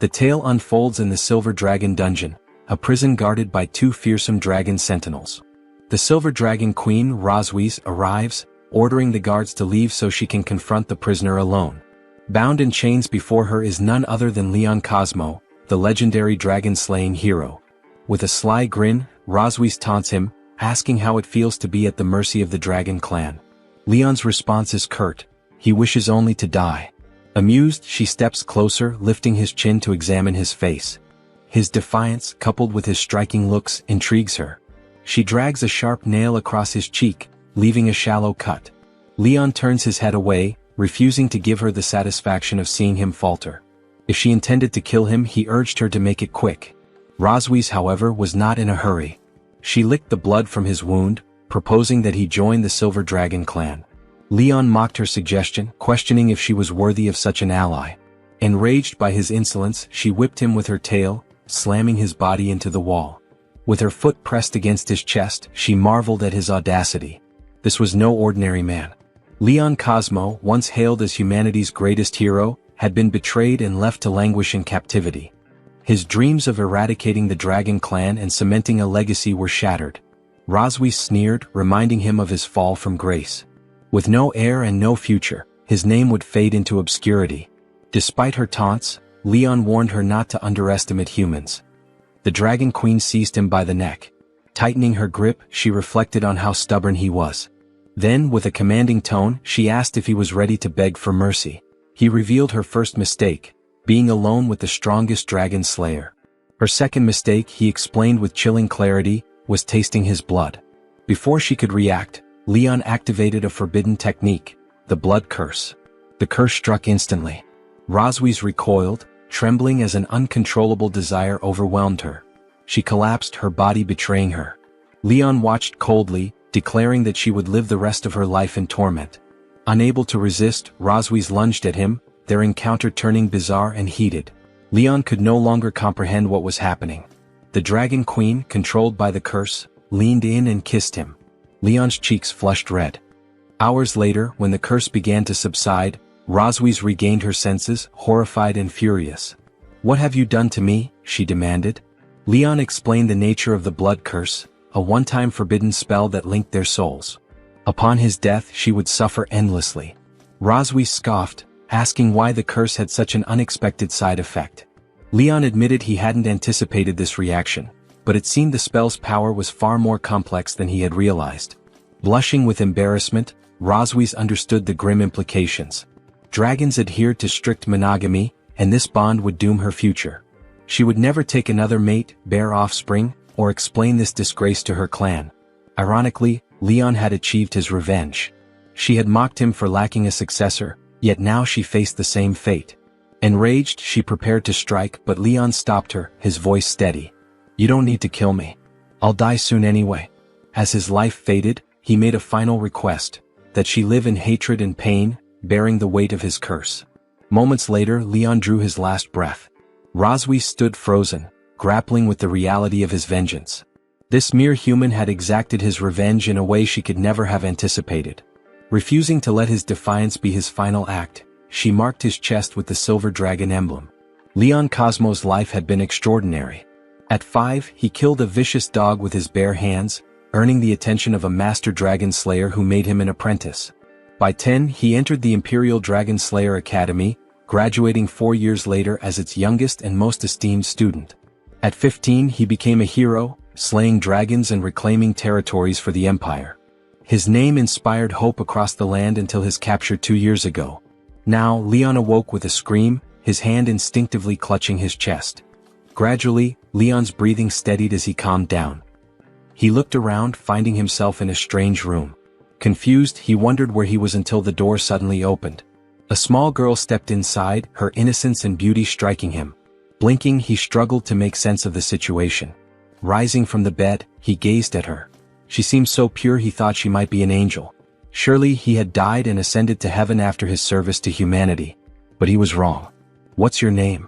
The tale unfolds in the Silver Dragon Dungeon, a prison guarded by two fearsome dragon sentinels. The Silver Dragon Queen, Roswis, arrives, ordering the guards to leave so she can confront the prisoner alone. Bound in chains before her is none other than Leon Cosmo, the legendary dragon-slaying hero. With a sly grin, Roswis taunts him, asking how it feels to be at the mercy of the dragon clan. Leon's response is curt. He wishes only to die. Amused, she steps closer, lifting his chin to examine his face. His defiance, coupled with his striking looks, intrigues her. She drags a sharp nail across his cheek, leaving a shallow cut. Leon turns his head away, refusing to give her the satisfaction of seeing him falter. If she intended to kill him, he urged her to make it quick. Roswis, however, was not in a hurry. She licked the blood from his wound, proposing that he join the Silver Dragon clan. Leon mocked her suggestion, questioning if she was worthy of such an ally. Enraged by his insolence, she whipped him with her tail, slamming his body into the wall. With her foot pressed against his chest, she marveled at his audacity. This was no ordinary man. Leon Cosmo, once hailed as humanity's greatest hero, had been betrayed and left to languish in captivity. His dreams of eradicating the Dragon Clan and cementing a legacy were shattered. Roswis sneered, reminding him of his fall from grace. With no heir and no future, his name would fade into obscurity. Despite her taunts, Leon warned her not to underestimate humans. The Dragon Queen seized him by the neck. Tightening her grip, she reflected on how stubborn he was. Then, with a commanding tone, she asked if he was ready to beg for mercy. He revealed her first mistake, being alone with the strongest dragon slayer. Her second mistake, he explained with chilling clarity, was tasting his blood. Before she could react, Leon activated a forbidden technique, the blood curse. The curse struck instantly. Roswis recoiled, trembling as an uncontrollable desire overwhelmed her. She collapsed, her body betraying her. Leon watched coldly, declaring that she would live the rest of her life in torment. Unable to resist, Roswis lunged at him, their encounter turning bizarre and heated. Leon could no longer comprehend what was happening. The Dragon Queen, controlled by the curse, leaned in and kissed him. Leon's cheeks flushed red. Hours later, when the curse began to subside, Roswis regained her senses, horrified and furious. "What have you done to me?" she demanded. Leon explained the nature of the blood curse, a one-time forbidden spell that linked their souls. Upon his death, she would suffer endlessly. Roswis scoffed, asking why the curse had such an unexpected side effect. Leon admitted he hadn't anticipated this reaction, but it seemed the spell's power was far more complex than he had realized. Blushing with embarrassment, Roswis understood the grim implications. Dragons adhered to strict monogamy, and this bond would doom her future. She would never take another mate, bear offspring, or explain this disgrace to her clan. Ironically, Leon had achieved his revenge. She had mocked him for lacking a successor, yet now she faced the same fate. Enraged, she prepared to strike, but Leon stopped her, his voice steady. "You don't need to kill me. I'll die soon anyway." As his life faded, he made a final request, that she live in hatred and pain, bearing the weight of his curse. Moments later, Leon drew his last breath. Roswis stood frozen, grappling with the reality of his vengeance. This mere human had exacted his revenge in a way she could never have anticipated. Refusing to let his defiance be his final act, she marked his chest with the silver dragon emblem. Leon Cosmo's life had been extraordinary. At 5, he killed a vicious dog with his bare hands, earning the attention of a master dragon slayer who made him an apprentice. By 10, he entered the Imperial Dragon Slayer Academy, graduating 4 years later as its youngest and most esteemed student. At 15, he became a hero, slaying dragons and reclaiming territories for the Empire. His name inspired hope across the land until his capture 2 years ago. Now, Leon awoke with a scream, his hand instinctively clutching his chest. Gradually, Leon's breathing steadied as he calmed down. He looked around, finding himself in a strange room. Confused, he wondered where he was until the door suddenly opened. A small girl stepped inside, her innocence and beauty striking him. Blinking, he struggled to make sense of the situation. Rising from the bed, he gazed at her. She seemed so pure he thought she might be an angel. Surely he had died and ascended to heaven after his service to humanity. But he was wrong. "What's your name?"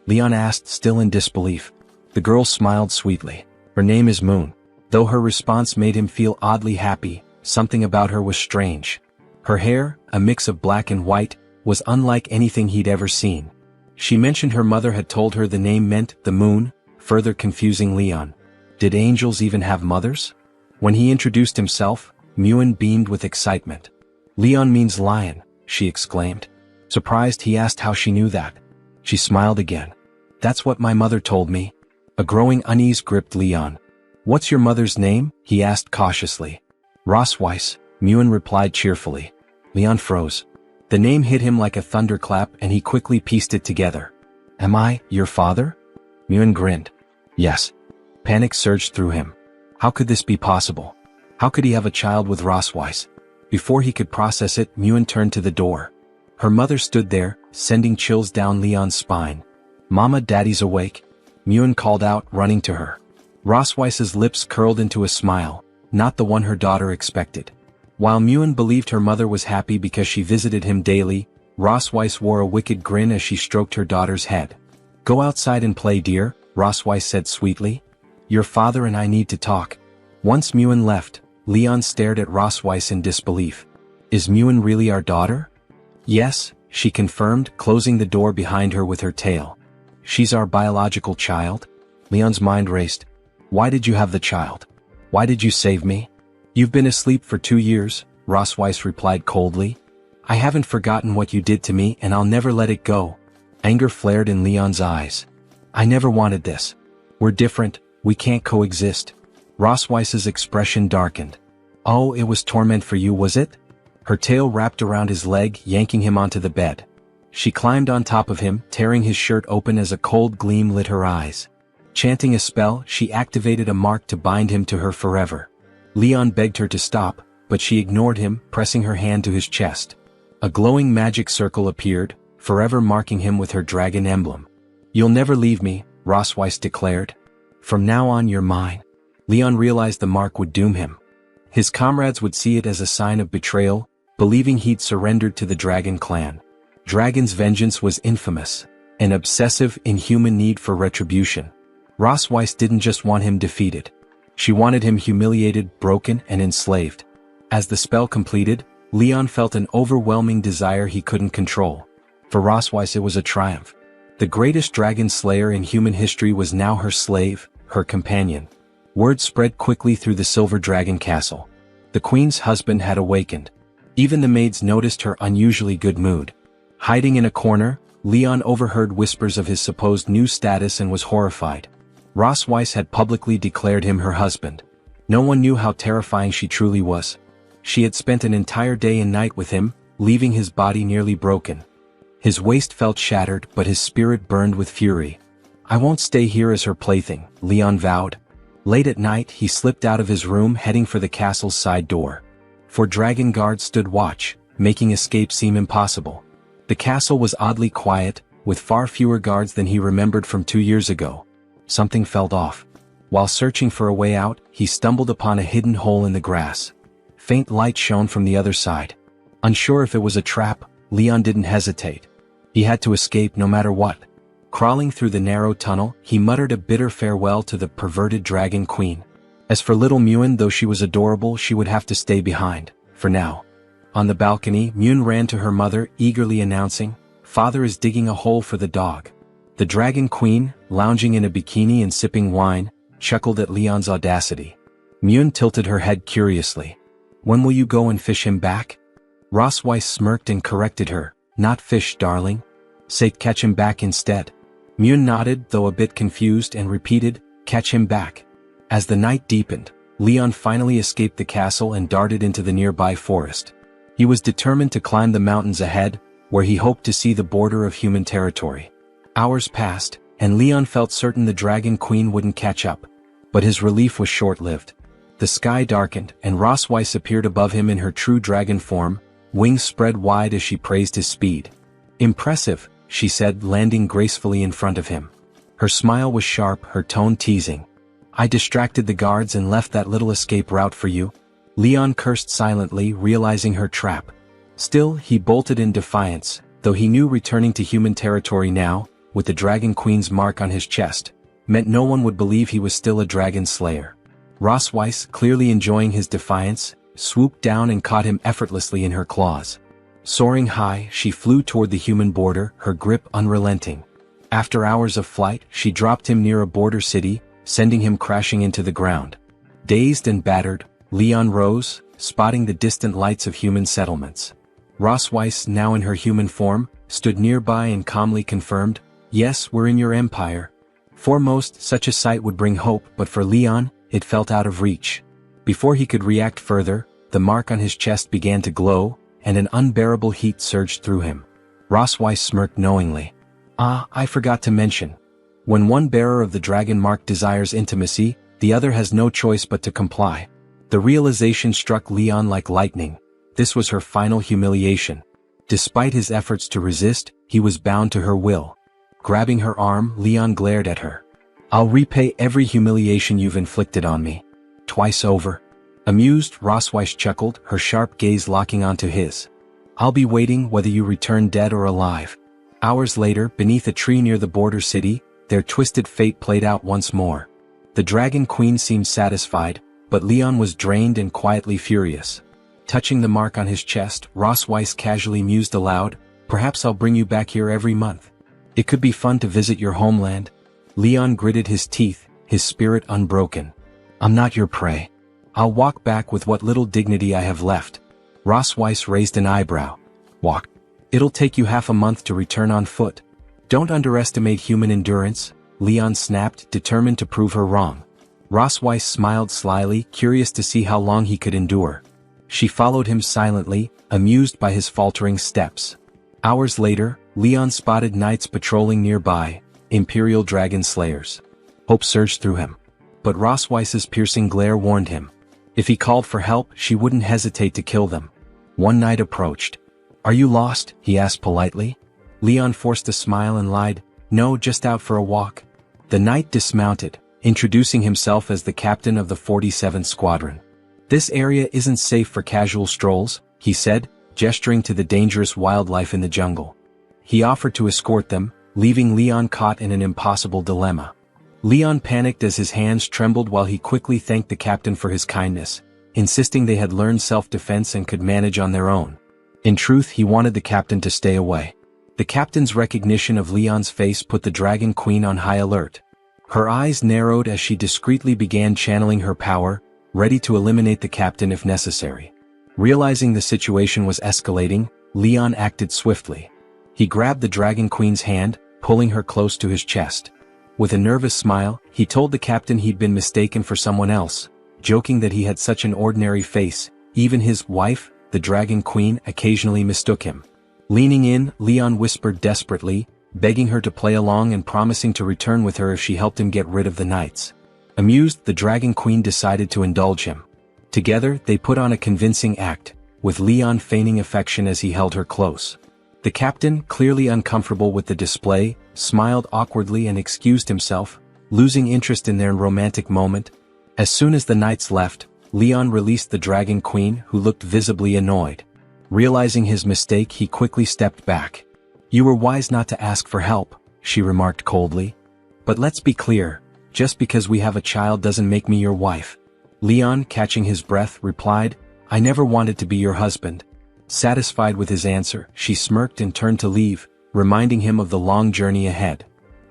Leon asked, still in disbelief. The girl smiled sweetly. "Her name is Moon." Though her response made him feel oddly happy, something about her was strange. Her hair, a mix of black and white, was unlike anything he'd ever seen. She mentioned her mother had told her the name meant the moon, further confusing Leon. Did angels even have mothers? When he introduced himself, Muen beamed with excitement. Leon means lion, she exclaimed. Surprised, he asked how she knew that. She smiled again. That's what my mother told me. A growing unease gripped Leon. What's your mother's name? He asked cautiously. Rosweiss, Muen replied cheerfully. Leon froze. The name hit him like a thunderclap and he quickly pieced it together. Am I your father? Muen grinned. Yes. Panic surged through him. How could this be possible? How could he have a child with Rosweiss? Before he could process it, Muen turned to the door. Her mother stood there, sending chills down Leon's spine. Mama, Daddy's awake? Muen called out, running to her. Rosweiss's lips curled into a smile, not the one her daughter expected. While Muen believed her mother was happy because she visited him daily, Rosweiss wore a wicked grin as she stroked her daughter's head. Go outside and play, dear, Rosweiss said sweetly. Your father and I need to talk. Once Muen left, Leon stared at Rosweiss in disbelief. Is Muen really our daughter? Yes, she confirmed, closing the door behind her with her tail. She's our biological child? Leon's mind raced. Why did you have the child? Why did you save me? You've been asleep for 2 years, Rosweiss replied coldly. I haven't forgotten what you did to me and I'll never let it go. Anger flared in Leon's eyes. I never wanted this. We're different, we can't coexist. Rosweiss's expression darkened. Oh, it was torment for you, was it? Her tail wrapped around his leg, yanking him onto the bed. She climbed on top of him, tearing his shirt open as a cold gleam lit her eyes. Chanting a spell, she activated a mark to bind him to her forever. Leon begged her to stop, but she ignored him, pressing her hand to his chest. A glowing magic circle appeared, forever marking him with her dragon emblem. You'll never leave me, Rosweiss declared. From now on you're mine. Leon realized the mark would doom him. His comrades would see it as a sign of betrayal, believing he'd surrendered to the dragon clan. Dragon's vengeance was infamous, an obsessive, inhuman need for retribution. Rosweiss didn't just want him defeated. She wanted him humiliated, broken, and enslaved. As the spell completed, Leon felt an overwhelming desire he couldn't control. For Rosweiss it was a triumph. The greatest dragon slayer in human history was now her slave, her companion. Word spread quickly through the Silver Dragon Castle. The queen's husband had awakened. Even the maids noticed her unusually good mood. Hiding in a corner, Leon overheard whispers of his supposed new status and was horrified. Rosweiss had publicly declared him her husband. No one knew how terrifying she truly was. She had spent an entire day and night with him, leaving his body nearly broken. His waist felt shattered, but his spirit burned with fury. I won't stay here as her plaything, Leon vowed. Late at night, he slipped out of his room heading for the castle's side door. 4 dragon guards stood watch, making escape seem impossible. The castle was oddly quiet, with far fewer guards than he remembered from 2 years ago. Something felt off. While searching for a way out, he stumbled upon a hidden hole in the grass. Faint light shone from the other side. Unsure if it was a trap, Leon didn't hesitate. He had to escape no matter what. Crawling through the narrow tunnel, he muttered a bitter farewell to the perverted dragon queen. As for little Muen, though she was adorable, she would have to stay behind, for now. On the balcony, Muen ran to her mother, eagerly announcing, "Father is digging a hole for the dog." The dragon queen, lounging in a bikini and sipping wine, chuckled at Leon's audacity. Muen tilted her head curiously. When will you go and fish him back? Rosweiss smirked and corrected her. Not fish, darling. Say catch him back instead. Muen nodded, though a bit confused, and repeated, catch him back. As the night deepened, Leon finally escaped the castle and darted into the nearby forest. He was determined to climb the mountains ahead, where he hoped to see the border of human territory. Hours passed, and Leon felt certain the Dragon Queen wouldn't catch up. But his relief was short-lived. The sky darkened, and Rosweiss appeared above him in her true dragon form, wings spread wide as she praised his speed. "Impressive," she said, landing gracefully in front of him. Her smile was sharp, her tone teasing. "I distracted the guards and left that little escape route for you." Leon cursed silently, realizing her trap. Still, he bolted in defiance, though he knew returning to human territory now, with the Dragon Queen's mark on his chest, meant no one would believe he was still a dragon slayer. Rosweiss, clearly enjoying his defiance, swooped down and caught him effortlessly in her claws. Soaring high, she flew toward the human border, her grip unrelenting. After hours of flight, she dropped him near a border city, sending him crashing into the ground. Dazed and battered, Leon rose, spotting the distant lights of human settlements. Rosweiss, now in her human form, stood nearby and calmly confirmed, "Yes, we're in your empire." For most, such a sight would bring hope, but for Leon, it felt out of reach. Before he could react further, the mark on his chest began to glow, and an unbearable heat surged through him. Rosweiss smirked knowingly. "Ah, I forgot to mention. When one bearer of the dragon mark desires intimacy, the other has no choice but to comply." The realization struck Leon like lightning. This was her final humiliation. Despite his efforts to resist, he was bound to her will. Grabbing her arm, Leon glared at her. "I'll repay every humiliation you've inflicted on me. Twice over." Amused, Rosweiss chuckled, her sharp gaze locking onto his. "I'll be waiting whether you return dead or alive." Hours later, beneath a tree near the border city, their twisted fate played out once more. The Dragon Queen seemed satisfied, but Leon was drained and quietly furious. Touching the mark on his chest, Rosweiss casually mused aloud, "Perhaps I'll bring you back here every month. It could be fun to visit your homeland." Leon gritted his teeth, his spirit unbroken. "I'm not your prey. I'll walk back with what little dignity I have left." Rosweiss raised an eyebrow. "Walk? It'll take you half a month to return on foot." "Don't underestimate human endurance," Leon snapped, determined to prove her wrong. Rosweiss smiled slyly, curious to see how long he could endure. She followed him silently, amused by his faltering steps. Hours later, Leon spotted knights patrolling nearby, Imperial Dragon Slayers. Hope surged through him. But Rosweiss's piercing glare warned him. If he called for help, she wouldn't hesitate to kill them. One knight approached. "Are you lost?" he asked politely. Leon forced a smile and lied, "No, just out for a walk." The knight dismounted, introducing himself as the captain of the 47th Squadron. "This area isn't safe for casual strolls," he said, gesturing to the dangerous wildlife in the jungle. He offered to escort them, leaving Leon caught in an impossible dilemma. Leon panicked as his hands trembled while he quickly thanked the captain for his kindness, insisting they had learned self-defense and could manage on their own. In truth, he wanted the captain to stay away. The captain's recognition of Leon's face put the Dragon Queen on high alert. Her eyes narrowed as she discreetly began channeling her power, ready to eliminate the captain if necessary. Realizing the situation was escalating, Leon acted swiftly. He grabbed the Dragon Queen's hand, pulling her close to his chest. With a nervous smile, he told the captain he'd been mistaken for someone else, joking that he had such an ordinary face. Even his wife, the Dragon Queen, occasionally mistook him. Leaning in, Leon whispered desperately, begging her to play along and promising to return with her if she helped him get rid of the knights. Amused, the Dragon Queen decided to indulge him. Together, they put on a convincing act, with Leon feigning affection as he held her close. The captain, clearly uncomfortable with the display, smiled awkwardly and excused himself, losing interest in their romantic moment. As soon as the knights left, Leon released the Dragon Queen, who looked visibly annoyed. Realizing his mistake, he quickly stepped back. "You were wise not to ask for help," she remarked coldly. "But let's be clear, just because we have a child doesn't make me your wife." Leon, catching his breath, replied, "I never wanted to be your husband." Satisfied with his answer, she smirked and turned to leave, reminding him of the long journey ahead.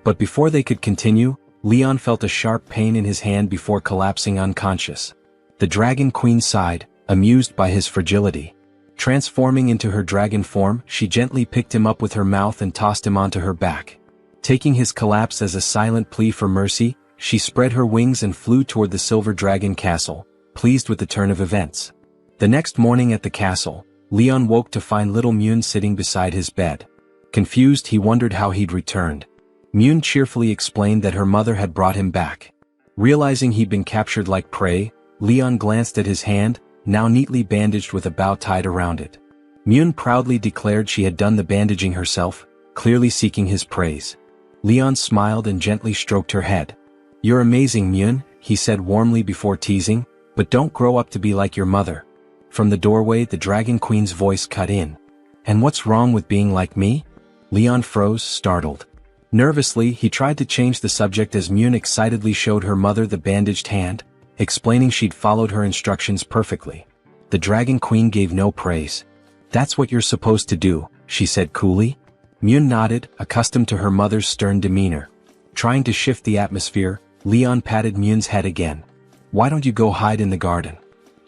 But before they could continue, Leon felt a sharp pain in his hand before collapsing unconscious. The Dragon Queen sighed, amused by his fragility. Transforming into her dragon form, she gently picked him up with her mouth and tossed him onto her back. Taking his collapse as a silent plea for mercy, she spread her wings and flew toward the Silver Dragon Castle, pleased with the turn of events. The next morning at the castle, Leon woke to find little Mune sitting beside his bed. Confused, he wondered how he'd returned. Mune cheerfully explained that her mother had brought him back. Realizing he'd been captured like prey, Leon glanced at his hand, now neatly bandaged with a bow tied around it. Mune proudly declared she had done the bandaging herself, clearly seeking his praise. Leon smiled and gently stroked her head. "You're amazing, Mune," he said warmly before teasing, "but don't grow up to be like your mother." From the doorway, the Dragon Queen's voice cut in. "And what's wrong with being like me?" Leon froze, startled. Nervously, he tried to change the subject as Mune excitedly showed her mother the bandaged hand, explaining she'd followed her instructions perfectly. The Dragon Queen gave no praise. "That's what you're supposed to do," she said coolly. Myun nodded, accustomed to her mother's stern demeanor. Trying to shift the atmosphere, Leon patted Myun's head again. "Why don't you go hide in the garden?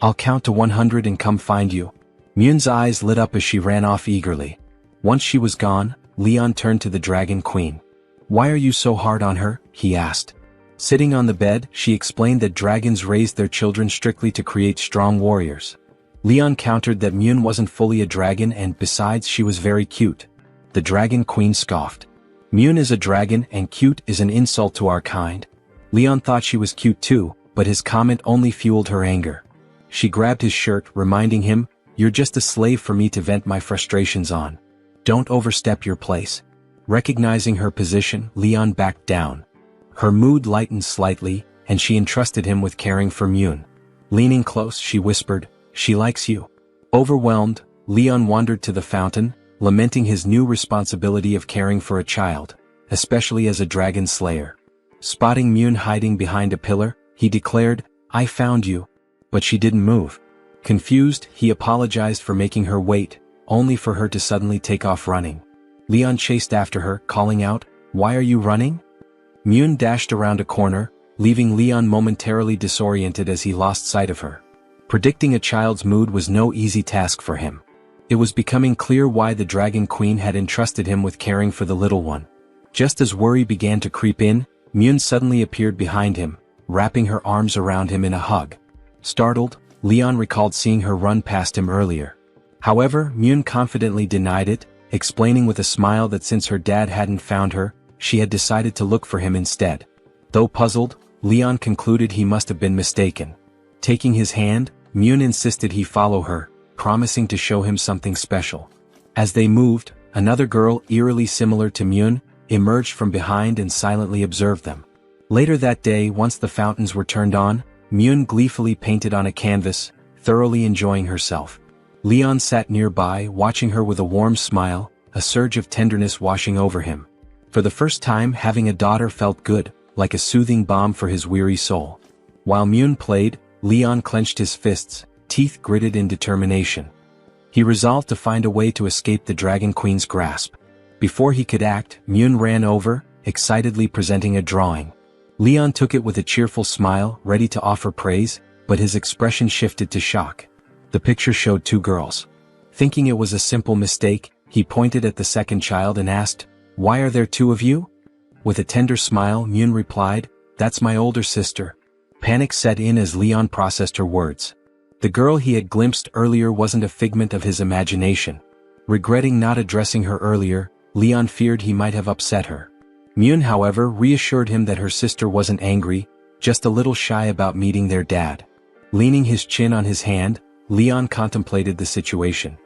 I'll count to 100 and come find you." Myun's eyes lit up as she ran off eagerly. Once she was gone, Leon turned to the Dragon Queen. "Why are you so hard on her?" he asked. Sitting on the bed, she explained that dragons raised their children strictly to create strong warriors. Leon countered that Myun wasn't fully a dragon and besides she was very cute. The Dragon Queen scoffed. "Myun is a dragon and cute is an insult to our kind." Leon thought she was cute too, but his comment only fueled her anger. She grabbed his shirt, reminding him, "You're just a slave for me to vent my frustrations on. Don't overstep your place." Recognizing her position, Leon backed down. Her mood lightened slightly, and she entrusted him with caring for Myun. Leaning close, she whispered, "She likes you." Overwhelmed, Leon wandered to the fountain, lamenting his new responsibility of caring for a child, especially as a dragon slayer. Spotting Myun hiding behind a pillar, he declared, "I found you." But she didn't move. Confused, he apologized for making her wait, only for her to suddenly take off running. Leon chased after her, calling out, "Why are you running?" Myun dashed around a corner, leaving Leon momentarily disoriented as he lost sight of her. Predicting a child's mood was no easy task for him. It was becoming clear why the Dragon Queen had entrusted him with caring for the little one. Just as worry began to creep in, Myun suddenly appeared behind him, wrapping her arms around him in a hug. Startled, Leon recalled seeing her run past him earlier. However, Myun confidently denied it, explaining with a smile that since her dad hadn't found her, she had decided to look for him instead. Though puzzled, Leon concluded he must have been mistaken. Taking his hand, Myun insisted he follow her, promising to show him something special. As they moved, another girl eerily similar to Myun emerged from behind and silently observed them. Later that day, once the fountains were turned on, Myun gleefully painted on a canvas, thoroughly enjoying herself. Leon sat nearby, watching her with a warm smile, a surge of tenderness washing over him. For the first time, having a daughter felt good, like a soothing balm for his weary soul. While Myun played, Leon clenched his fists, teeth gritted in determination. He resolved to find a way to escape the Dragon Queen's grasp. Before he could act, Myun ran over, excitedly presenting a drawing. Leon took it with a cheerful smile, ready to offer praise, but his expression shifted to shock. The picture showed two girls. Thinking it was a simple mistake, he pointed at the second child and asked, "Why are there two of you?" With a tender smile, Myun replied, "That's my older sister." Panic set in as Leon processed her words. The girl he had glimpsed earlier wasn't a figment of his imagination. Regretting not addressing her earlier, Leon feared he might have upset her. Myun, however, reassured him that her sister wasn't angry, just a little shy about meeting their dad. Leaning his chin on his hand, Leon contemplated the situation.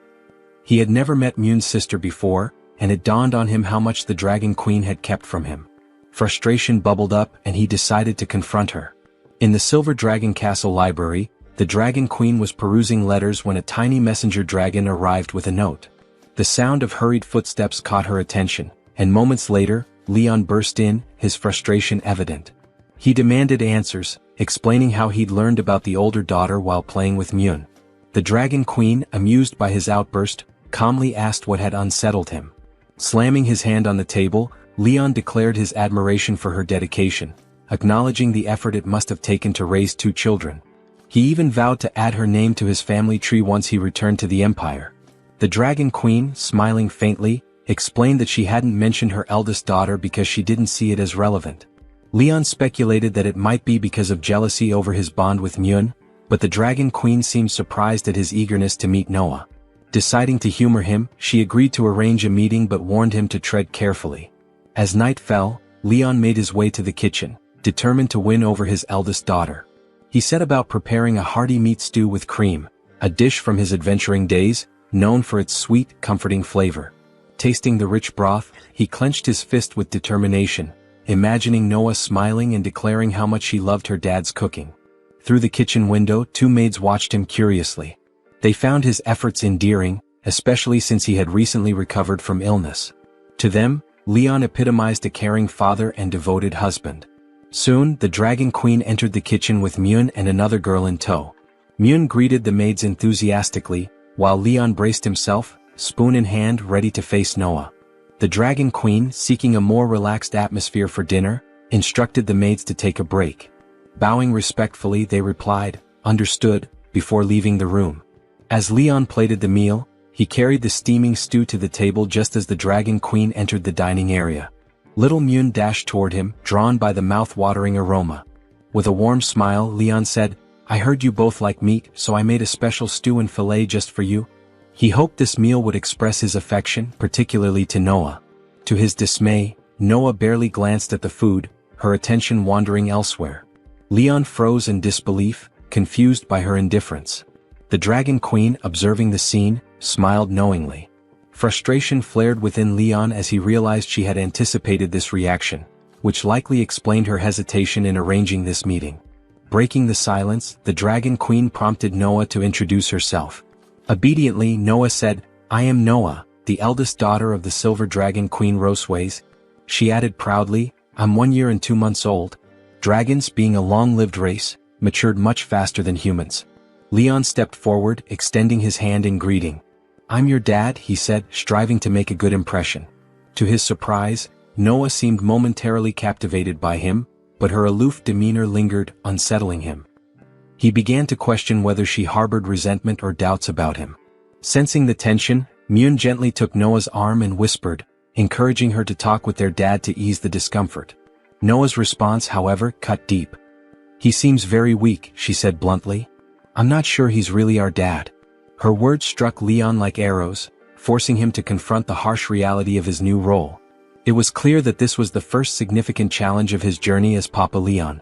He had never met Myun's sister before, and it dawned on him how much the Dragon Queen had kept from him. Frustration bubbled up and he decided to confront her. In the Silver Dragon Castle library, the Dragon Queen was perusing letters when a tiny messenger dragon arrived with a note. The sound of hurried footsteps caught her attention, and moments later, Leon burst in, his frustration evident. He demanded answers, explaining how he'd learned about the older daughter while playing with Myun. The Dragon Queen, amused by his outburst, calmly asked what had unsettled him. Slamming his hand on the table, Leon declared his admiration for her dedication, acknowledging the effort it must have taken to raise two children. He even vowed to add her name to his family tree once he returned to the Empire. The Dragon Queen, smiling faintly, explained that she hadn't mentioned her eldest daughter because she didn't see it as relevant. Leon speculated that it might be because of jealousy over his bond with Myun, but the Dragon Queen seemed surprised at his eagerness to meet Noah. Deciding to humor him, she agreed to arrange a meeting but warned him to tread carefully. As night fell, Leon made his way to the kitchen, determined to win over his eldest daughter. He set about preparing a hearty meat stew with cream, a dish from his adventuring days, known for its sweet, comforting flavor. Tasting the rich broth, he clenched his fist with determination, imagining Noah smiling and declaring how much he loved her dad's cooking. Through the kitchen window, two maids watched him curiously. They found his efforts endearing, especially since he had recently recovered from illness. To them, Leon epitomized a caring father and devoted husband. Soon, the Dragon Queen entered the kitchen with Myun and another girl in tow. Myun greeted the maids enthusiastically, while Leon braced himself, spoon in hand, ready to face Noah. The Dragon Queen, seeking a more relaxed atmosphere for dinner, instructed the maids to take a break. Bowing respectfully, they replied, "Understood," before leaving the room. As Leon plated the meal, he carried the steaming stew to the table just as the Dragon Queen entered the dining area. Little Myun dashed toward him, drawn by the mouth-watering aroma. With a warm smile, Leon said, "I heard you both like meat, so I made a special stew and fillet just for you." He hoped this meal would express his affection, particularly to Noah. To his dismay, Noah barely glanced at the food, her attention wandering elsewhere. Leon froze in disbelief, confused by her indifference. The Dragon Queen, observing the scene, smiled knowingly. Frustration flared within Leon as he realized she had anticipated this reaction, which likely explained her hesitation in arranging this meeting. Breaking the silence, the Dragon Queen prompted Noah to introduce herself. Obediently, Noah said, "I am Noah, the eldest daughter of the Silver Dragon Queen Roseways." She added proudly, "I'm 1 year and 2 months old." Dragons, being a long-lived race, matured much faster than humans. Leon stepped forward, extending his hand in greeting. "I'm your dad," he said, striving to make a good impression. To his surprise, Noah seemed momentarily captivated by him, but her aloof demeanor lingered, unsettling him. He began to question whether she harbored resentment or doubts about him. Sensing the tension, Myun gently took Noah's arm and whispered, encouraging her to talk with their dad to ease the discomfort. Noah's response, however, cut deep. "He seems very weak," she said bluntly. "I'm not sure he's really our dad." Her words struck Leon like arrows, forcing him to confront the harsh reality of his new role. It was clear that this was the first significant challenge of his journey as Papa Leon.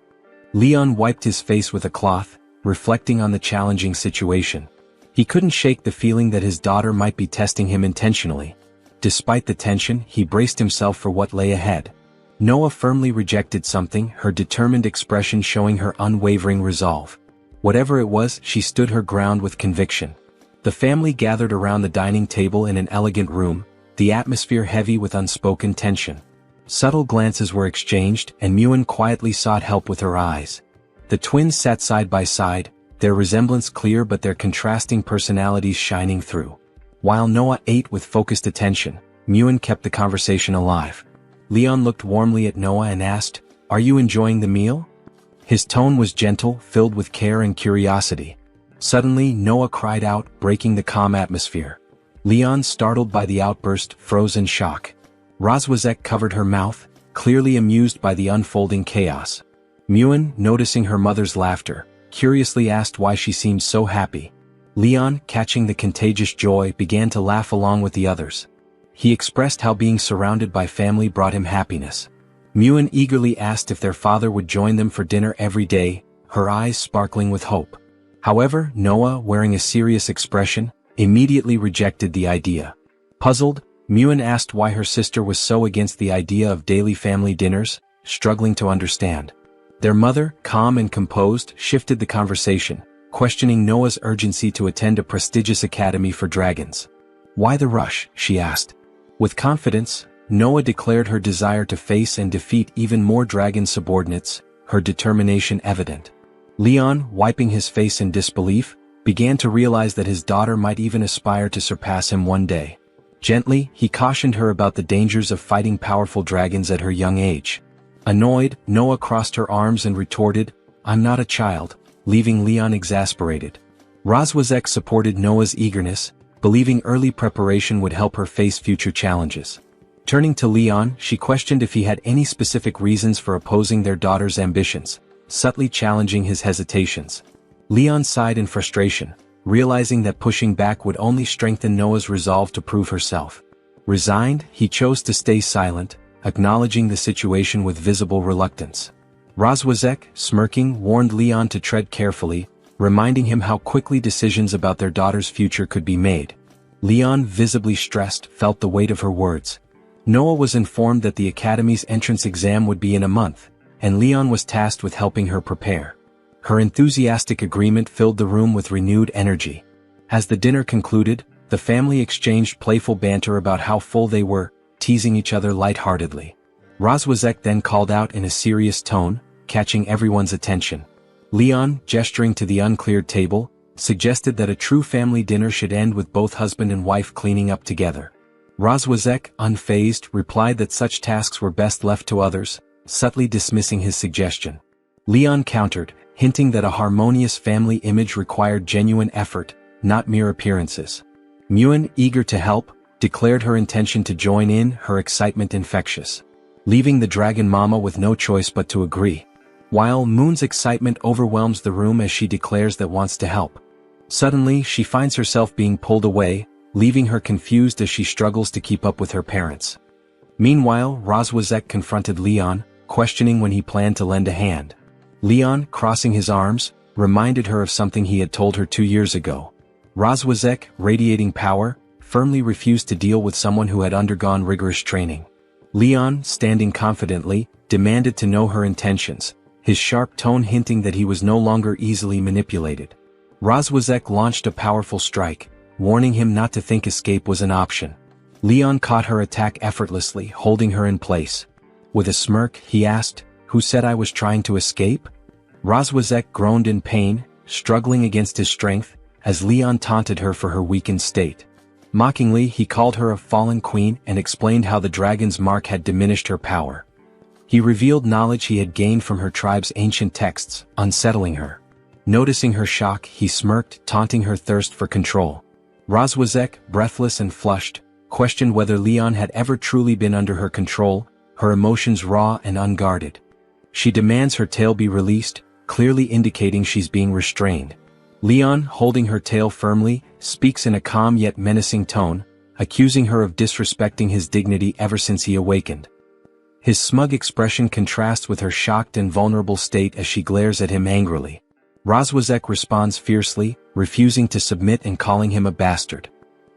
Leon wiped his face with a cloth, reflecting on the challenging situation. He couldn't shake the feeling that his daughter might be testing him intentionally. Despite the tension, he braced himself for what lay ahead. Noah firmly rejected something, her determined expression showing her unwavering resolve. Whatever it was, she stood her ground with conviction. The family gathered around the dining table in an elegant room, the atmosphere heavy with unspoken tension. Subtle glances were exchanged, and Myun quietly sought help with her eyes. The twins sat side by side, their resemblance clear but their contrasting personalities shining through. While Noah ate with focused attention, Myun kept the conversation alive. Leon looked warmly at Noah and asked, "Are you enjoying the meal?" His tone was gentle, filled with care and curiosity. Suddenly, Noah cried out, breaking the calm atmosphere. Leon, startled by the outburst, froze in shock. Roswazek covered her mouth, clearly amused by the unfolding chaos. Myun, noticing her mother's laughter, curiously asked why she seemed so happy. Leon, catching the contagious joy, began to laugh along with the others. He expressed how being surrounded by family brought him happiness. Myun eagerly asked if their father would join them for dinner every day, her eyes sparkling with hope. However, Noah, wearing a serious expression, immediately rejected the idea. Puzzled, Myun asked why her sister was so against the idea of daily family dinners, struggling to understand. Their mother, calm and composed, shifted the conversation, questioning Noah's urgency to attend a prestigious academy for dragons. "Why the rush?" she asked. With confidence, Noah declared her desire to face and defeat even more dragon subordinates, her determination evident. Leon, wiping his face in disbelief, began to realize that his daughter might even aspire to surpass him one day. Gently, he cautioned her about the dangers of fighting powerful dragons at her young age. Annoyed, Noah crossed her arms and retorted, "I'm not a child," leaving Leon exasperated. Roswazek supported Noah's eagerness, believing early preparation would help her face future challenges. Turning to Leon, she questioned if he had any specific reasons for opposing their daughter's ambitions, subtly challenging his hesitations. Leon sighed in frustration, realizing that pushing back would only strengthen Noah's resolve to prove herself. Resigned, he chose to stay silent, acknowledging the situation with visible reluctance. Roswazek, smirking, warned Leon to tread carefully, reminding him how quickly decisions about their daughter's future could be made. Leon, visibly stressed, felt the weight of her words. Noah was informed that the academy's entrance exam would be in a month, and Leon was tasked with helping her prepare. Her enthusiastic agreement filled the room with renewed energy. As the dinner concluded, the family exchanged playful banter about how full they were, teasing each other lightheartedly. Roswazek then called out in a serious tone, catching everyone's attention. Leon, gesturing to the uncleared table, suggested that a true family dinner should end with both husband and wife cleaning up together. Rozwazek, unfazed, replied that such tasks were best left to others, subtly dismissing his suggestion. Leon countered, hinting that a harmonious family image required genuine effort, not mere appearances. Muin, eager to help, declared her intention to join in, her excitement infectious. Leaving the dragon mama with no choice but to agree. While Moon's excitement overwhelms the room as she declares that wants to help. Suddenly, she finds herself being pulled away, leaving her confused as she struggles to keep up with her parents. Meanwhile, Rozwazek confronted Leon, questioning when he planned to lend a hand. Leon, crossing his arms, reminded her of something he had told her 2 years ago. Rozwazek, radiating power, firmly refused to deal with someone who had undergone rigorous training. Leon, standing confidently, demanded to know her intentions, his sharp tone hinting that he was no longer easily manipulated. Rozwazek launched a powerful strike, warning him not to think escape was an option. Leon caught her attack effortlessly, holding her in place. With a smirk, he asked, "Who said I was trying to escape?" Rozwazek groaned in pain, struggling against his strength, as Leon taunted her for her weakened state. Mockingly, he called her a fallen queen and explained how the dragon's mark had diminished her power. He revealed knowledge he had gained from her tribe's ancient texts, unsettling her. Noticing her shock, he smirked, taunting her thirst for control. Rozwazek, breathless and flushed, questioned whether Leon had ever truly been under her control, her emotions raw and unguarded. She demands her tail be released, clearly indicating she's being restrained. Leon, holding her tail firmly, speaks in a calm yet menacing tone, accusing her of disrespecting his dignity ever since he awakened. His smug expression contrasts with her shocked and vulnerable state as she glares at him angrily. Rozwazek responds fiercely, refusing to submit and calling him a bastard.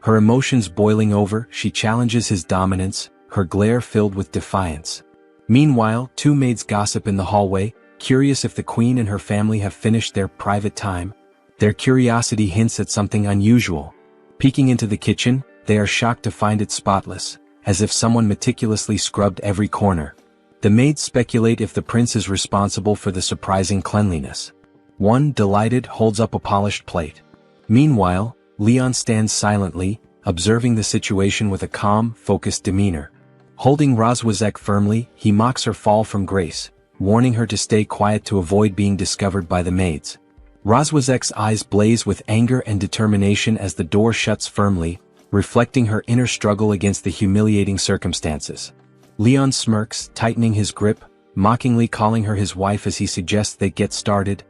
Her emotions boiling over, she challenges his dominance, her glare filled with defiance. Meanwhile, two maids gossip in the hallway, curious if the queen and her family have finished their private time. Their curiosity hints at something unusual. Peeking into the kitchen, they are shocked to find it spotless, as if someone meticulously scrubbed every corner. The maids speculate if the prince is responsible for the surprising cleanliness. One, delighted, holds up a polished plate. Meanwhile, Leon stands silently, observing the situation with a calm, focused demeanor. Holding Rozwazek firmly, he mocks her fall from grace, warning her to stay quiet to avoid being discovered by the maids. Rozwazek's eyes blaze with anger and determination as the door shuts firmly, reflecting her inner struggle against the humiliating circumstances. Leon smirks, tightening his grip, mockingly calling her his wife as he suggests they get started.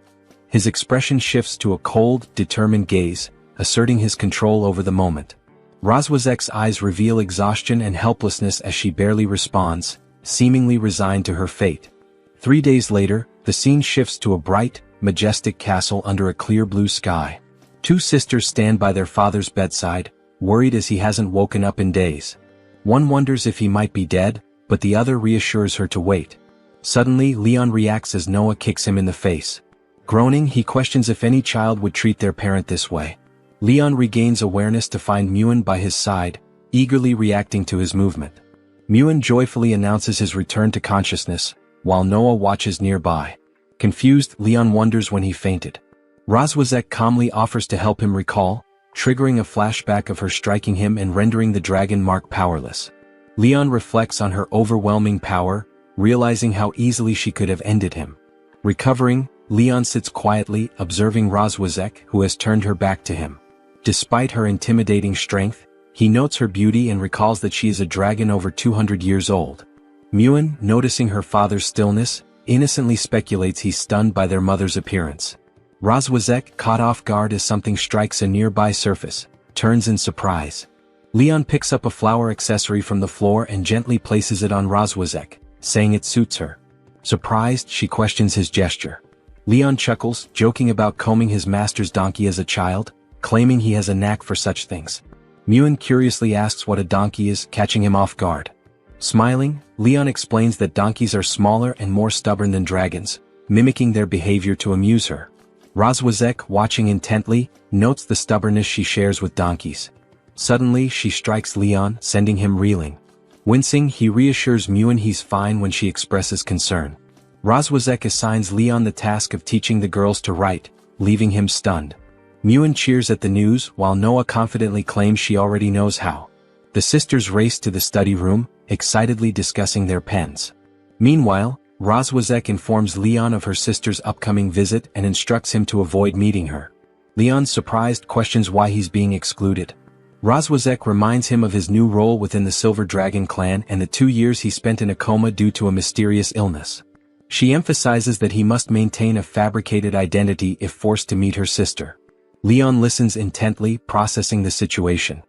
His expression shifts to a cold, determined gaze, asserting his control over the moment. Rozwazek's eyes reveal exhaustion and helplessness as she barely responds, seemingly resigned to her fate. 3 days later, the scene shifts to a bright, majestic castle under a clear blue sky. Two sisters stand by their father's bedside, worried as he hasn't woken up in days. One wonders if he might be dead, but the other reassures her to wait. Suddenly, Leon reacts as Noah kicks him in the face. Groaning, he questions if any child would treat their parent this way. Leon regains awareness to find Muin by his side, eagerly reacting to his movement. Muin joyfully announces his return to consciousness, while Noah watches nearby. Confused, Leon wonders when he fainted. Rozwazek calmly offers to help him recall, triggering a flashback of her striking him and rendering the dragon mark powerless. Leon reflects on her overwhelming power, realizing how easily she could have ended him. Recovering, Leon sits quietly, observing Rozwazek, who has turned her back to him. Despite her intimidating strength, he notes her beauty and recalls that she is a dragon over 200 years old. Muin, noticing her father's stillness, innocently speculates he's stunned by their mother's appearance. Rozwazek, caught off guard as something strikes a nearby surface, turns in surprise. Leon picks up a flower accessory from the floor and gently places it on Rozwazek, saying it suits her. Surprised, she questions his gesture. Leon chuckles, joking about combing his master's donkey as a child, claiming he has a knack for such things. Muin curiously asks what a donkey is, catching him off guard. Smiling, Leon explains that donkeys are smaller and more stubborn than dragons, mimicking their behavior to amuse her. Rozwazek, watching intently, notes the stubbornness she shares with donkeys. Suddenly, she strikes Leon, sending him reeling. Wincing, he reassures Muin he's fine when she expresses concern. Rozwazek assigns Leon the task of teaching the girls to write, leaving him stunned. Muin cheers at the news, while Noah confidently claims she already knows how. The sisters race to the study room, excitedly discussing their pens. Meanwhile, Rozwazek informs Leon of her sister's upcoming visit and instructs him to avoid meeting her. Leon, surprised, questions why he's being excluded. Rozwazek reminds him of his new role within the Silver Dragon clan and the 2 years he spent in a coma due to a mysterious illness. She emphasizes that he must maintain a fabricated identity if forced to meet her sister. Leon listens intently, processing the situation.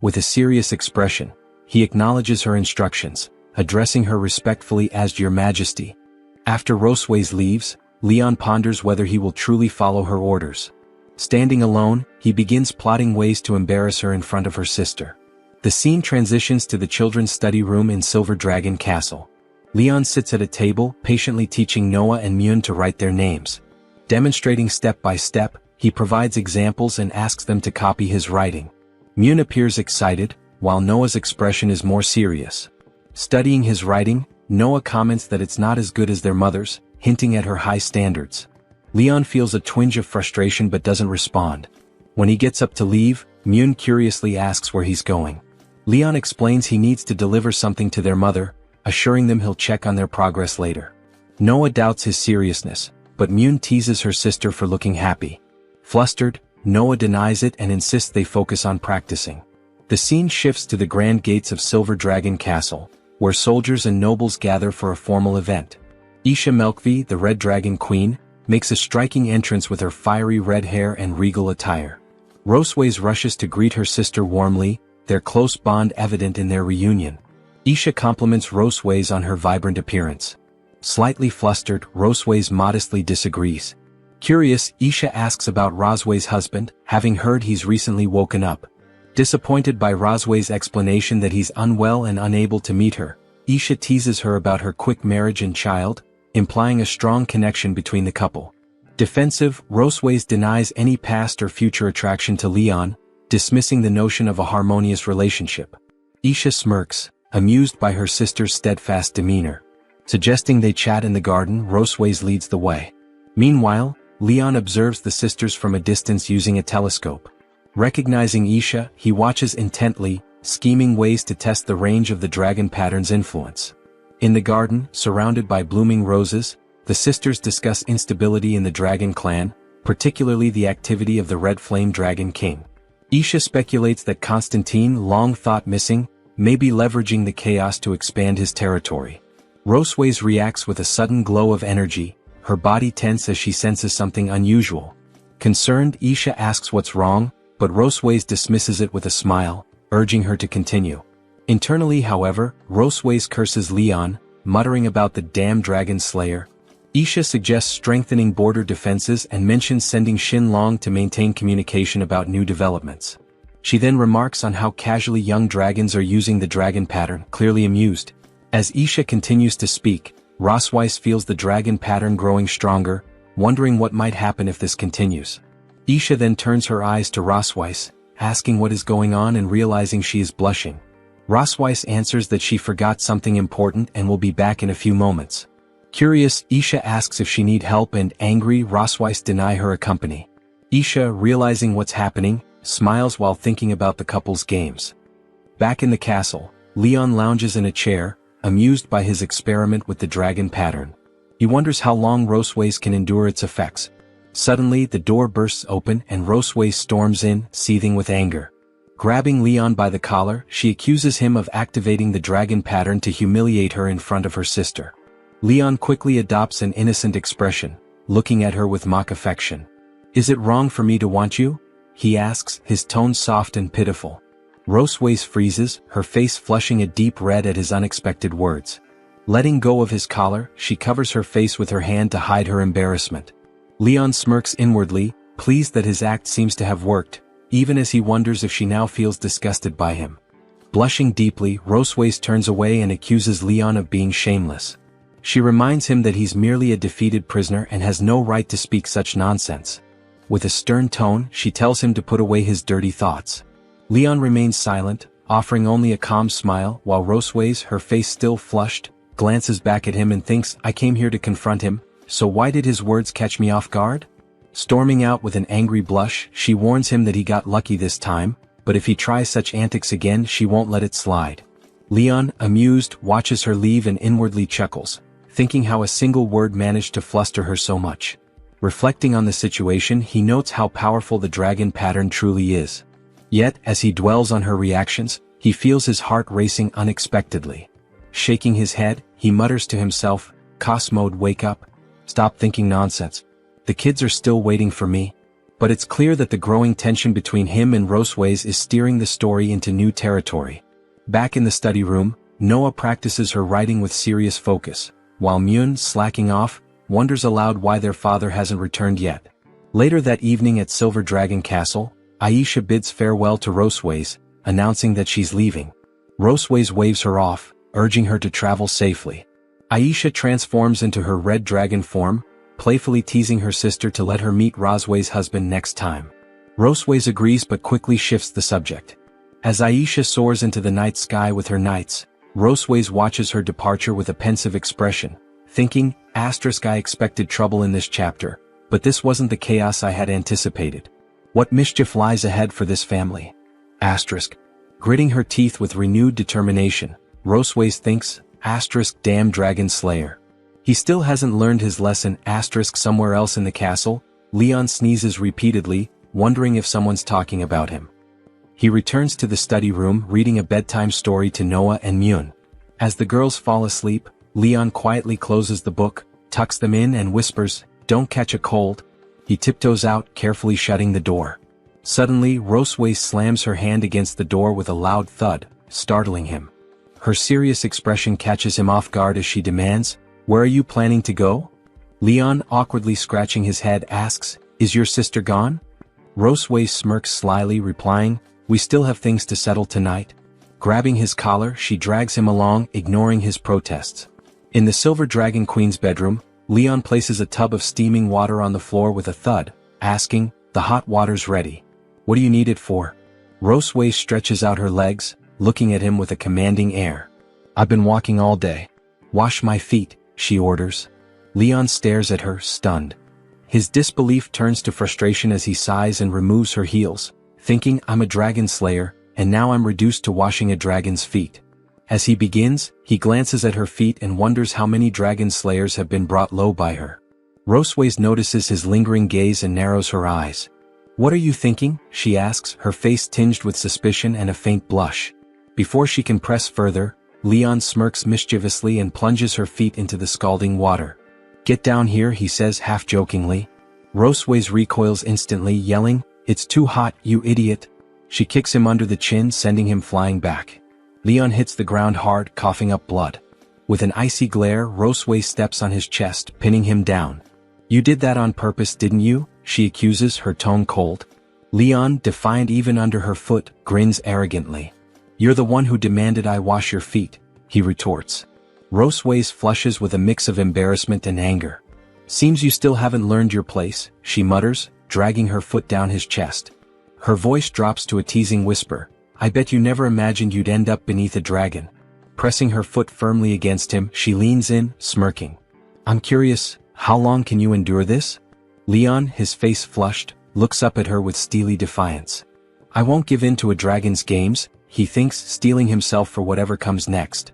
With a serious expression, he acknowledges her instructions, addressing her respectfully as Your Majesty. After Rosways leaves, Leon ponders whether he will truly follow her orders. Standing alone, he begins plotting ways to embarrass her in front of her sister. The scene transitions to the children's study room in Silver Dragon Castle. Leon sits at a table, patiently teaching Noah and Myun to write their names. Demonstrating step by step, he provides examples and asks them to copy his writing. Myun appears excited, while Noah's expression is more serious. Studying his writing, Noah comments that it's not as good as their mother's, hinting at her high standards. Leon feels a twinge of frustration but doesn't respond. When he gets up to leave, Myun curiously asks where he's going. Leon explains he needs to deliver something to their mother, assuring them he'll check on their progress later. Noah doubts his seriousness, but Myun teases her sister for looking happy. Flustered, Noah denies it and insists they focus on practicing. The scene shifts to the grand gates of Silver Dragon Castle, where soldiers and nobles gather for a formal event. Isha Melkvi, the Red Dragon Queen, makes a striking entrance with her fiery red hair and regal attire. Rosways rushes to greet her sister warmly, their close bond evident in their reunion. Isha compliments Rosways on her vibrant appearance. Slightly flustered, Rosways modestly disagrees. Curious, Isha asks about Rosway's husband, having heard he's recently woken up. Disappointed by Rosway's explanation that he's unwell and unable to meet her, Isha teases her about her quick marriage and child, implying a strong connection between the couple. Defensive, Rosways denies any past or future attraction to Leon, dismissing the notion of a harmonious relationship. Isha smirks, amused by her sister's steadfast demeanor. Suggesting they chat in the garden, Rosways leads the way. Meanwhile, Leon observes the sisters from a distance using a telescope. Recognizing Isha, he watches intently, scheming ways to test the range of the dragon pattern's influence. In the garden, surrounded by blooming roses, the sisters discuss instability in the dragon clan, particularly the activity of the Red Flame Dragon King. Isha speculates that Constantine, long thought missing, may be leveraging the chaos to expand his territory. Rosways reacts with a sudden glow of energy, her body tense as she senses something unusual. Concerned, Isha asks what's wrong, but Rosways dismisses it with a smile, urging her to continue. Internally, however, Rosways curses Leon, muttering about the damn dragon slayer. Isha suggests strengthening border defenses and mentions sending Shin Long to maintain communication about new developments. She then remarks on how casually young dragons are using the dragon pattern, clearly amused. As Isha continues to speak, Roswais feels the dragon pattern growing stronger, wondering what might happen if this continues. Isha then turns her eyes to Roswais, asking what is going on and realizing she is blushing. Roswais answers that she forgot something important and will be back in a few moments. Curious, Isha asks if she needs help and angry, Roswais deny her a company. Isha, realizing what's happening, smiles while thinking about the couple's games. Back in the castle, Leon lounges in a chair, amused by his experiment with the dragon pattern. He wonders how long Rosways can endure its effects. Suddenly, the door bursts open and Rosways storms in, seething with anger. Grabbing Leon by the collar, she accuses him of activating the dragon pattern to humiliate her in front of her sister. Leon quickly adopts an innocent expression, looking at her with mock affection. "Is it wrong for me to want you?" he asks, his tone soft and pitiful. Rosways freezes, her face flushing a deep red at his unexpected words. Letting go of his collar, she covers her face with her hand to hide her embarrassment. Leon smirks inwardly, pleased that his act seems to have worked, even as he wonders if she now feels disgusted by him. Blushing deeply, Rosways turns away and accuses Leon of being shameless. She reminds him that he's merely a defeated prisoner and has no right to speak such nonsense. With a stern tone, she tells him to put away his dirty thoughts. Leon remains silent, offering only a calm smile, while Rosways, her face still flushed, glances back at him and thinks, "I came here to confront him, so why did his words catch me off guard?" Storming out with an angry blush, she warns him that he got lucky this time, but if he tries such antics again she won't let it slide. Leon, amused, watches her leave and inwardly chuckles, thinking how a single word managed to fluster her so much. Reflecting on the situation, he notes how powerful the dragon pattern truly is. Yet, as he dwells on her reactions, he feels his heart racing unexpectedly. Shaking his head, he mutters to himself, "Cosmode, wake up. Stop thinking nonsense. The kids are still waiting for me." But it's clear that the growing tension between him and Roseways is steering the story into new territory. Back in the study room, Noah practices her writing with serious focus, while Moon, slacking off, wonders aloud why their father hasn't returned yet. Later that evening at Silver Dragon Castle, Aisha bids farewell to Roseways, announcing that she's leaving. Roseways waves her off, urging her to travel safely. Aisha transforms into her red dragon form, playfully teasing her sister to let her meet Roseways' husband next time. Roseways agrees but quickly shifts the subject. As Aisha soars into the night sky with her knights, Roseways watches her departure with a pensive expression, thinking, "I expected trouble in this chapter, but this wasn't the chaos I had anticipated. What mischief lies ahead for this family?" Gritting her teeth with renewed determination, Roseways thinks, "Damn dragon slayer. He still hasn't learned his lesson." Somewhere else in the castle, Leon sneezes repeatedly, wondering if someone's talking about him. He returns to the study room reading a bedtime story to Noah and Myun. As the girls fall asleep, Leon quietly closes the book, tucks them in and whispers, "Don't catch a cold." He tiptoes out, carefully shutting the door. Suddenly, Roseways slams her hand against the door with a loud thud, startling him. Her serious expression catches him off guard as she demands, "Where are you planning to go?" Leon, awkwardly scratching his head, asks, "Is your sister gone?" Roseways smirks slyly, replying, "We still have things to settle tonight." Grabbing his collar, she drags him along, ignoring his protests. In the Silver Dragon Queen's bedroom, Leon places a tub of steaming water on the floor with a thud, asking, "The hot water's ready. What do you need it for?" Roseways stretches out her legs, looking at him with a commanding air. "I've been walking all day. Wash my feet," she orders. Leon stares at her, stunned. His disbelief turns to frustration as he sighs and removes her heels, thinking, "I'm a dragon slayer, and now I'm reduced to washing a dragon's feet." As he begins, he glances at her feet and wonders how many dragon slayers have been brought low by her. Roseways notices his lingering gaze and narrows her eyes. "What are you thinking?" she asks, her face tinged with suspicion and a faint blush. Before she can press further, Leon smirks mischievously and plunges her feet into the scalding water. "Get down here," he says half-jokingly. Roseways recoils instantly, yelling, "It's too hot, you idiot." She kicks him under the chin, sending him flying back. Leon hits the ground hard, coughing up blood. With an icy glare, Roseways steps on his chest, pinning him down. "You did that on purpose, didn't you?" she accuses, her tone cold. Leon, defiant even under her foot, grins arrogantly. "You're the one who demanded I wash your feet," he retorts. Roseways flushes with a mix of embarrassment and anger. "Seems you still haven't learned your place," she mutters, dragging her foot down his chest. Her voice drops to a teasing whisper, "I bet you never imagined you'd end up beneath a dragon." Pressing her foot firmly against him, she leans in, smirking. "I'm curious, how long can you endure this?" Leon, his face flushed, looks up at her with steely defiance. "I won't give in to a dragon's games," he thinks, steeling himself for whatever comes next.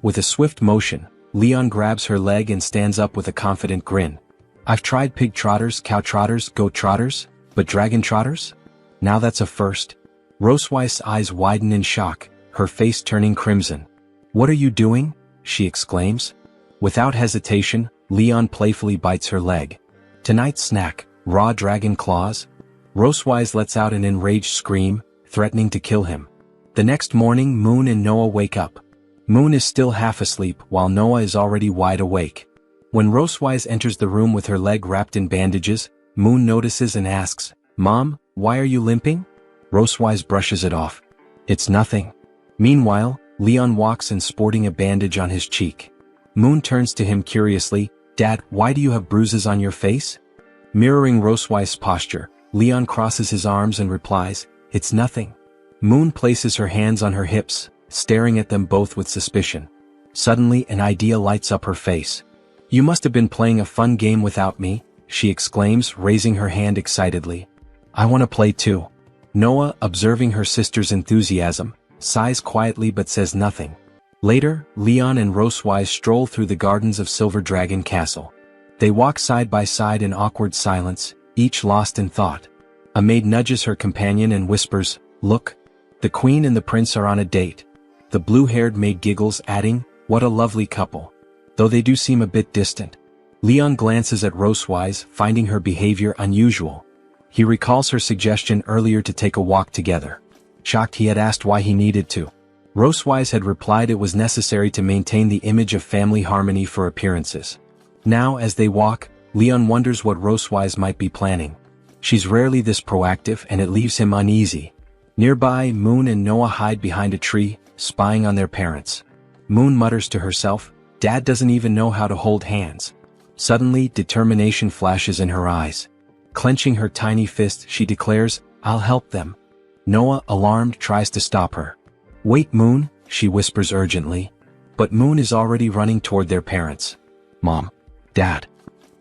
With a swift motion, Leon grabs her leg and stands up with a confident grin. "I've tried pig trotters, cow trotters, goat trotters, but dragon trotters? Now that's a first." Roseways' eyes widen in shock, her face turning crimson. "What are you doing?" she exclaims. Without hesitation, Leon playfully bites her leg. "Tonight's snack, raw dragon claws?" Roseways lets out an enraged scream, threatening to kill him. The next morning, Moon and Noah wake up. Moon is still half asleep, while Noah is already wide awake. When Roseways enters the room with her leg wrapped in bandages, Moon notices and asks, "Mom, why are you limping?" Roseways brushes it off. "It's nothing." Meanwhile, Leon walks in sporting a bandage on his cheek. Moon turns to him curiously, "Dad, why do you have bruises on your face?" Mirroring Roseways' posture, Leon crosses his arms and replies, "It's nothing." Moon places her hands on her hips, staring at them both with suspicion. Suddenly, an idea lights up her face. "You must have been playing a fun game without me," she exclaims, raising her hand excitedly. "I want to play too." Noah, observing her sister's enthusiasm, sighs quietly but says nothing. Later, Leon and Rosewise stroll through the gardens of Silver Dragon Castle. They walk side by side in awkward silence, each lost in thought. A maid nudges her companion and whispers, "Look. The queen and the prince are on a date." The blue-haired maid giggles, adding, "What a lovely couple. Though they do seem a bit distant." Leon glances at Rosewise, finding her behavior unusual. He recalls her suggestion earlier to take a walk together. Shocked he had asked why he needed to. Rosewise had replied it was necessary to maintain the image of family harmony for appearances. Now, as they walk, Leon wonders what Rosewise might be planning. She's rarely this proactive and it leaves him uneasy. Nearby, Moon and Noah hide behind a tree, spying on their parents. Moon mutters to herself, "Dad doesn't even know how to hold hands." Suddenly, determination flashes in her eyes. Clenching her tiny fist, she declares, "I'll help them." Noah, alarmed, tries to stop her. "Wait, Moon," she whispers urgently. But Moon is already running toward their parents. "Mom. Dad."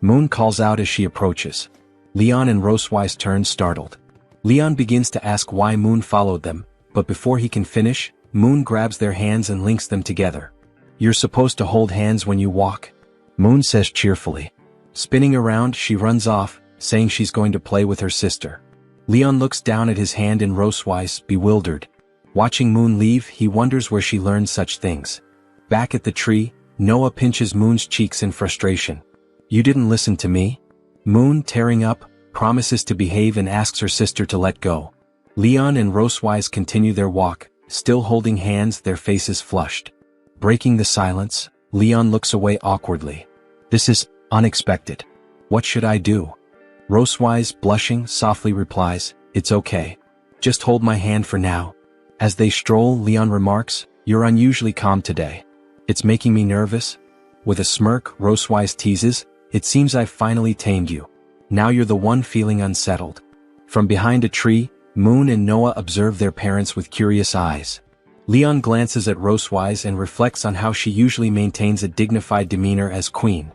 Moon calls out as she approaches. Leon and Rosewise turn startled. Leon begins to ask why Moon followed them, but before he can finish, Moon grabs their hands and links them together. "You're supposed to hold hands when you walk," Moon says cheerfully. Spinning around, she runs off, saying she's going to play with her sister. Leon looks down at his hand in Rosewise, bewildered. Watching Moon leave, he wonders where she learned such things. Back at the tree, Noah pinches Moon's cheeks in frustration. "You didn't listen to me?" Moon, tearing up, promises to behave and asks her sister to let go. Leon and Rosewise continue their walk, still holding hands, their faces flushed. Breaking the silence, Leon looks away awkwardly. "This is unexpected. What should I do?" Rosewise, blushing, softly replies, "It's okay. Just hold my hand for now." As they stroll, Leon remarks, "You're unusually calm today. It's making me nervous." With a smirk, Rosewise teases, "It seems I've finally tamed you. Now you're the one feeling unsettled." From behind a tree, Moon and Noah observe their parents with curious eyes. Leon glances at Rosewise and reflects on how she usually maintains a dignified demeanor as queen.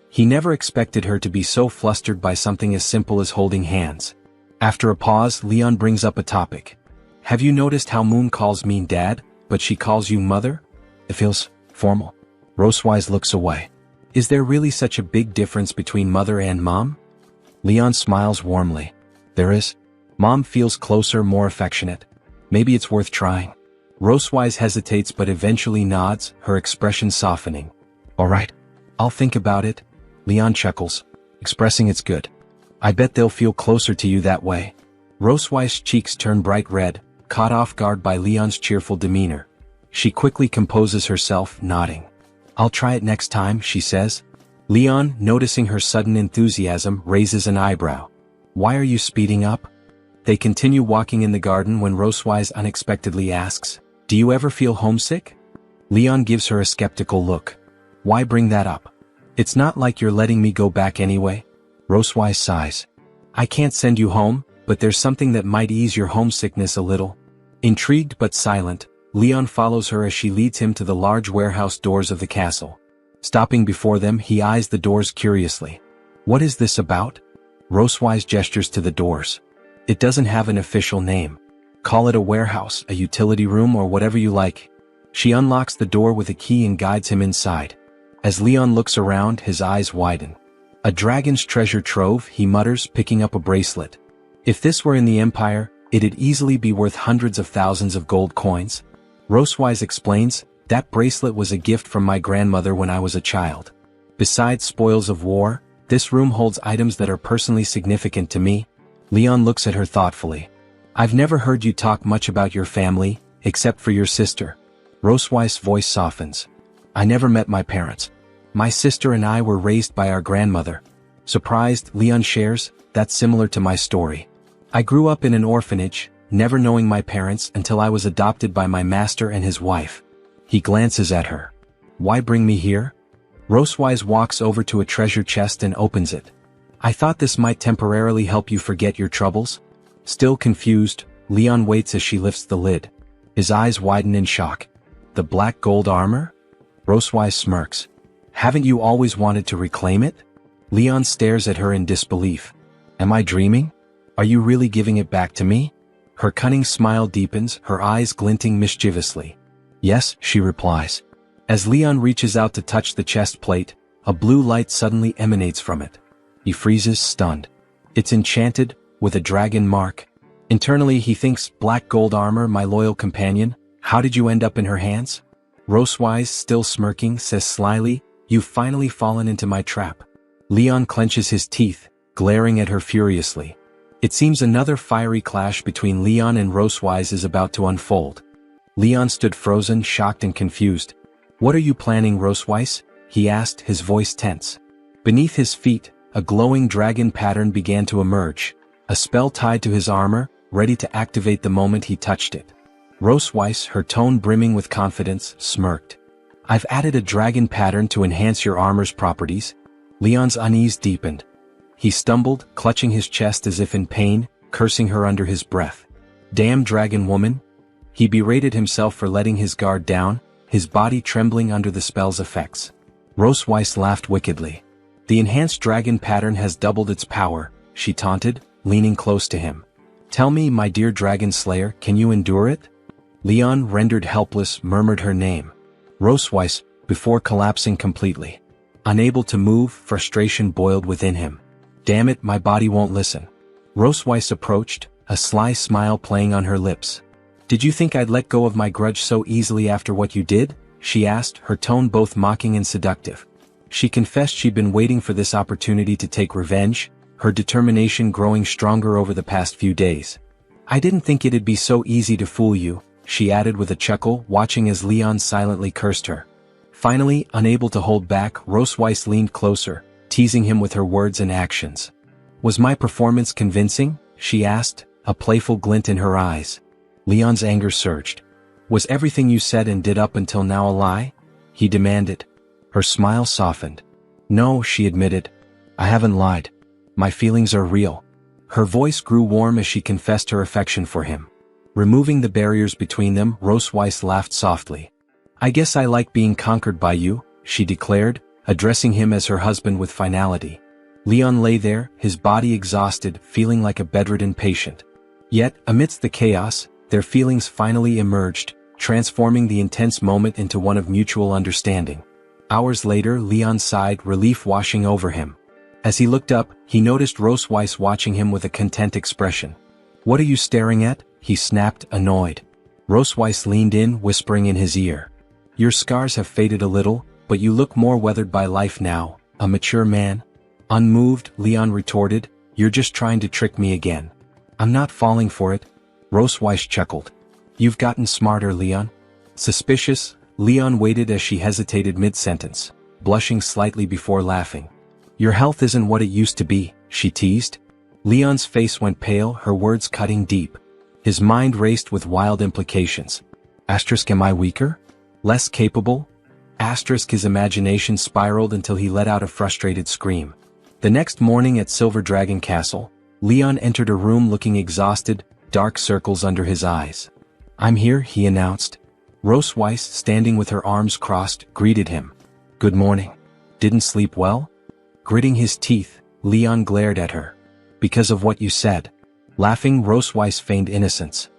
He never expected her to be so flustered by something as simple as holding hands. After a pause, Leon brings up a topic. "Have you noticed how Moon calls me Dad, but she calls you Mother? It feels formal." Rosewise looks away. "Is there really such a big difference between Mother and Mom?" Leon smiles warmly. "There is. Mom feels closer, more affectionate. Maybe it's worth trying." Rosewise hesitates but eventually nods, her expression softening. "All right. I'll think about it." Leon chuckles, expressing it's good. "I bet they'll feel closer to you that way." Rosewise's cheeks turn bright red, caught off guard by Leon's cheerful demeanor. She quickly composes herself, nodding. "I'll try it next time," she says. Leon, noticing her sudden enthusiasm, raises an eyebrow. "Why are you speeding up?" They continue walking in the garden when Rosewise unexpectedly asks, "Do you ever feel homesick?" Leon gives her a skeptical look. "Why bring that up? It's not like you're letting me go back anyway." Rosewise sighs. "I can't send you home, but there's something that might ease your homesickness a little." Intrigued but silent, Leon follows her as she leads him to the large warehouse doors of the castle. Stopping before them, he eyes the doors curiously. "What is this about?" Rosewise gestures to the doors. "It doesn't have an official name. Call it a warehouse, a utility room, or whatever you like." She unlocks the door with a key and guides him inside. As Leon looks around, his eyes widen. "A dragon's treasure trove," he mutters, picking up a bracelet. If this were in the Empire, it'd easily be worth hundreds of thousands of gold coins. Rosewise explains, "That bracelet was a gift from my grandmother when I was a child. Besides spoils of war, this room holds items that are personally significant to me." Leon looks at her thoughtfully. "I've never heard you talk much about your family, except for your sister." Rosewise's voice softens. "I never met my parents. My sister and I were raised by our grandmother." Surprised, Leon shares, "That's similar to my story. I grew up in an orphanage, never knowing my parents until I was adopted by my master and his wife." He glances at her. "Why bring me here?" Rosewise walks over to a treasure chest and opens it. "I thought this might temporarily help you forget your troubles." Still confused, Leon waits as she lifts the lid. His eyes widen in shock. "The black gold armor?" Rosewise smirks. "Haven't you always wanted to reclaim it?" Leon stares at her in disbelief. "Am I dreaming? Are you really giving it back to me?" Her cunning smile deepens, her eyes glinting mischievously. Yes, she replies. As Leon reaches out to touch the chest plate, a blue light suddenly emanates from it. He freezes, stunned. It's enchanted, with a dragon mark. Internally he thinks, black gold armor, my loyal companion, how did you end up in her hands? Rosewise, still smirking, says slyly, you've finally fallen into my trap. Leon clenches his teeth, glaring at her furiously. It seems another fiery clash between Leon and Rosewise is about to unfold. Leon stood frozen, shocked and confused. What are you planning, Rosewise? He asked, his voice tense. Beneath his feet, a glowing dragon pattern began to emerge, a spell tied to his armor, ready to activate the moment he touched it. Rosewise, her tone brimming with confidence, smirked. I've added a dragon pattern to enhance your armor's properties. Leon's unease deepened. He stumbled, clutching his chest as if in pain, cursing her under his breath. Damn dragon woman! He berated himself for letting his guard down, his body trembling under the spell's effects. Rosewise laughed wickedly. The enhanced dragon pattern has doubled its power, she taunted, leaning close to him. Tell me, my dear dragon slayer, can you endure it? Leon, rendered helpless, murmured her name. Rosewise, before collapsing completely. Unable to move, frustration boiled within him. Damn it, my body won't listen. Rosewise approached, a sly smile playing on her lips. Did you think I'd let go of my grudge so easily after what you did? She asked, her tone both mocking and seductive. She confessed she'd been waiting for this opportunity to take revenge, her determination growing stronger over the past few days. I didn't think it'd be so easy to fool you, she added with a chuckle, watching as Leon silently cursed her. Finally, unable to hold back, Rosewise leaned closer, teasing him with her words and actions. Was my performance convincing? She asked, a playful glint in her eyes. Leon's anger surged. Was everything you said and did up until now a lie? He demanded. Her smile softened. No, she admitted. I haven't lied. My feelings are real. Her voice grew warm as she confessed her affection for him. Removing the barriers between them, Rosewise laughed softly. I guess I like being conquered by you, she declared, addressing him as her husband with finality. Leon lay there, his body exhausted, feeling like a bedridden patient. Yet, amidst the chaos, their feelings finally emerged, transforming the intense moment into one of mutual understanding. Hours later, Leon sighed, relief washing over him. As he looked up, he noticed Rosewise watching him with a content expression. What are you staring at? He snapped, annoyed. Rosewise leaned in, whispering in his ear. Your scars have faded a little, but you look more weathered by life now, a mature man. Unmoved, Leon retorted, you're just trying to trick me again. I'm not falling for it. Rosewise chuckled. You've gotten smarter, Leon. Suspicious, Leon waited as she hesitated mid-sentence, blushing slightly before laughing. Your health isn't what it used to be, she teased. Leon's face went pale, her words cutting deep. His mind raced with wild implications. Asterisk, am I weaker? Less capable? Asterisk, his imagination spiraled until he let out a frustrated scream. The next morning at Silver Dragon Castle, Leon entered a room looking exhausted, dark circles under his eyes. I'm here, he announced. Rosewise, standing with her arms crossed, greeted him. Good morning. Didn't sleep well? Gritting his teeth, Leon glared at her. Because of what you said. Laughing, Rosewise feigned innocence.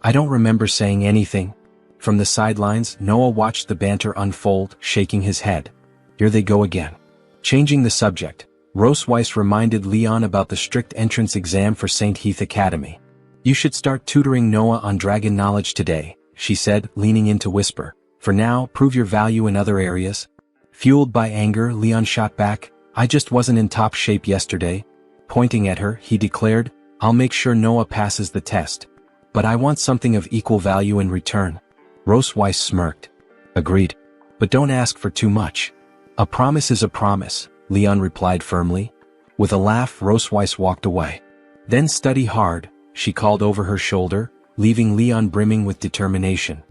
I don't remember saying anything. From the sidelines, Noah watched the banter unfold, shaking his head. Here they go again. Changing the subject, Rosewise reminded Leon about the strict entrance exam for St. Heath Academy. You should start tutoring Noah on dragon knowledge today, she said, leaning in to whisper. For now, prove your value in other areas. Fueled by anger, Leon shot back. I just wasn't in top shape yesterday. Pointing at her, he declared, I'll make sure Noah passes the test. But I want something of equal value in return. Rosewise smirked. Agreed. But don't ask for too much. A promise is a promise, Leon replied firmly. With a laugh, Rosewise walked away. Then study hard, she called over her shoulder, leaving Leon brimming with determination.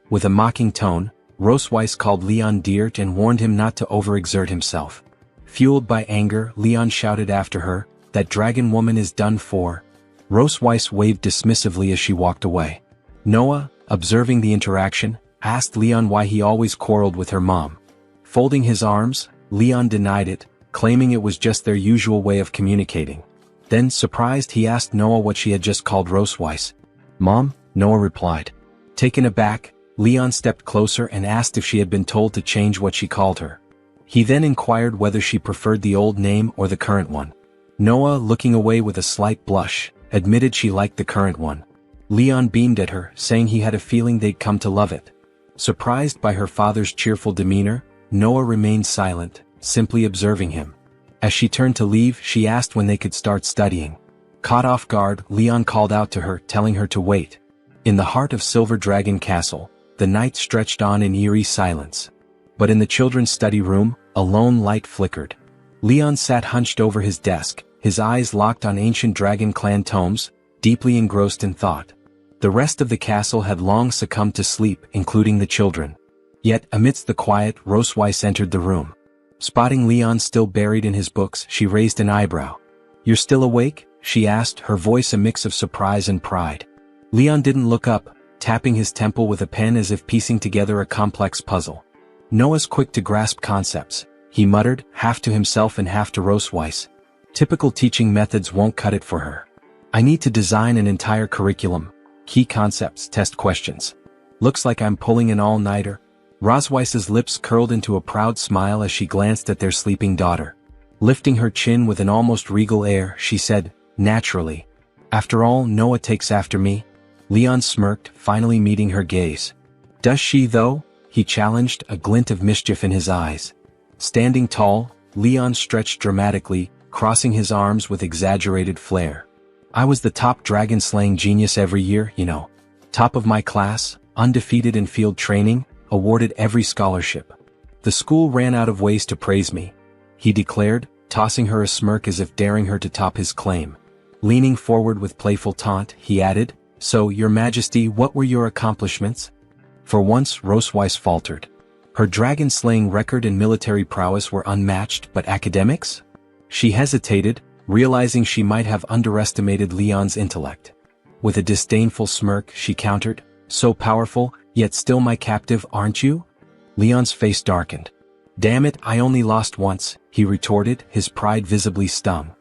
With a mocking tone, Rosewise called Leon dear and warned him not to overexert himself. Fueled by anger, Leon shouted after her, that dragon woman is done for. Rosewise waved dismissively as she walked away. Noah, observing the interaction, asked Leon why he always quarreled with her mom. Folding his arms, Leon denied it, claiming it was just their usual way of communicating. Then, surprised, he asked Noah what she had just called Rosewise. "Mom," Noah replied. Taken aback, Leon stepped closer and asked if she had been told to change what she called her. He then inquired whether she preferred the old name or the current one. Noah, looking away with a slight blush, admitted she liked the current one. Leon beamed at her, saying he had a feeling they'd come to love it. Surprised by her father's cheerful demeanor, Noah remained silent, simply observing him. As she turned to leave, she asked when they could start studying. Caught off guard, Leon called out to her, telling her to wait. In the heart of Silver Dragon Castle, the night stretched on in eerie silence. But in the children's study room, a lone light flickered. Leon sat hunched over his desk, his eyes locked on ancient Dragon Clan tomes, deeply engrossed in thought. The rest of the castle had long succumbed to sleep, including the children. Yet, amidst the quiet, Roseweiss entered the room. Spotting Leon still buried in his books, she raised an eyebrow. "You're still awake?" she asked, her voice a mix of surprise and pride. Leon didn't look up, tapping his temple with a pen as if piecing together a complex puzzle. Noah's quick to grasp concepts, he muttered, half to himself and half to Roseweiss. Typical teaching methods won't cut it for her. I need to design an entire curriculum. Key concepts, test questions. Looks like I'm pulling an all-nighter. Rosweiss's lips curled into a proud smile as she glanced at their sleeping daughter. Lifting her chin with an almost regal air, she said, "Naturally. After all, Noah takes after me." Leon smirked, finally meeting her gaze. "Does she though?" he challenged, a glint of mischief in his eyes. Standing tall, Leon stretched dramatically, crossing his arms with exaggerated flair. "I was the top dragon-slaying genius every year, you know. Top of my class, undefeated in field training, awarded every scholarship. The school ran out of ways to praise me," he declared, tossing her a smirk as if daring her to top his claim. Leaning forward with playful taunt, he added, "So, Your Majesty, what were your accomplishments?" For once, Roseweiss faltered. Her dragon-slaying record and military prowess were unmatched, but academics? She hesitated, realizing she might have underestimated Leon's intellect. With a disdainful smirk, she countered, "So powerful, yet still my captive, aren't you?" Leon's face darkened. "Damn it, I only lost once," he retorted, his pride visibly stung.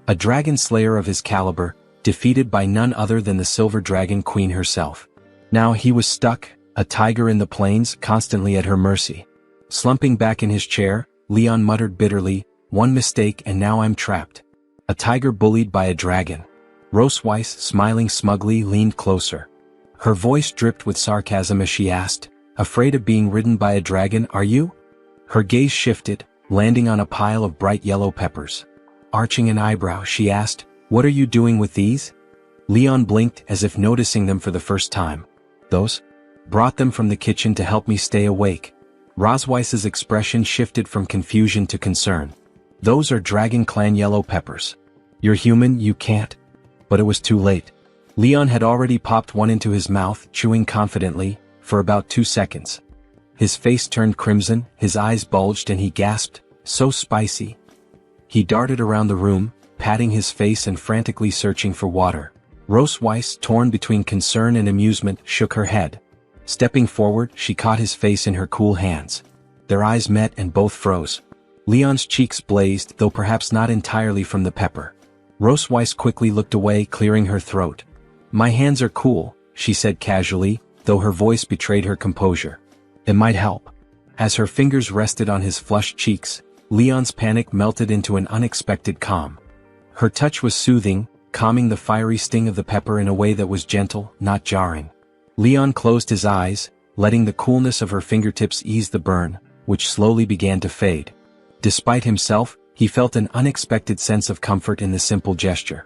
A dragon slayer of his caliber, defeated by none other than the Silver Dragon Queen herself. Now he was stuck, a tiger in the plains, constantly at her mercy. Slumping back in his chair, Leon muttered bitterly, "One mistake and now I'm trapped. A tiger bullied by a dragon." Roseweiss, smiling smugly, leaned closer. Her voice dripped with sarcasm as she asked, "Afraid of being ridden by a dragon, are you?" Her gaze shifted, landing on a pile of bright yellow peppers. Arching an eyebrow, she asked, "What are you doing with these?" Leon blinked as if noticing them for the first time. "Those? Brought them from the kitchen to help me stay awake." Rosweiss's expression shifted from confusion to concern. "Those are Dragon Clan yellow peppers. You're human, you can't." But it was too late. Leon had already popped one into his mouth, chewing confidently, for about 2 seconds. His face turned crimson, his eyes bulged and he gasped, "So spicy." He darted around the room, patting his face and frantically searching for water. Roseweiss, torn between concern and amusement, shook her head. Stepping forward, she caught his face in her cool hands. Their eyes met and both froze. Leon's cheeks blazed, though perhaps not entirely from the pepper. Roseweiss quickly looked away, clearing her throat. "My hands are cool," she said casually, though her voice betrayed her composure. "It might help." As her fingers rested on his flushed cheeks, Leon's panic melted into an unexpected calm. Her touch was soothing, calming the fiery sting of the pepper in a way that was gentle, not jarring. Leon closed his eyes, letting the coolness of her fingertips ease the burn, which slowly began to fade. Despite himself, he felt an unexpected sense of comfort in the simple gesture.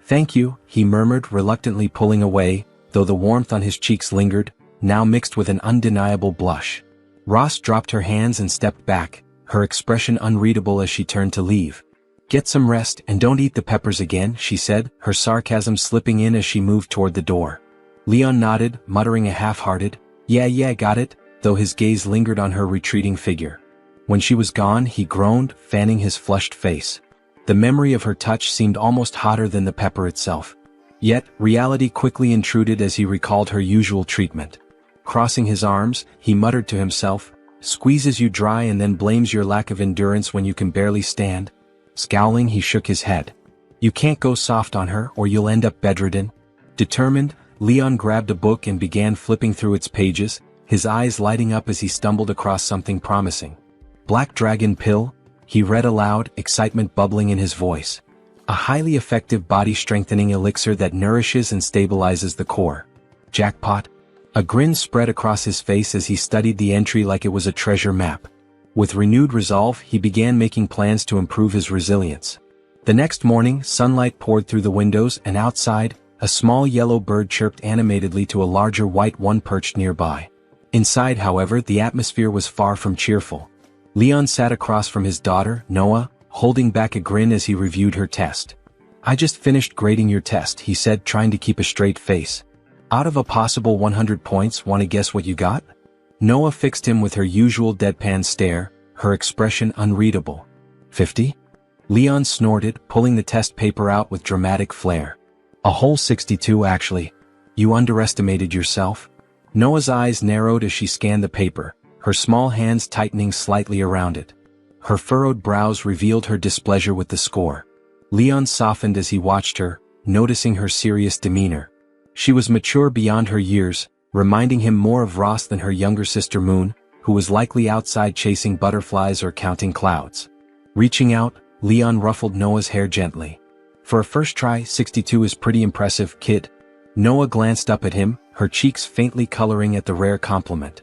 "Thank you," he murmured, reluctantly pulling away, though the warmth on his cheeks lingered, now mixed with an undeniable blush. Ross dropped her hands and stepped back, her expression unreadable as she turned to leave. "Get some rest and don't eat the peppers again," she said, her sarcasm slipping in as she moved toward the door. Leon nodded, muttering a half-hearted, yeah, got it," though his gaze lingered on her retreating figure. When she was gone, he groaned, fanning his flushed face. The memory of her touch seemed almost hotter than the pepper itself. Yet, reality quickly intruded as he recalled her usual treatment. Crossing his arms, he muttered to himself, "Squeezes you dry and then blames your lack of endurance when you can barely stand." Scowling, he shook his head. "You can't go soft on her or you'll end up bedridden." Determined, Leon grabbed a book and began flipping through its pages, his eyes lighting up as he stumbled across something promising. Black Dragon Pill, he read aloud, excitement bubbling in his voice. A highly effective body-strengthening elixir that nourishes and stabilizes the core. Jackpot? A grin spread across his face as he studied the entry like it was a treasure map. With renewed resolve, he began making plans to improve his resilience. The next morning, sunlight poured through the windows, and outside, a small yellow bird chirped animatedly to a larger white one perched nearby. Inside, however, the atmosphere was far from cheerful. Leon sat across from his daughter, Noah, holding back a grin as he reviewed her test. "I just finished grading your test," he said, trying to keep a straight face. "Out of a possible 100 points, want to guess what you got?" Noah fixed him with her usual deadpan stare, her expression unreadable. 50? Leon snorted, pulling the test paper out with dramatic flair. "A whole 62 actually. You underestimated yourself?" Noah's eyes narrowed as she scanned the paper, her small hands tightening slightly around it. Her furrowed brows revealed her displeasure with the score. Leon softened as he watched her, noticing her serious demeanor. She was mature beyond her years, reminding him more of Ross than her younger sister Moon, who was likely outside chasing butterflies or counting clouds. Reaching out, Leon ruffled Noah's hair gently. "For a first try, 62 is pretty impressive, kid." Noah glanced up at him, her cheeks faintly coloring at the rare compliment.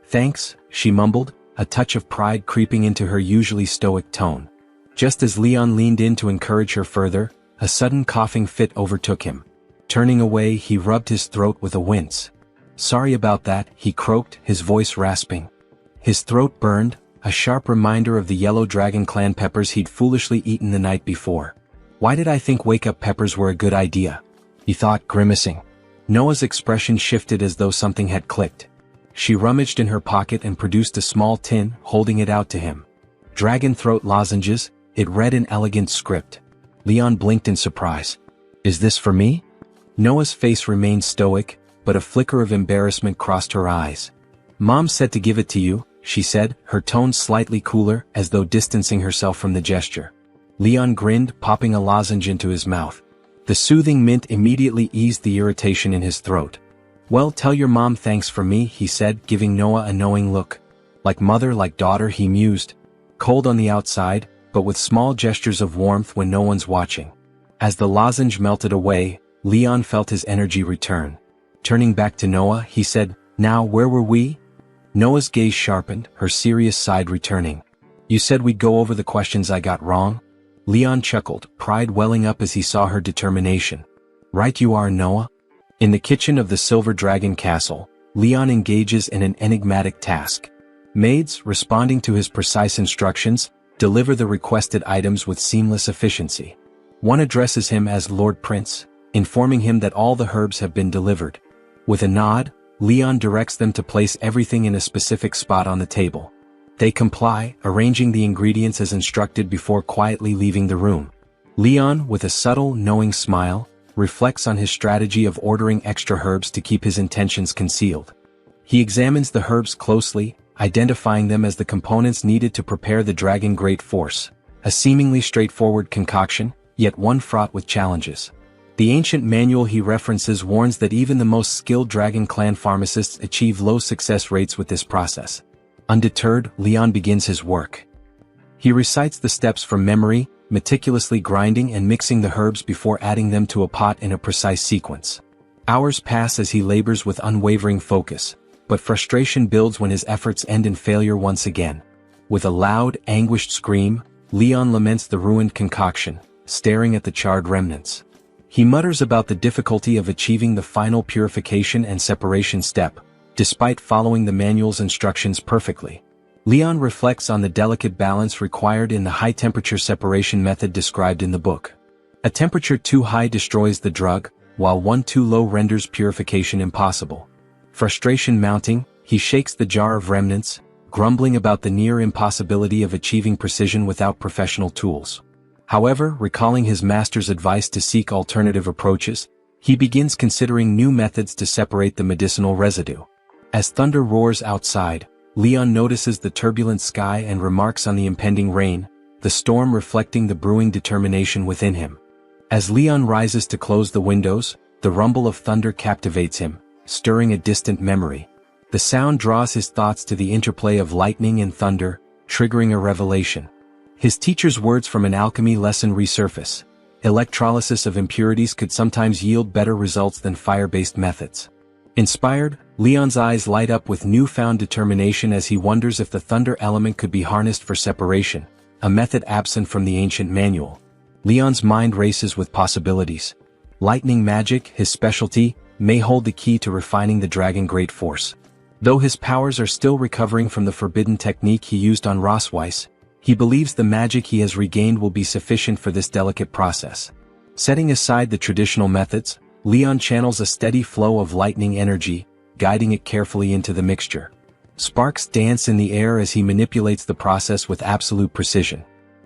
"Thanks," she mumbled, a touch of pride creeping into her usually stoic tone. Just as Leon leaned in to encourage her further, a sudden coughing fit overtook him. Turning away, he rubbed his throat with a wince. "Sorry about that," he croaked, his voice rasping. His throat burned, a sharp reminder of the yellow dragon clan peppers he'd foolishly eaten the night before. "Why did I think wake-up peppers were a good idea?" he thought, grimacing. Noah's expression shifted as though something had clicked. She rummaged in her pocket and produced a small tin, holding it out to him. "Dragon throat lozenges," it read in elegant script. Leon blinked in surprise. "Is this for me?" Noah's face remained stoic, but a flicker of embarrassment crossed her eyes. "Mom said to give it to you," she said, her tone slightly cooler, as though distancing herself from the gesture. Leon grinned, popping a lozenge into his mouth. The soothing mint immediately eased the irritation in his throat. "Well, tell your mom thanks for me," he said, giving Noah a knowing look. Like mother, like daughter, he mused. Cold on the outside, but with small gestures of warmth when no one's watching. As the lozenge melted away, Leon felt his energy return. Turning back to Noah, he said, "Now, where were we?" Noah's gaze sharpened, her serious side returning. "You said we'd go over the questions I got wrong?" Leon chuckled, pride welling up as he saw her determination. "Right you are, Noah." In the kitchen of the Silver Dragon Castle, Leon engages in an enigmatic task. Maids, responding to his precise instructions, deliver the requested items with seamless efficiency. One addresses him as Lord Prince, informing him that all the herbs have been delivered. With a nod, Leon directs them to place everything in a specific spot on the table. They comply, arranging the ingredients as instructed before quietly leaving the room. Leon, with a subtle, knowing smile, reflects on his strategy of ordering extra herbs to keep his intentions concealed. He examines the herbs closely, identifying them as the components needed to prepare the Dragon Great Force, a seemingly straightforward concoction, yet one fraught with challenges. The ancient manual he references warns that even the most skilled Dragon Clan pharmacists achieve low success rates with this process. Undeterred, Leon begins his work. He recites the steps from memory, meticulously grinding and mixing the herbs before adding them to a pot in a precise sequence. Hours pass as he labors with unwavering focus, but frustration builds when his efforts end in failure once again. With a loud, anguished scream, Leon laments the ruined concoction, staring at the charred remnants. He mutters about the difficulty of achieving the final purification and separation step, despite following the manual's instructions perfectly. Leon reflects on the delicate balance required in the high-temperature separation method described in the book. A temperature too high destroys the drug, while one too low renders purification impossible. Frustration mounting, he shakes the jar of remnants, grumbling about the near impossibility of achieving precision without professional tools. However, recalling his master's advice to seek alternative approaches, he begins considering new methods to separate the medicinal residue. As thunder roars outside, Leon notices the turbulent sky and remarks on the impending rain, the storm reflecting the brewing determination within him. As Leon rises to close the windows, The rumble of thunder captivates him, stirring a distant memory. The sound draws his thoughts to the interplay of lightning and thunder, triggering a revelation. His teacher's words from an alchemy lesson resurface. Electrolysis of impurities could sometimes yield better results than fire-based methods. Inspired, Leon's eyes light up with newfound determination as he wonders if the thunder element could be harnessed for separation, a method absent from the ancient manual. Leon's mind races with possibilities. Lightning magic, his specialty, may hold the key to refining the dragon great force. Though his powers are still recovering from the forbidden technique he used on Rosweiss, he believes the magic he has regained will be sufficient for this delicate process. Setting aside the traditional methods, Leon channels a steady flow of lightning energy, guiding it carefully into the mixture. Sparks dance in the air as he manipulates the process with absolute precision.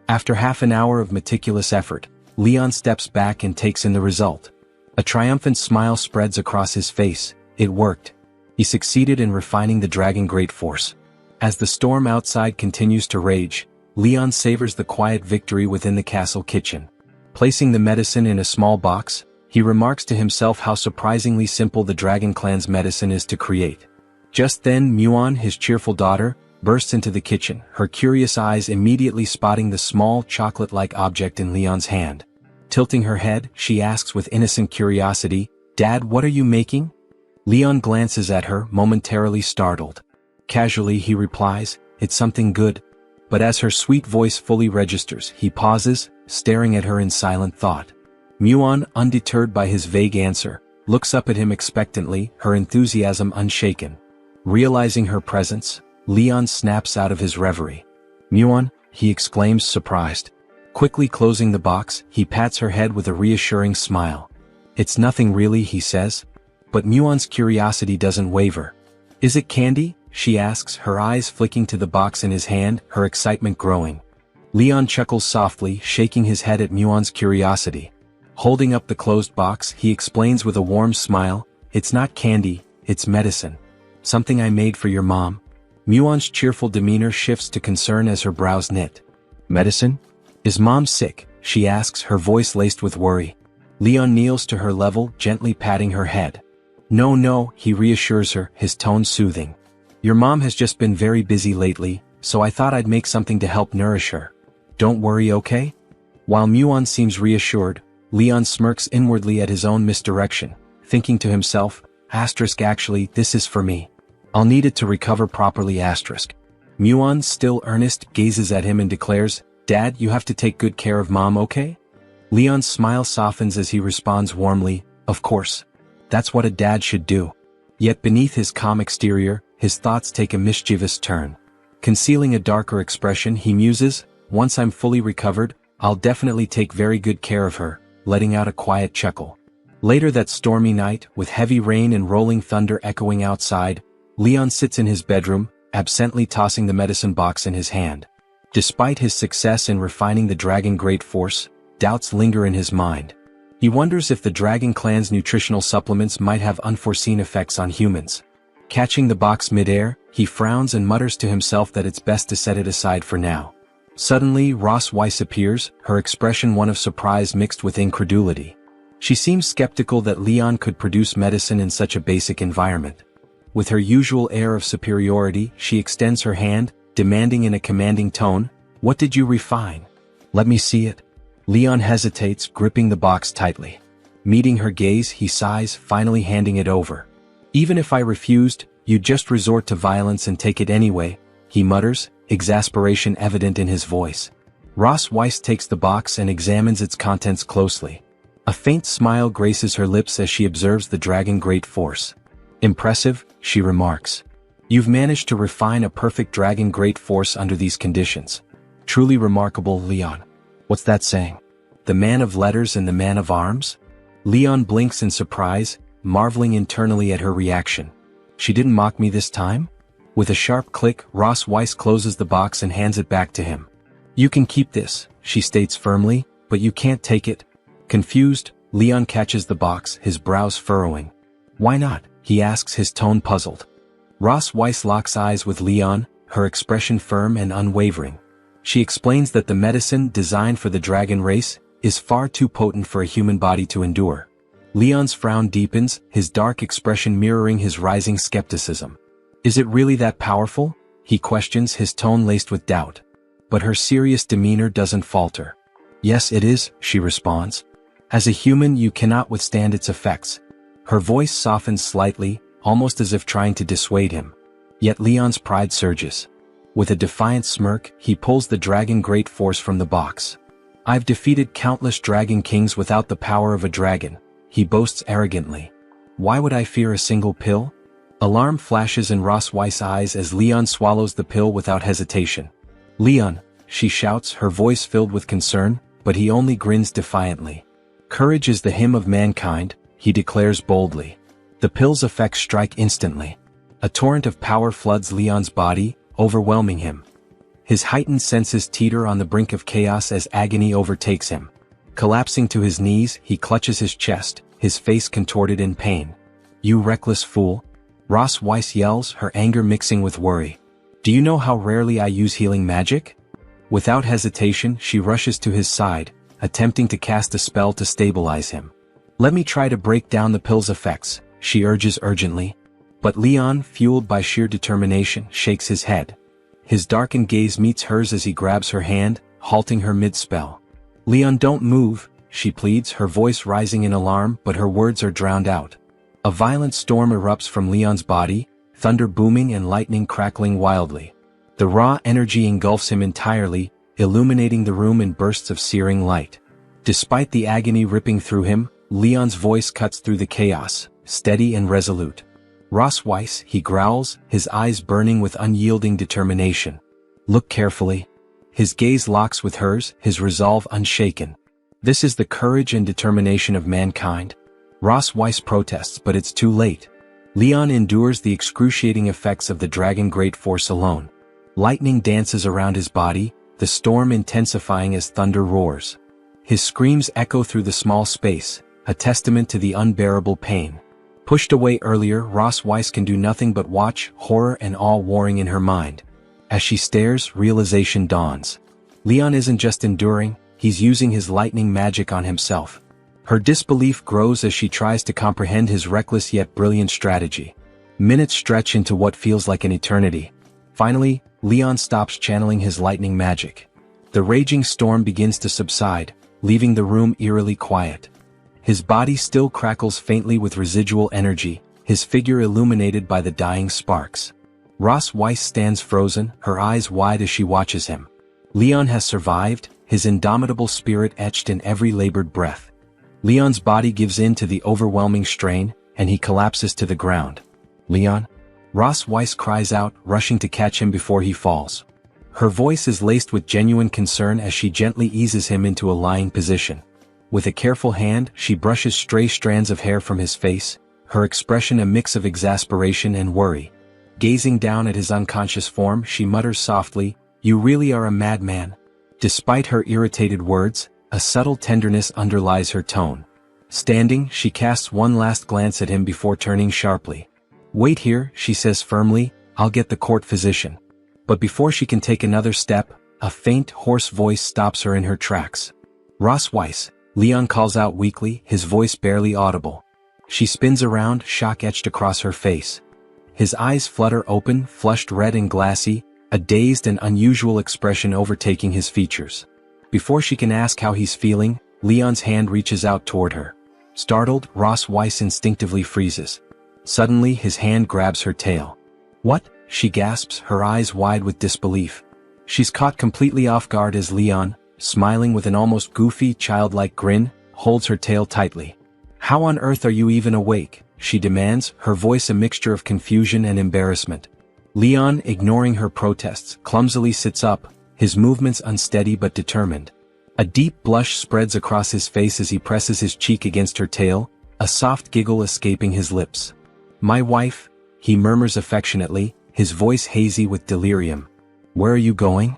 After half an hour of meticulous effort, Leon steps back and takes in the result. A triumphant smile spreads across his face. It worked. He succeeded in refining the dragon great force. As the storm outside continues to rage, Leon savors the quiet victory within the castle kitchen. Placing the medicine in a small box, he remarks to himself how surprisingly simple the dragon clan's medicine is to create. Just then Muon, his cheerful daughter, bursts into the kitchen, her curious eyes immediately spotting the small chocolate-like object in Leon's hand. Tilting her head, she asks with innocent curiosity, "Dad, what are you making?" Leon glances at her, momentarily startled. Casually he replies, "It's something good." But as her sweet voice fully registers, he pauses, staring at her in silent thought. Muon, undeterred by his vague answer, looks up at him expectantly, her enthusiasm unshaken. Realizing her presence, Leon snaps out of his reverie. "Muon," he exclaims, surprised. Quickly closing the box, he pats her head with a reassuring smile. "It's nothing really," he says. But Muon's curiosity doesn't waver. "Is it candy?" she asks, her eyes flicking to the box in his hand, her excitement growing. Leon chuckles softly, shaking his head at Muon's curiosity. Holding up the closed box, he explains with a warm smile, "It's not candy, it's medicine. Something I made for your mom." Muon's cheerful demeanor shifts to concern as her brows knit. "Medicine? Is Mom sick?" she asks, her voice laced with worry. Leon kneels to her level, gently patting her head. No, he reassures her, his tone soothing. "Your mom has just been very busy lately, so I thought I'd make something to help nourish her. Don't worry, okay?" While Muon seems reassured, Leon smirks inwardly at his own misdirection, thinking to himself, "Actually, this is for me. I'll need it to recover properly." Muon, still earnest, gazes at him and declares, "Dad, you have to take good care of Mom, okay?" Leon's smile softens as he responds warmly, "Of course. That's what a dad should do." Yet beneath his calm exterior, his thoughts take a mischievous turn. Concealing a darker expression, he muses, "Once I'm fully recovered, I'll definitely take very good care of her," letting out a quiet chuckle. Later that stormy night, with heavy rain and rolling thunder echoing outside, Leon sits in his bedroom, absently tossing the medicine box in his hand. Despite his success in refining the dragon great force, doubts linger in his mind. He wonders if the dragon clan's nutritional supplements might have unforeseen effects on humans. Catching the box midair, he frowns and mutters to himself that it's best to set it aside for now. Suddenly, Rosweiss appears, her expression one of surprise mixed with incredulity. She seems skeptical that Leon could produce medicine in such a basic environment. With her usual air of superiority, she extends her hand, demanding in a commanding tone, "What did you refine? Let me see it." Leon hesitates, gripping the box tightly. Meeting her gaze, he sighs, finally handing it over. "Even if I refused, you'd just resort to violence and take it anyway," he mutters, exasperation evident in his voice. Rosweiss takes the box and examines its contents closely. A faint smile graces her lips as she observes the dragon great force. "Impressive," she remarks. "You've managed to refine a perfect dragon great force under these conditions. Truly remarkable, Leon." "What's that saying? The man of letters and the man of arms?" Leon blinks in surprise, marveling internally at her reaction. She didn't mock me this time? With a sharp click, Rosweiss closes the box and hands it back to him. "You can keep this," she states firmly, "but you can't take it." Confused, Leon catches the box, his brows furrowing. "Why not?" he asks, his tone puzzled. Rosweiss locks eyes with Leon, her expression firm and unwavering. She explains that the medicine designed for the dragon race is far too potent for a human body to endure. Leon's frown deepens, his dark expression mirroring his rising skepticism. Is it really that powerful? He questions, his tone laced with doubt. But her serious demeanor doesn't falter. Yes, it is, she responds. As a human, you cannot withstand its effects. Her voice softens slightly, almost as if trying to dissuade him. Yet Leon's pride surges. With a defiant smirk, he pulls the dragon great force from the box. I've defeated countless dragon kings without the power of a dragon, he boasts arrogantly. Why would I fear a single pill? Alarm flashes in Ross Weiss's eyes as Leon swallows the pill without hesitation. Leon, she shouts, her voice filled with concern, but he only grins defiantly. Courage is the hymn of mankind, he declares boldly. The pill's effects strike instantly. A torrent of power floods Leon's body, overwhelming him. His heightened senses teeter on the brink of chaos as agony overtakes him. Collapsing to his knees, he clutches his chest, his face contorted in pain. You reckless fool! Ross Weiss yells, her anger mixing with worry. Do you know how rarely I use healing magic? Without hesitation, she rushes to his side, attempting to cast a spell to stabilize him. Let me try to break down the pill's effects, she urges urgently. But Leon, fueled by sheer determination, shakes his head. His darkened gaze meets hers as he grabs her hand, halting her mid-spell. Leon, don't move, she pleads, her voice rising in alarm, but her words are drowned out. A violent storm erupts from Leon's body, thunder booming and lightning crackling wildly. The raw energy engulfs him entirely, illuminating the room in bursts of searing light. Despite the agony ripping through him, Leon's voice cuts through the chaos, steady and resolute. Ross Weiss, he growls, his eyes burning with unyielding determination. Look carefully. His gaze locks with hers, his resolve unshaken. This is the courage and determination of mankind. Ross Weiss protests, but it's too late. Leon endures the excruciating effects of the dragon great force alone. Lightning dances around his body, the storm intensifying as thunder roars. His screams echo through the small space, a testament to the unbearable pain. Pushed away earlier, Ross Weiss can do nothing but watch, horror and awe warring in her mind. As she stares, realization dawns. Leon isn't just enduring, he's using his lightning magic on himself. Her disbelief grows as she tries to comprehend his reckless yet brilliant strategy. Minutes stretch into what feels like an eternity. Finally, Leon stops channeling his lightning magic. The raging storm begins to subside, leaving the room eerily quiet. His body still crackles faintly with residual energy, his figure illuminated by the dying sparks. Ross Weiss stands frozen, her eyes wide as she watches him. Leon has survived, his indomitable spirit etched in every labored breath. Leon's body gives in to the overwhelming strain, and he collapses to the ground. Leon? Ross Weiss cries out, rushing to catch him before he falls. Her voice is laced with genuine concern as she gently eases him into a lying position. With a careful hand, she brushes stray strands of hair from his face, her expression a mix of exasperation and worry. Gazing down at his unconscious form, she mutters softly, "You really are a madman." Despite her irritated words, a subtle tenderness underlies her tone. Standing, she casts one last glance at him before turning sharply. "Wait here," she says firmly, "I'll get the court physician." But before she can take another step, a faint, hoarse voice stops her in her tracks. "Ross Weiss," Leon calls out weakly, his voice barely audible. She spins around, shock etched across her face. His eyes flutter open, flushed red and glassy, a dazed and unusual expression overtaking his features. Before she can ask how he's feeling, Leon's hand reaches out toward her. Startled, Ross Weiss instinctively freezes. Suddenly, his hand grabs her tail. "What?" she gasps, her eyes wide with disbelief. She's caught completely off guard as Leon, smiling with an almost goofy, childlike grin, holds her tail tightly. "How on earth are you even awake?" she demands, her voice a mixture of confusion and embarrassment. Leon, ignoring her protests, clumsily sits up, his movements unsteady but determined. A deep blush spreads across his face as he presses his cheek against her tail, a soft giggle escaping his lips. "My wife," he murmurs affectionately, his voice hazy with delirium. "Where are you going?"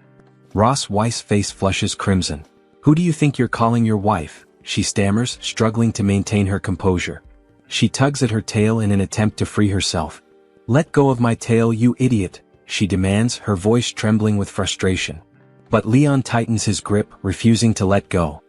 Ross Weiss' face flushes crimson. "Who do you think you're calling your wife?" she stammers, struggling to maintain her composure. She tugs at her tail in an attempt to free herself. "Let go of my tail, you idiot," she demands, her voice trembling with frustration. But Leon tightens his grip, refusing to let go.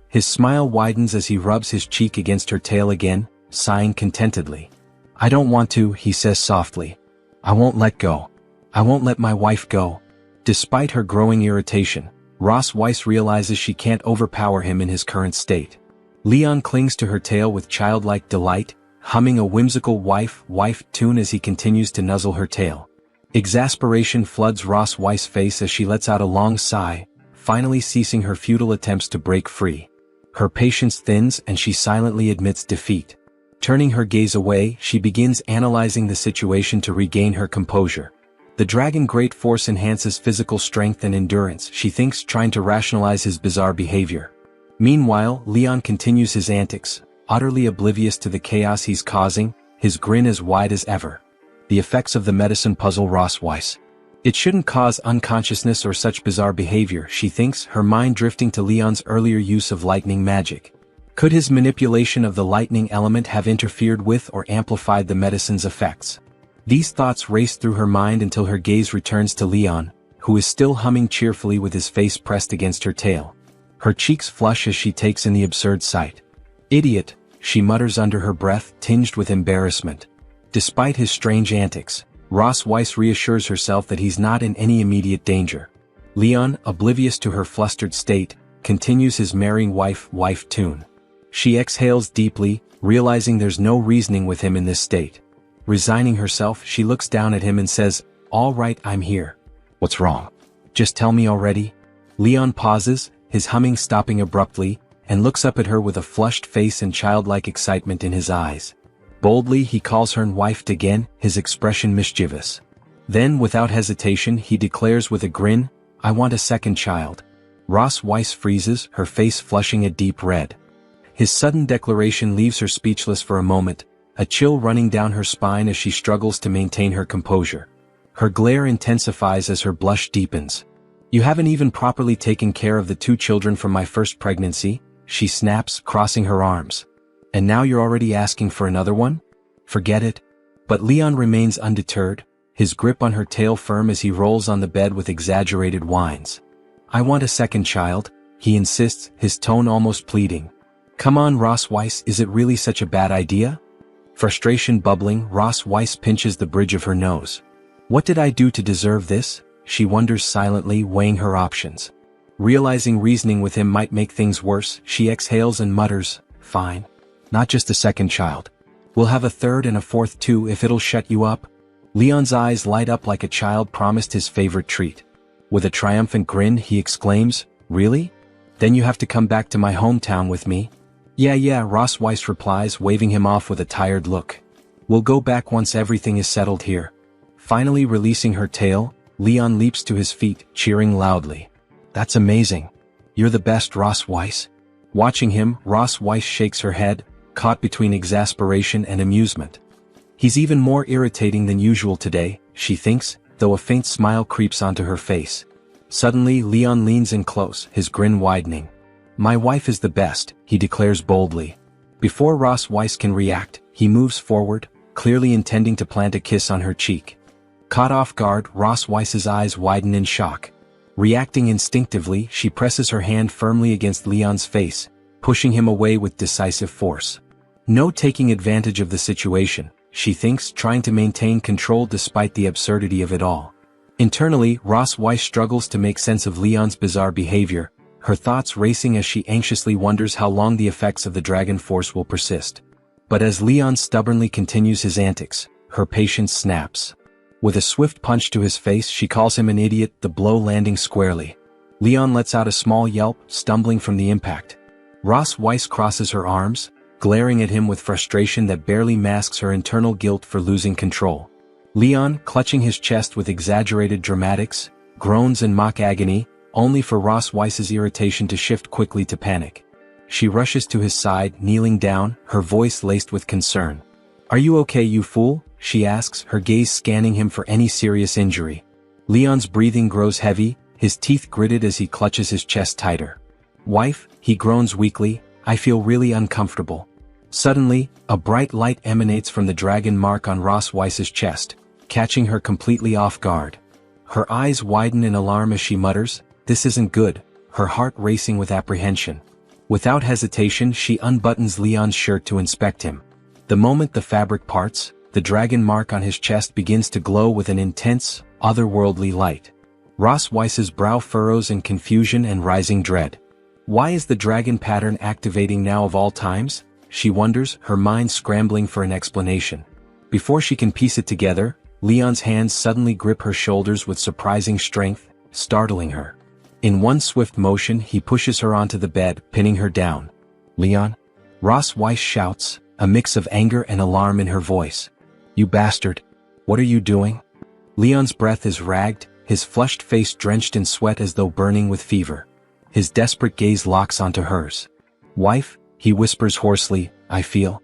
His smile widens as he rubs his cheek against her tail again, sighing contentedly. I don't want to, he says softly. I won't let go. I won't let my wife go. Despite her growing irritation, Ross Weiss realizes she can't overpower him in his current state. Leon clings to her tail with childlike delight, humming a whimsical wife tune as he continues to nuzzle her tail. Exasperation floods Ross Weiss' face as she lets out a long sigh, finally ceasing her futile attempts to break free. Her patience thins and she silently admits defeat. Turning her gaze away, she begins analyzing the situation to regain her composure. The dragon great force enhances physical strength and endurance, she thinks, trying to rationalize his bizarre behavior. Meanwhile, Leon continues his antics, utterly oblivious to the chaos he's causing, his grin as wide as ever. The effects of the medicine puzzle Ross Weiss. It shouldn't cause unconsciousness or such bizarre behavior, she thinks, her mind drifting to Leon's earlier use of lightning magic. Could his manipulation of the lightning element have interfered with or amplified the medicine's effects? These thoughts race through her mind until her gaze returns to Leon, who is still humming cheerfully with his face pressed against her tail. Her cheeks flush as she takes in the absurd sight. Idiot, she mutters under her breath, tinged with embarrassment. Despite his strange antics, Ross Weiss reassures herself that he's not in any immediate danger. Leon, oblivious to her flustered state, continues his marrying wife tune. She exhales deeply, realizing there's no reasoning with him in this state. Resigning herself, she looks down at him and says, "All right, I'm here. What's wrong? Just tell me already." Leon pauses, his humming stopping abruptly, and looks up at her with a flushed face and childlike excitement in his eyes. Boldly he calls her wife again, his expression mischievous. Then, without hesitation, he declares with a grin, "I want a second child." Ross Weiss freezes, her face flushing a deep red. His sudden declaration leaves her speechless for a moment, a chill running down her spine as she struggles to maintain her composure. Her glare intensifies as her blush deepens. "You haven't even properly taken care of the 2 children from my first pregnancy," she snaps, crossing her arms. "And now you're already asking for another one? Forget it." But Leon remains undeterred, his grip on her tail firm as he rolls on the bed with exaggerated whines. "I want a second child," he insists, his tone almost pleading. "Come on, Ross Weiss, is it really such a bad idea?" Frustration bubbling, Ross Weiss pinches the bridge of her nose. "What did I do to deserve this?" she wonders silently, weighing her options. Realizing reasoning with him might make things worse, she exhales and mutters, "Fine. Not just a second child. We'll have a third and a fourth too if it'll shut you up." Leon's eyes light up like a child promised his favorite treat. With a triumphant grin, he exclaims, "Really? Then you have to come back to my hometown with me." Yeah, Ross Weiss replies, waving him off with a tired look. "We'll go back once everything is settled here." Finally releasing her tail, Leon leaps to his feet, cheering loudly. "That's amazing. You're the best, Ross Weiss." Watching him, Ross Weiss shakes her head, caught between exasperation and amusement. He's even more irritating than usual today, she thinks, though a faint smile creeps onto her face. Suddenly, Leon leans in close, his grin widening. "My wife is the best," he declares boldly. Before Ross Weiss can react, he moves forward, clearly intending to plant a kiss on her cheek. Caught off guard, Ross Weiss's eyes widen in shock. Reacting instinctively, she presses her hand firmly against Leon's face, pushing him away with decisive force. No taking advantage of the situation, she thinks, trying to maintain control despite the absurdity of it all. Internally, Ross Weiss struggles to make sense of Leon's bizarre behavior, her thoughts racing as she anxiously wonders how long the effects of the dragon force will persist. But as Leon stubbornly continues his antics, her patience snaps. With a swift punch to his face, she calls him an idiot, the blow landing squarely. Leon lets out a small yelp, stumbling from the impact. Ross Weiss crosses her arms, glaring at him with frustration that barely masks her internal guilt for losing control. Leon, clutching his chest with exaggerated dramatics, groans in mock agony, only for Ross Weiss's irritation to shift quickly to panic. She rushes to his side, kneeling down, her voice laced with concern. "Are you okay, you fool?" she asks, her gaze scanning him for any serious injury. Leon's breathing grows heavy, his teeth gritted as he clutches his chest tighter. "Wife," he groans weakly, "I feel really uncomfortable." Suddenly, a bright light emanates from the dragon mark on Ross Weiss's chest, catching her completely off guard. Her eyes widen in alarm as she mutters, "This isn't good," her heart racing with apprehension. Without hesitation she unbuttons Leon's shirt to inspect him. The moment the fabric parts, the dragon mark on his chest begins to glow with an intense, otherworldly light. Ross Weiss's brow furrows in confusion and rising dread. Why is the dragon pattern activating now of all times? She wonders, her mind scrambling for an explanation. Before she can piece it together, Leon's hands suddenly grip her shoulders with surprising strength, startling her. In one swift motion he pushes her onto the bed, pinning her down. "Leon?" Ross Weiss shouts, a mix of anger and alarm in her voice. "You bastard! What are you doing?" Leon's breath is ragged, his flushed face drenched in sweat as though burning with fever. His desperate gaze locks onto hers. "Wife," he whispers hoarsely, I feel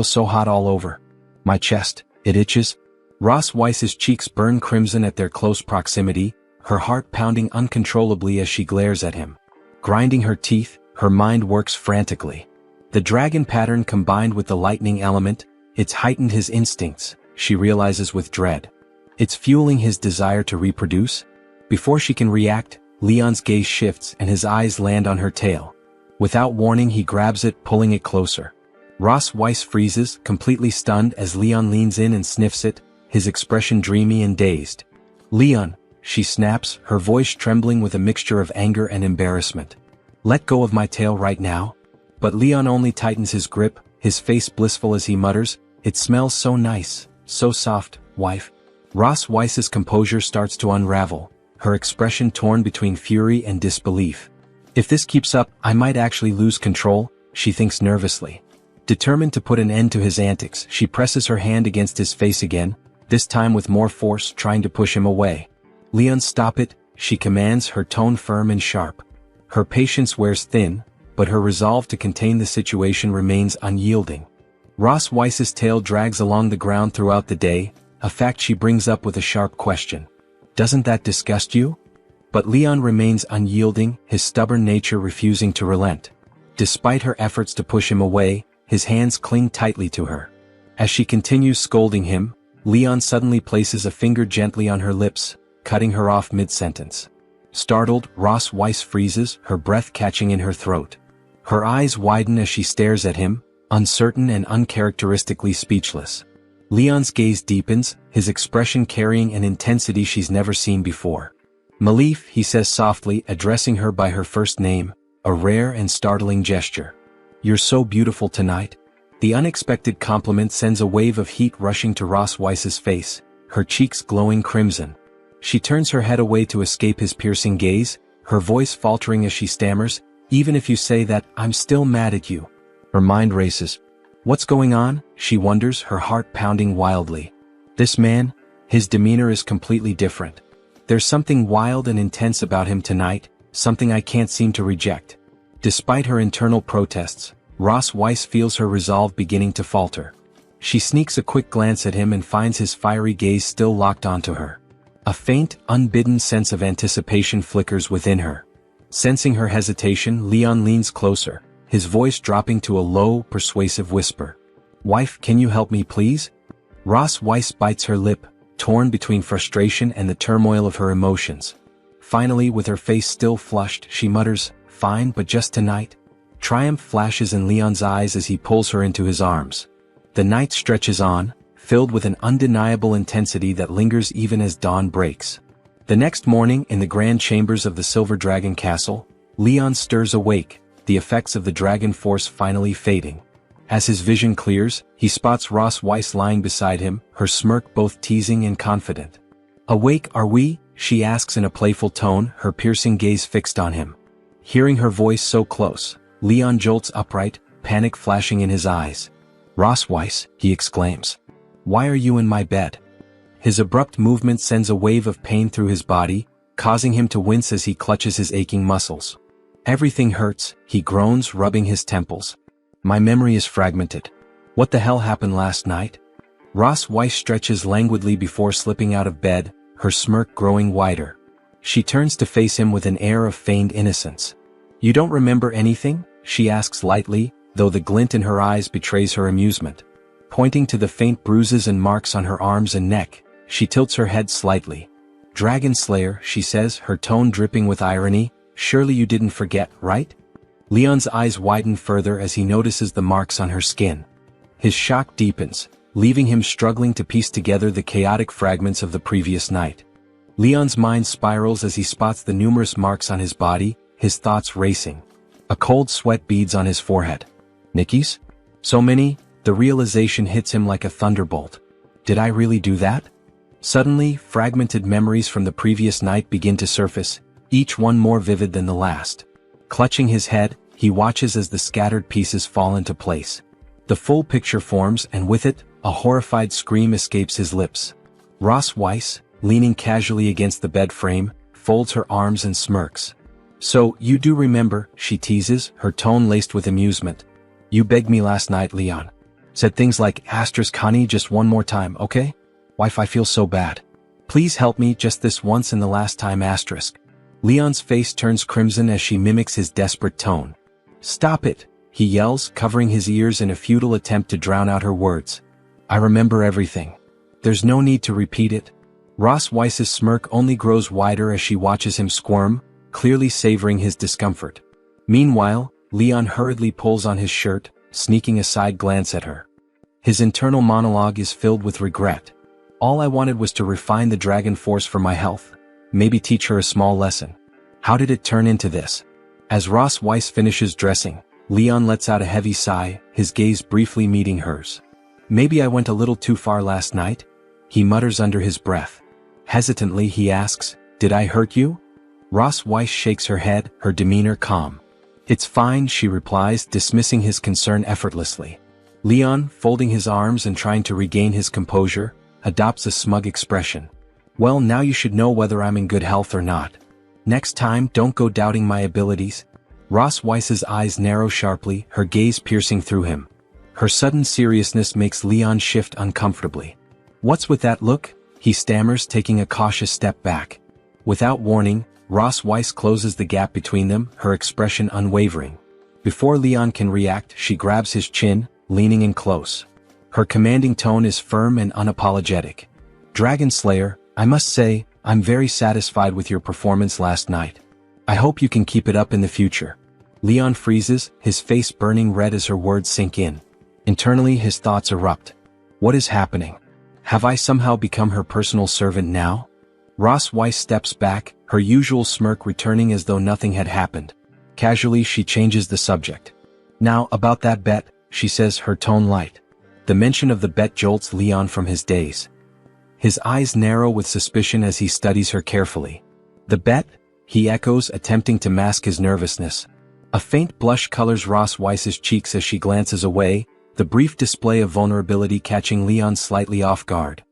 so hot all over. My chest, it itches." Ross Weiss's cheeks burn crimson at their close proximity, her heart pounding uncontrollably as she glares at him. Grinding her teeth, her mind works frantically. The dragon pattern combined with the lightning element, it's heightened his instincts, she realizes with dread. It's fueling his desire to reproduce. Before she can react, Leon's gaze shifts and his eyes land on her tail. Without warning he grabs it, pulling it closer. Ross Weiss freezes, completely stunned as Leon leans in and sniffs it, his expression dreamy and dazed. "Leon," she snaps, her voice trembling with a mixture of anger and embarrassment. "Let go of my tail right now." But Leon only tightens his grip, his face blissful as he mutters, "It smells so nice, so soft, wife." Ross Weiss's composure starts to unravel, her expression torn between fury and disbelief. If this keeps up, I might actually lose control, she thinks nervously. Determined to put an end to his antics, she presses her hand against his face again, this time with more force, trying to push him away. "Leon, stop it," she commands, her tone firm and sharp. Her patience wears thin, but her resolve to contain the situation remains unyielding. Ross Weiss's tail drags along the ground throughout the day, a fact she brings up with a sharp question. "Doesn't that disgust you?" But Leon remains unyielding, his stubborn nature refusing to relent. Despite her efforts to push him away, his hands cling tightly to her. As she continues scolding him, Leon suddenly places a finger gently on her lips, cutting her off mid-sentence. Startled, Ross Weiss freezes, her breath catching in her throat. Her eyes widen as she stares at him, uncertain and uncharacteristically speechless. Leon's gaze deepens, his expression carrying an intensity she's never seen before. "Malif," he says softly, addressing her by her first name, a rare and startling gesture. "You're so beautiful tonight." The unexpected compliment sends a wave of heat rushing to Ross Weiss's face, her cheeks glowing crimson. She turns her head away to escape his piercing gaze, her voice faltering as she stammers, "Even if you say that, I'm still mad at you." Her mind races. What's going on? She wonders, her heart pounding wildly. This man, his demeanor is completely different. There's something wild and intense about him tonight, something I can't seem to reject. Despite her internal protests, Ross Weiss feels her resolve beginning to falter. She sneaks a quick glance at him and finds his fiery gaze still locked onto her. A faint, unbidden sense of anticipation flickers within her. Sensing her hesitation, Leon leans closer, his voice dropping to a low, persuasive whisper. "Wife, can you help me please?" Ross Weiss bites her lip, torn between frustration and the turmoil of her emotions. Finally, with her face still flushed, she mutters, "Fine, but just tonight." Triumph flashes in Leon's eyes as he pulls her into his arms. The night stretches on, filled with an undeniable intensity that lingers even as dawn breaks. The next morning, in the grand chambers of the Silver Dragon Castle, Leon stirs awake, the effects of the dragon force finally fading. As his vision clears, he spots Ross Weiss lying beside him, her smirk both teasing and confident. "Awake, are we?" she asks in a playful tone, her piercing gaze fixed on him. Hearing her voice so close, Leon jolts upright, panic flashing in his eyes. "Ross Weiss," he exclaims. "Why are you in my bed?" His abrupt movement sends a wave of pain through his body, causing him to wince as he clutches his aching muscles. "Everything hurts," he groans, rubbing his temples. "My memory is fragmented. What the hell happened last night?" Ross Weiss stretches languidly before slipping out of bed, her smirk growing wider. She turns to face him with an air of feigned innocence. "You don't remember anything?" she asks lightly, though the glint in her eyes betrays her amusement. Pointing to the faint bruises and marks on her arms and neck, she tilts her head slightly. "Dragon Slayer," she says, her tone dripping with irony, "surely you didn't forget, right?" Leon's eyes widen further as he notices the marks on her skin. His shock deepens, leaving him struggling to piece together the chaotic fragments of the previous night. Leon's mind spirals as he spots the numerous marks on his body, his thoughts racing. A cold sweat beads on his forehead. Nikki's? So many, the realization hits him like a thunderbolt. Did I really do that? Suddenly, fragmented memories from the previous night begin to surface, each one more vivid than the last. Clutching his head, he watches as the scattered pieces fall into place. The full picture forms, and with it, a horrified scream escapes his lips. Ross Weiss, leaning casually against the bed frame, folds her arms and smirks. So, you do remember, she teases, her tone laced with amusement. You begged me last night, Leon. Said things like, Connie, just one more time, okay? Wife, I feel so bad. Please help me just this once and the last time, asterisk. Leon's face turns crimson as she mimics his desperate tone. Stop it, he yells, covering his ears in a futile attempt to drown out her words. I remember everything. There's no need to repeat it. Ross Weiss's smirk only grows wider as she watches him squirm, clearly savoring his discomfort. Meanwhile, Leon hurriedly pulls on his shirt, sneaking a side glance at her. His internal monologue is filled with regret. All I wanted was to refine the dragon force for my health. Maybe teach her a small lesson. How did it turn into this? As Ross Weiss finishes dressing, Leon lets out a heavy sigh, his gaze briefly meeting hers. Maybe I went a little too far last night? He mutters under his breath. Hesitantly he asks, did I hurt you? Ross Weiss shakes her head, her demeanor calm. It's fine, she replies, dismissing his concern effortlessly. Leon, folding his arms and trying to regain his composure, adopts a smug expression. Well, now you should know whether I'm in good health or not. Next time, don't go doubting my abilities. Ross Weiss's eyes narrow sharply, her gaze piercing through him. Her sudden seriousness makes Leon shift uncomfortably. What's with that look? He stammers, taking a cautious step back. Without warning, Ross Weiss closes the gap between them, her expression unwavering. Before Leon can react, she grabs his chin, leaning in close. Her commanding tone is firm and unapologetic. Dragon Slayer, I must say, I'm very satisfied with your performance last night. I hope you can keep it up in the future. Leon freezes, his face burning red as her words sink in. Internally his thoughts erupt. What is happening? Have I somehow become her personal servant now? Ross Weiss steps back, her usual smirk returning as though nothing had happened. Casually she changes the subject. Now, about that bet, she says, her tone light. The mention of the bet jolts Leon from his daze. His eyes narrow with suspicion as he studies her carefully. The bet? He echoes, attempting to mask his nervousness. A faint blush colors Ross Weiss's cheeks as she glances away, the brief display of vulnerability catching Leon slightly off guard.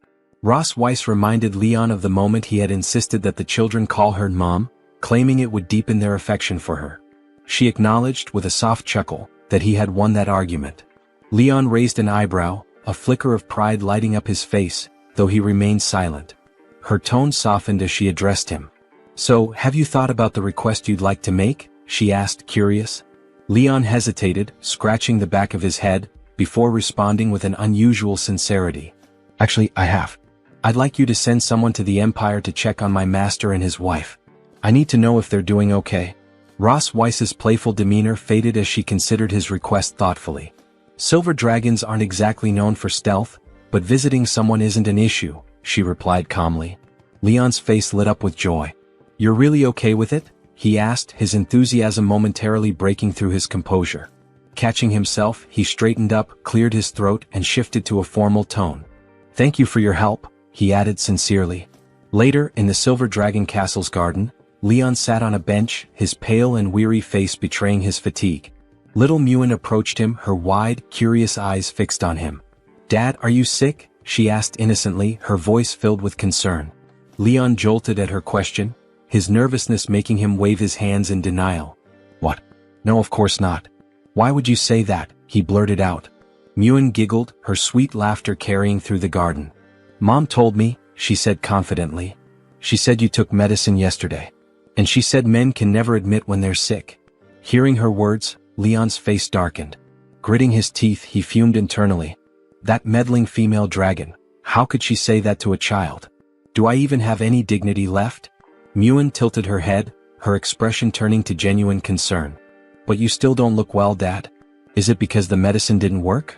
Ross Weiss reminded Leon of the moment he had insisted that the children call her Mom, claiming it would deepen their affection for her. She acknowledged, with a soft chuckle, that he had won that argument. Leon raised an eyebrow, a flicker of pride lighting up his face, though he remained silent. Her tone softened as she addressed him. So, have you thought about the request you'd like to make? She asked, curious. Leon hesitated, scratching the back of his head, before responding with an unusual sincerity. Actually, I have. I'd like you to send someone to the Empire to check on my master and his wife. I need to know if they're doing okay. Ross Weiss's playful demeanor faded as she considered his request thoughtfully. Silver dragons aren't exactly known for stealth, but visiting someone isn't an issue, she replied calmly. Leon's face lit up with joy. You're really okay with it? He asked, his enthusiasm momentarily breaking through his composure. Catching himself, he straightened up, cleared his throat, and shifted to a formal tone. Thank you for your help, he added sincerely. Later, in the Silver Dragon Castle's garden, Leon sat on a bench, his pale and weary face betraying his fatigue. Little Muin approached him, her wide, curious eyes fixed on him. Dad, are you sick? She asked innocently, her voice filled with concern. Leon jolted at her question, his nervousness making him wave his hands in denial. What? No, of course not. Why would you say that? He blurted out. Muin giggled, her sweet laughter carrying through the garden. Mom told me, she said confidently. She said you took medicine yesterday. And she said men can never admit when they're sick. Hearing her words, Leon's face darkened. Gritting his teeth, he fumed internally. That meddling female dragon, how could she say that to a child? Do I even have any dignity left? Muin tilted her head, her expression turning to genuine concern. But you still don't look well, Dad. Is it because the medicine didn't work?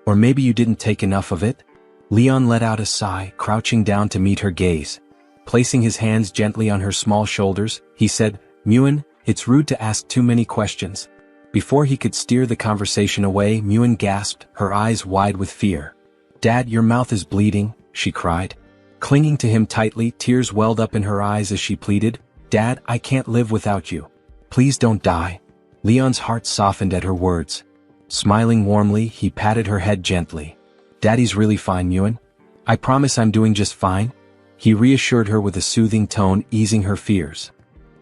Or maybe you didn't take enough of it? Leon let out a sigh, crouching down to meet her gaze. Placing his hands gently on her small shoulders, he said, Muin, it's rude to ask too many questions. Before he could steer the conversation away, Muin gasped, her eyes wide with fear. Dad, your mouth is bleeding, she cried. Clinging to him tightly, tears welled up in her eyes as she pleaded, Dad, I can't live without you. Please don't die. Leon's heart softened at her words. Smiling warmly, he patted her head gently. Daddy's really fine, Muin. I promise I'm doing just fine. He reassured her with a soothing tone, easing her fears.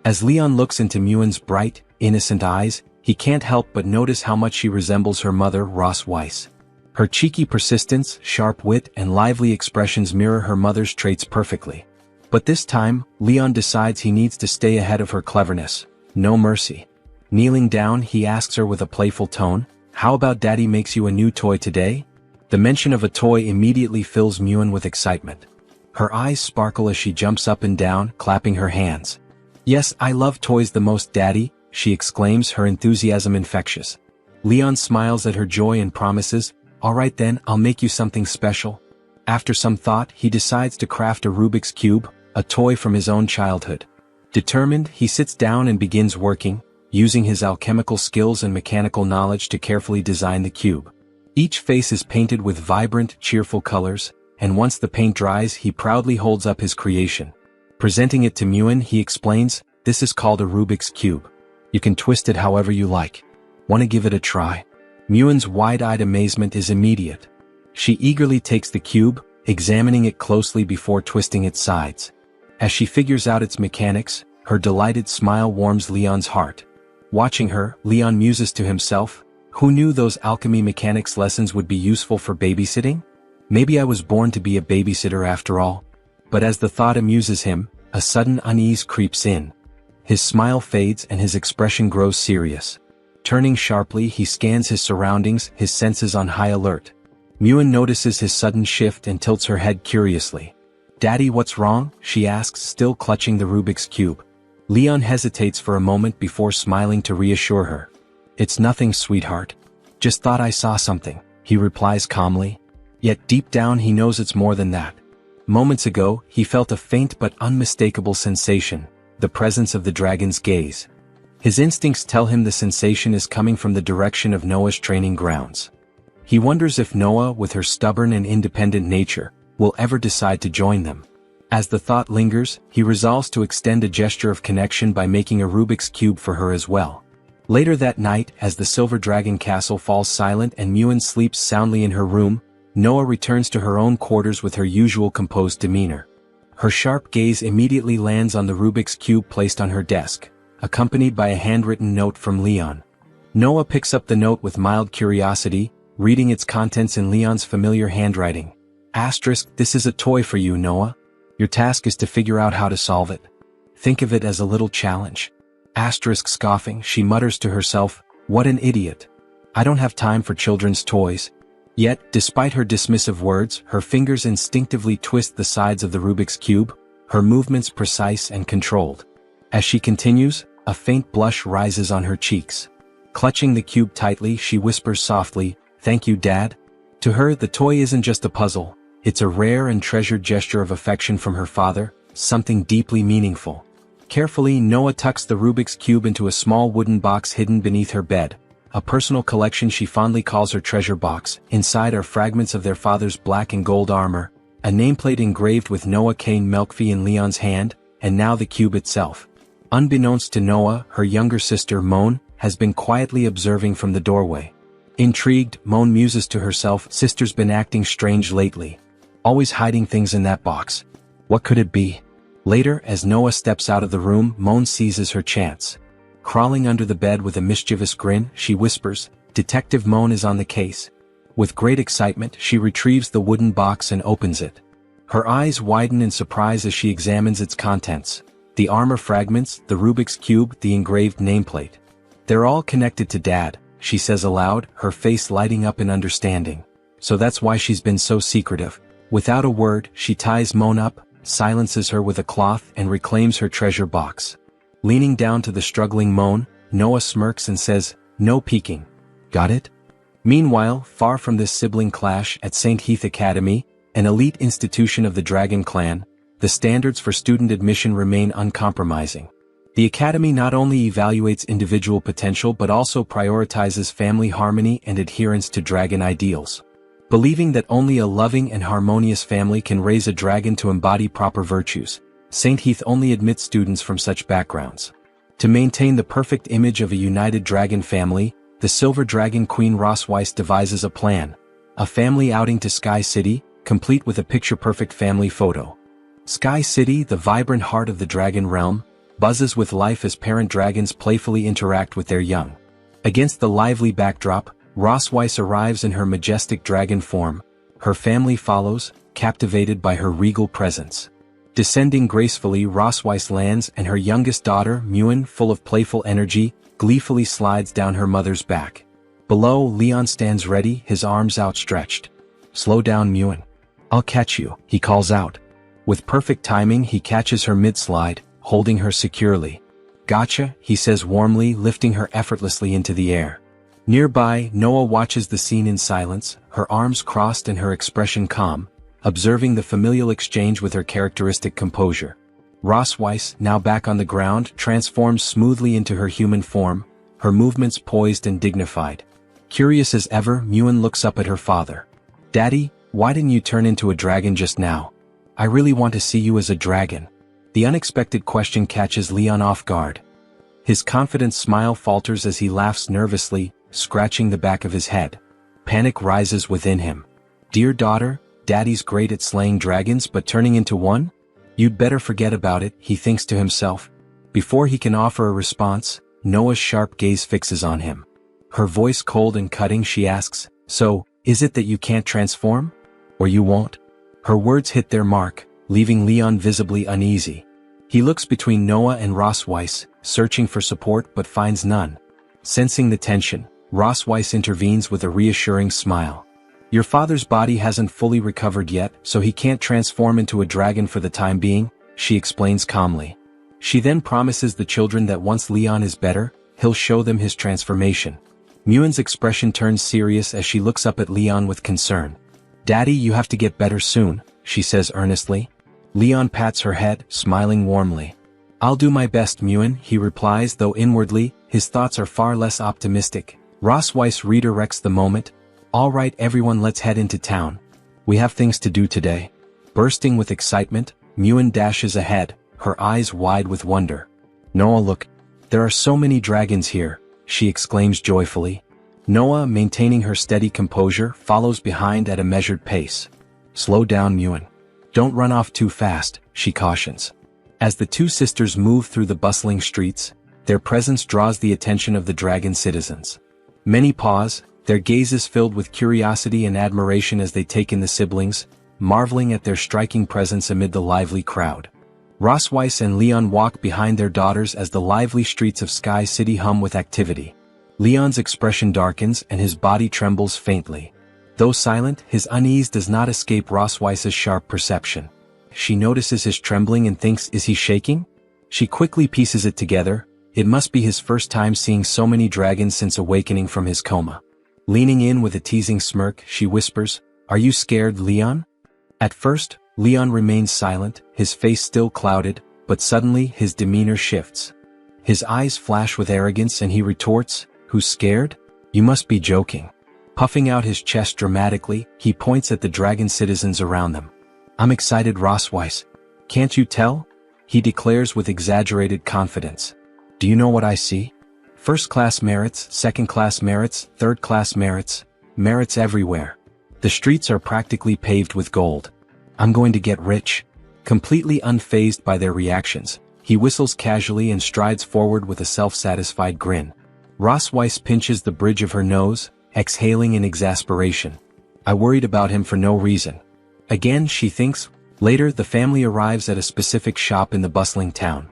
As Leon looks into Muin's bright, innocent eyes, he can't help but notice how much she resembles her mother, Ross Weiss. Her cheeky persistence, sharp wit, and lively expressions mirror her mother's traits perfectly. But this time, Leon decides he needs to stay ahead of her cleverness. No mercy. Kneeling down, he asks her with a playful tone, How about Daddy makes you a new toy today? The mention of a toy immediately fills Muin with excitement. Her eyes sparkle as she jumps up and down, clapping her hands. Yes, I love toys the most, Daddy, she exclaims, her enthusiasm infectious. Leon smiles at her joy and promises, All right then, I'll make you something special. After some thought, he decides to craft a Rubik's Cube, a toy from his own childhood. Determined, he sits down and begins working, using his alchemical skills and mechanical knowledge to carefully design the cube. Each face is painted with vibrant, cheerful colors, and once the paint dries, he proudly holds up his creation. Presenting it to Muin, he explains, This is called a Rubik's Cube. You can twist it however you like. Want to give it a try? Muin's wide-eyed amazement is immediate. She eagerly takes the cube, examining it closely before twisting its sides. As she figures out its mechanics, her delighted smile warms Leon's heart. Watching her, Leon muses to himself, Who knew those alchemy mechanics lessons would be useful for babysitting? Maybe I was born to be a babysitter after all. But as the thought amuses him, a sudden unease creeps in. His smile fades and his expression grows serious. Turning sharply, he scans his surroundings, his senses on high alert. Muin notices his sudden shift and tilts her head curiously. Daddy, what's wrong? She asks, still clutching the Rubik's Cube. Leon hesitates for a moment before smiling to reassure her. It's nothing, sweetheart. Just thought I saw something, he replies calmly. Yet deep down he knows it's more than that. Moments ago, he felt a faint but unmistakable sensation, the presence of the dragon's gaze. His instincts tell him the sensation is coming from the direction of Noah's training grounds. He wonders if Noah, with her stubborn and independent nature, will ever decide to join them. As the thought lingers, he resolves to extend a gesture of connection by making a Rubik's Cube for her as well. Later that night, as the Silver Dragon Castle falls silent and Muin sleeps soundly in her room, Noah returns to her own quarters with her usual composed demeanor. Her sharp gaze immediately lands on the Rubik's Cube placed on her desk, accompanied by a handwritten note from Leon. Noah picks up the note with mild curiosity, reading its contents in Leon's familiar handwriting. This is a toy for you, Noah. Your task is to figure out how to solve it. Think of it as a little challenge. Scoffing, she mutters to herself, What an idiot. I don't have time for children's toys. Yet, despite her dismissive words, her fingers instinctively twist the sides of the Rubik's Cube, her movements precise and controlled. As she continues, a faint blush rises on her cheeks. Clutching the cube tightly, she whispers softly, Thank you, Dad. To her, the toy isn't just a puzzle, it's a rare and treasured gesture of affection from her father, something deeply meaningful. Carefully, Noah tucks the Rubik's Cube into a small wooden box hidden beneath her bed, a personal collection she fondly calls her treasure box. Inside are fragments of their father's black and gold armor, a nameplate engraved with Noah Kane Melkfi in Leon's hand, and now the cube itself. Unbeknownst to Noah, her younger sister, Moan, has been quietly observing from the doorway. Intrigued, Moan muses to herself, Sister's been acting strange lately. Always hiding things in that box. What could it be? Later, as Noah steps out of the room, Moan seizes her chance. Crawling under the bed with a mischievous grin, she whispers, Detective Moan is on the case. With great excitement, she retrieves the wooden box and opens it. Her eyes widen in surprise as she examines its contents. The armor fragments, the Rubik's Cube, the engraved nameplate. They're all connected to Dad, she says aloud, her face lighting up in understanding. So that's why she's been so secretive. Without a word, she ties Moan up, silences her with a cloth and reclaims her treasure box. Leaning down to the struggling Moan, Noah smirks and says, "No peeking. Got it?" Meanwhile, far from this sibling clash at St. Heath Academy, an elite institution of the Dragon Clan, the standards for student admission remain uncompromising. The academy not only evaluates individual potential but also prioritizes family harmony and adherence to dragon ideals. Believing that only a loving and harmonious family can raise a dragon to embody proper virtues, St. Heath only admits students from such backgrounds. To maintain the perfect image of a united dragon family, the Silver Dragon Queen Rosweiss devises a plan, a family outing to Sky City, complete with a picture-perfect family photo. Sky City, the vibrant heart of the dragon realm, buzzes with life as parent dragons playfully interact with their young. Against the lively backdrop, Rosweiss arrives in her majestic dragon form. Her family follows, captivated by her regal presence. Descending gracefully, Rosweiss lands and her youngest daughter, Muin, full of playful energy, gleefully slides down her mother's back. Below, Leon stands ready, his arms outstretched. "Slow down, Muin. I'll catch you," he calls out. With perfect timing, he catches her mid-slide, holding her securely. "Gotcha," he says warmly, lifting her effortlessly into the air. Nearby, Noah watches the scene in silence, her arms crossed and her expression calm, observing the familial exchange with her characteristic composure. Rosweiss, now back on the ground, transforms smoothly into her human form, her movements poised and dignified. Curious as ever, Muin looks up at her father. "Daddy, why didn't you turn into a dragon just now? I really want to see you as a dragon." The unexpected question catches Leon off guard. His confident smile falters as he laughs nervously, scratching the back of his head. Panic rises within him. "Dear daughter, Daddy's great at slaying dragons but turning into one? You'd better forget about it," he thinks to himself. Before he can offer a response, Noah's sharp gaze fixes on him. Her voice cold and cutting, she asks, "So, is it that you can't transform? Or you won't?" Her words hit their mark, leaving Leon visibly uneasy. He looks between Noah and Rosweiss, searching for support but finds none. Sensing the tension, Rosweiss intervenes with a reassuring smile. "Your father's body hasn't fully recovered yet, so he can't transform into a dragon for the time being," she explains calmly. She then promises the children that once Leon is better, he'll show them his transformation. Muin's expression turns serious as she looks up at Leon with concern. "Daddy, you have to get better soon," she says earnestly. Leon pats her head, smiling warmly. "I'll do my best, Muin," he replies, though inwardly, his thoughts are far less optimistic. Rosweiss redirects the moment. "All right everyone, let's head into town. We have things to do today." Bursting with excitement, Muin dashes ahead, her eyes wide with wonder. "Noah, look. There are so many dragons here," she exclaims joyfully. Noah, maintaining her steady composure, follows behind at a measured pace. "Slow down, Muin. Don't run off too fast," she cautions. As the two sisters move through the bustling streets, their presence draws the attention of the dragon citizens. Many pause, their gazes filled with curiosity and admiration as they take in the siblings, marveling at their striking presence amid the lively crowd. Rosweiss and Leon walk behind their daughters as the lively streets of Sky City hum with activity. Leon's expression darkens and his body trembles faintly. Though silent, his unease does not escape Rosweiss's sharp perception. She notices his trembling and thinks, is he shaking? She quickly pieces it together. It must be his first time seeing so many dragons since awakening from his coma. Leaning in with a teasing smirk, she whispers, "Are you scared, Leon?" At first, Leon remains silent, his face still clouded, but suddenly his demeanor shifts. His eyes flash with arrogance and he retorts, "Who's scared? You must be joking." Puffing out his chest dramatically, he points at the dragon citizens around them. "I'm excited, Rosweiss. Can't you tell?" he declares with exaggerated confidence. "Do you know what I see? First-class merits, second-class merits, third-class merits, merits everywhere. The streets are practically paved with gold. I'm going to get rich." Completely unfazed by their reactions, he whistles casually and strides forward with a self-satisfied grin. Rosweiss pinches the bridge of her nose, exhaling in exasperation. I worried about him for no reason. Again, she thinks. Later, the family arrives at a specific shop in the bustling town.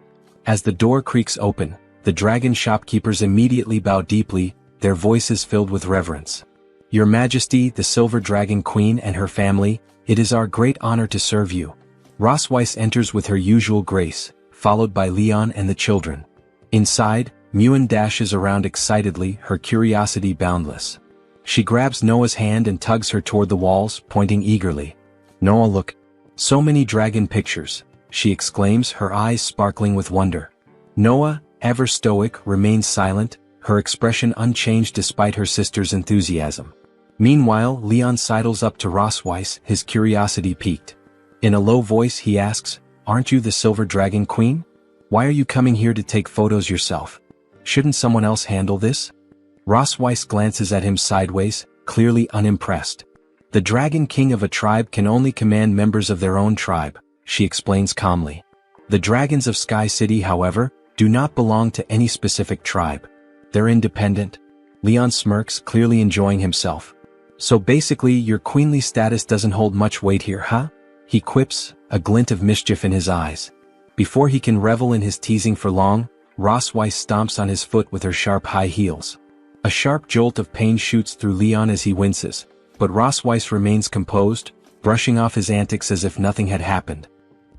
As the door creaks open, the dragon shopkeepers immediately bow deeply, their voices filled with reverence. "Your Majesty, the Silver Dragon Queen and her family, it is our great honor to serve you." Rosweiss enters with her usual grace, followed by Leon and the children. Inside, Muen dashes around excitedly, her curiosity boundless. She grabs Noah's hand and tugs her toward the walls, pointing eagerly. "Noah, look. So many dragon pictures," she exclaims, her eyes sparkling with wonder. Noah, ever stoic, remains silent, her expression unchanged despite her sister's enthusiasm. Meanwhile, Leon sidles up to Rosweiss, his curiosity piqued. In a low voice he asks, "Aren't you the Silver Dragon Queen? Why are you coming here to take photos yourself? Shouldn't someone else handle this?" Rosweiss glances at him sideways, clearly unimpressed. "The Dragon King of a tribe can only command members of their own tribe," she explains calmly. "The dragons of Sky City, however, do not belong to any specific tribe. They're independent." Leon smirks, clearly enjoying himself. "So basically your queenly status doesn't hold much weight here, huh?" he quips, a glint of mischief in his eyes. Before he can revel in his teasing for long, Rosweiss stomps on his foot with her sharp high heels. A sharp jolt of pain shoots through Leon as he winces, but Rosweiss remains composed, brushing off his antics as if nothing had happened.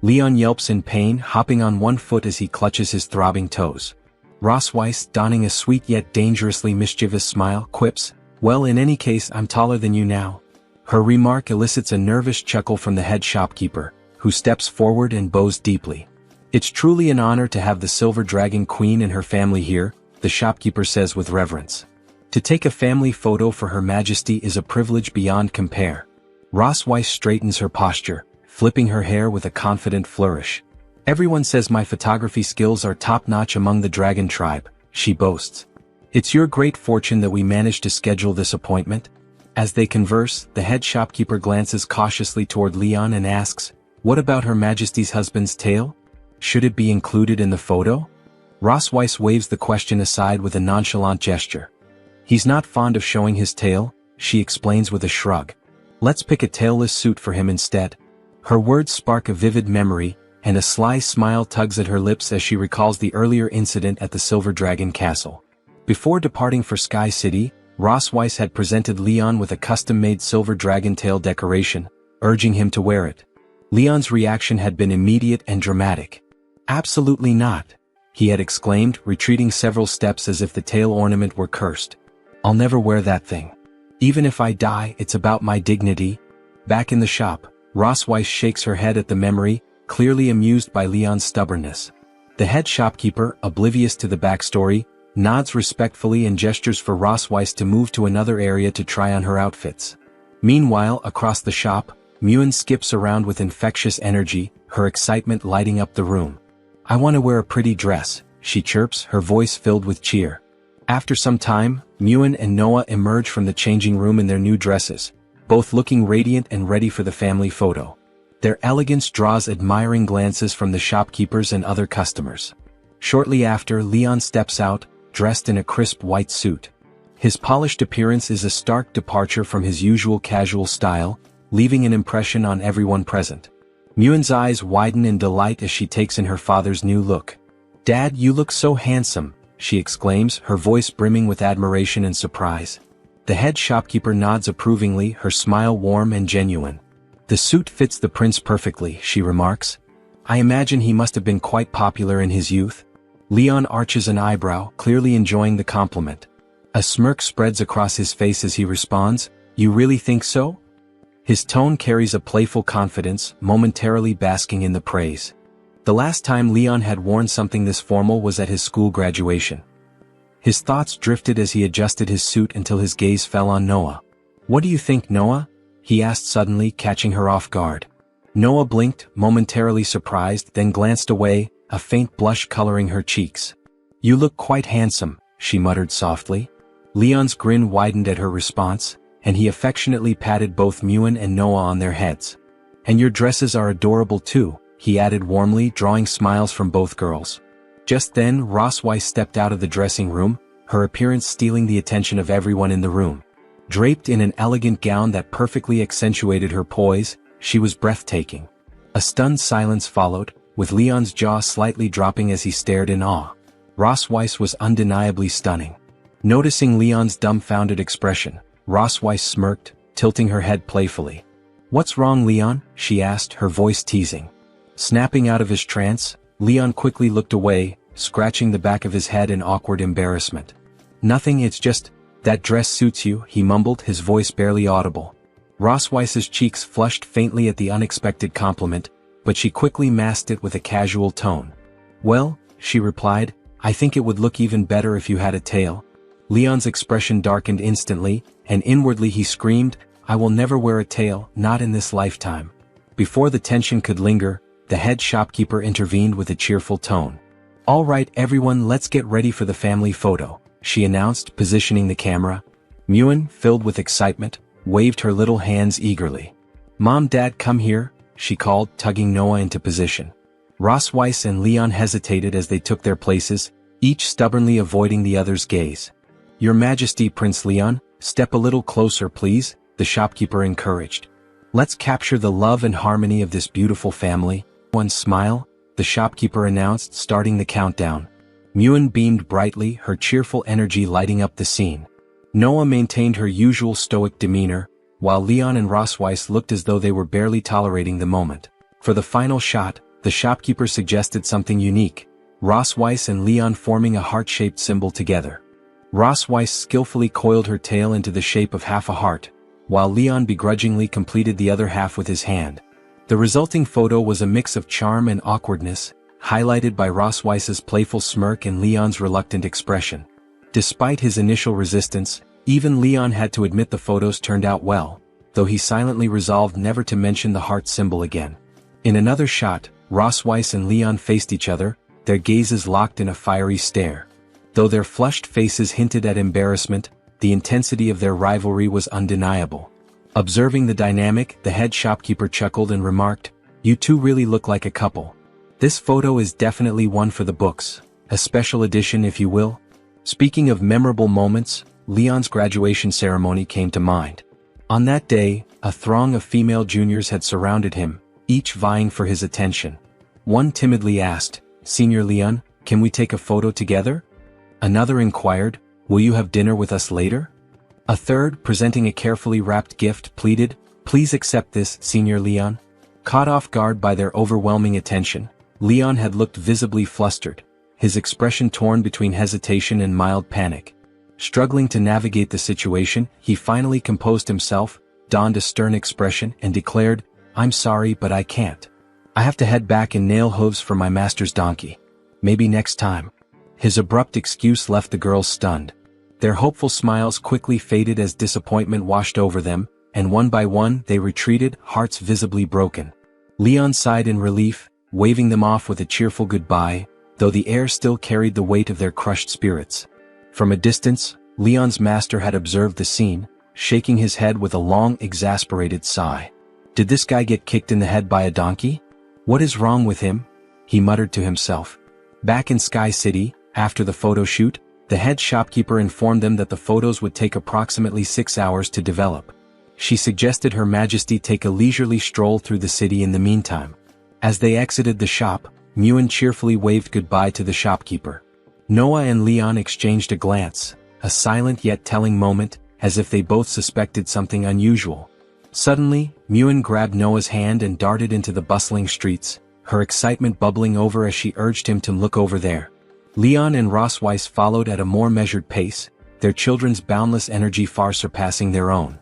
Leon yelps in pain, hopping on one foot as he clutches his throbbing toes. Rosweiss, donning a sweet yet dangerously mischievous smile, quips, "Well, in any case, I'm taller than you now." Her remark elicits a nervous chuckle from the head shopkeeper, who steps forward and bows deeply. "It's truly an honor to have the Silver Dragon Queen and her family here," the shopkeeper says with reverence. "To take a family photo for Her Majesty is a privilege beyond compare." Rosweiss straightens her posture, flipping her hair with a confident flourish. "Everyone says my photography skills are top-notch among the dragon tribe," she boasts. "It's your great fortune that we managed to schedule this appointment." As they converse, the head shopkeeper glances cautiously toward Leon and asks, "What about Her Majesty's husband's tail? Should it be included in the photo?" Rosweiss waves the question aside with a nonchalant gesture. "He's not fond of showing his tail," she explains with a shrug. "Let's pick a tailless suit for him instead." Her words spark a vivid memory, and a sly smile tugs at her lips as she recalls the earlier incident at the Silver Dragon Castle. Before departing for Sky City, Rosweiss had presented Leon with a custom-made silver dragon tail decoration, urging him to wear it. Leon's reaction had been immediate and dramatic. "Absolutely not," he had exclaimed, retreating several steps as if the tail ornament were cursed. "I'll never wear that thing. Even if I die, it's about my dignity." Back in the shop, Rosweiss shakes her head at the memory, clearly amused by Leon's stubbornness. The head shopkeeper, oblivious to the backstory, nods respectfully and gestures for Rosweiss to move to another area to try on her outfits. Meanwhile, across the shop, Muen skips around with infectious energy, her excitement lighting up the room. "I want to wear a pretty dress," she chirps, her voice filled with cheer. After some time, Muen and Noah emerge from the changing room in their new dresses, both looking radiant and ready for the family photo. Their elegance draws admiring glances from the shopkeepers and other customers. Shortly after, Leon steps out, dressed in a crisp white suit. His polished appearance is a stark departure from his usual casual style, leaving an impression on everyone present. Muen's eyes widen in delight as she takes in her father's new look. "Dad, you look so handsome," she exclaims, her voice brimming with admiration and surprise. The head shopkeeper nods approvingly, her smile warm and genuine. "The suit fits the prince perfectly," she remarks. "I imagine he must have been quite popular in his youth." Leon arches an eyebrow, clearly enjoying the compliment. A smirk spreads across his face as he responds, "You really think so?" His tone carries a playful confidence, momentarily basking in the praise. The last time Leon had worn something this formal was at his school graduation. His thoughts drifted as he adjusted his suit until his gaze fell on Noah. "What do you think, Noah?" he asked suddenly, catching her off guard. Noah blinked, momentarily surprised, then glanced away, a faint blush coloring her cheeks. "You look quite handsome," she muttered softly. Leon's grin widened at her response, and he affectionately patted both Muen and Noah on their heads. "And your dresses are adorable too," he added warmly, drawing smiles from both girls. Just then, Rosweiss stepped out of the dressing room, her appearance stealing the attention of everyone in the room. Draped in an elegant gown that perfectly accentuated her poise, she was breathtaking. A stunned silence followed, with Leon's jaw slightly dropping as he stared in awe. Rosweiss was undeniably stunning. Noticing Leon's dumbfounded expression, Rosweiss smirked, tilting her head playfully. "What's wrong, Leon?" she asked, her voice teasing. Snapping out of his trance, Leon quickly looked away, scratching the back of his head in awkward embarrassment. "Nothing, it's just, that dress suits you," he mumbled, his voice barely audible. Rosweiss's cheeks flushed faintly at the unexpected compliment, but she quickly masked it with a casual tone. "Well," she replied, "I think it would look even better if you had a tail." Leon's expression darkened instantly, and inwardly he screamed, "I will never wear a tail, not in this lifetime." Before the tension could linger, the head shopkeeper intervened with a cheerful tone. "All right everyone, let's get ready for the family photo," she announced, positioning the camera. Muen, filled with excitement, waved her little hands eagerly. "Mom, Dad, come here," she called, tugging Noah into position. Rosweiss and Leon hesitated as they took their places, each stubbornly avoiding the other's gaze. "Your Majesty, Prince Leon, step a little closer please," the shopkeeper encouraged. "Let's capture the love and harmony of this beautiful family." "One smile," the shopkeeper announced, starting the countdown. Muen beamed brightly, her cheerful energy lighting up the scene. Noah maintained her usual stoic demeanor, while Leon and Rosweiss looked as though they were barely tolerating the moment. For the final shot, the shopkeeper suggested something unique, Rosweiss and Leon forming a heart-shaped symbol together. Rosweiss skillfully coiled her tail into the shape of half a heart, while Leon begrudgingly completed the other half with his hand. The resulting photo was a mix of charm and awkwardness, highlighted by Rosweiss's playful smirk and Leon's reluctant expression. Despite his initial resistance, even Leon had to admit the photos turned out well, though he silently resolved never to mention the heart symbol again. In another shot, Rosweiss and Leon faced each other, their gazes locked in a fiery stare. Though their flushed faces hinted at embarrassment, the intensity of their rivalry was undeniable. Observing the dynamic, the head shopkeeper chuckled and remarked, "You two really look like a couple. This photo is definitely one for the books, a special edition if you will." Speaking of memorable moments, Leon's graduation ceremony came to mind. On that day, a throng of female juniors had surrounded him, each vying for his attention. One timidly asked, "Senior Leon, can we take a photo together?" Another inquired, "Will you have dinner with us later?" A third, presenting a carefully wrapped gift, pleaded, "Please accept this, Senior Leon." Caught off guard by their overwhelming attention, Leon had looked visibly flustered, his expression torn between hesitation and mild panic. Struggling to navigate the situation, he finally composed himself, donned a stern expression, and declared, "I'm sorry but I can't. I have to head back and nail hooves for my master's donkey. Maybe next time." His abrupt excuse left the girls stunned. Their hopeful smiles quickly faded as disappointment washed over them, and one by one they retreated, hearts visibly broken. Leon sighed in relief, waving them off with a cheerful goodbye, though the air still carried the weight of their crushed spirits. From a distance, Leon's master had observed the scene, shaking his head with a long, exasperated sigh. "Did this guy get kicked in the head by a donkey? What is wrong with him?" he muttered to himself. Back in Sky City, after the photo shoot, the head shopkeeper informed them that the photos would take approximately 6 hours to develop. She suggested Her Majesty take a leisurely stroll through the city in the meantime. As they exited the shop, Muen cheerfully waved goodbye to the shopkeeper. Noah and Leon exchanged a glance, a silent yet telling moment, as if they both suspected something unusual. Suddenly, Muen grabbed Noah's hand and darted into the bustling streets, her excitement bubbling over as she urged him to look over there. Leon and Rosweiss followed at a more measured pace, their children's boundless energy far surpassing their own.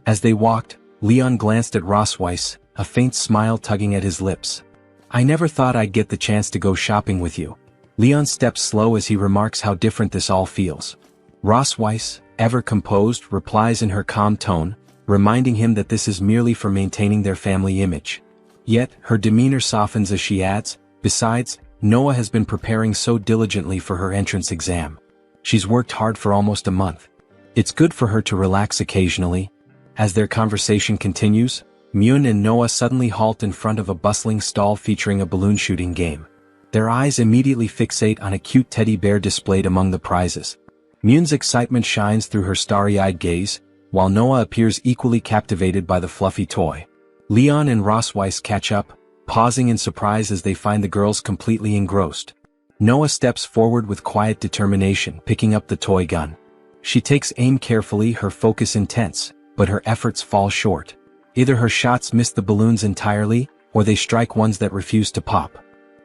As they walked, Leon glanced at Rosweiss, a faint smile tugging at his lips. "I never thought I'd get the chance to go shopping with you." Leon steps slow as he remarks how different this all feels. Rosweiss, ever composed, replies in her calm tone, reminding him that this is merely for maintaining their family image. Yet, her demeanor softens as she adds, "Besides, Noah has been preparing so diligently for her entrance exam. She's worked hard for almost a month. It's good for her to relax occasionally." As their conversation continues, Muen and Noah suddenly halt in front of a bustling stall featuring a balloon shooting game. Their eyes immediately fixate on a cute teddy bear displayed among the prizes. Muen's excitement shines through her starry-eyed gaze, while Noah appears equally captivated by the fluffy toy. Leon and Rosweiss catch up, pausing in surprise as they find the girls completely engrossed. Noah steps forward with quiet determination, picking up the toy gun. She takes aim carefully, her focus intense, but her efforts fall short. Either her shots miss the balloons entirely, or they strike ones that refuse to pop.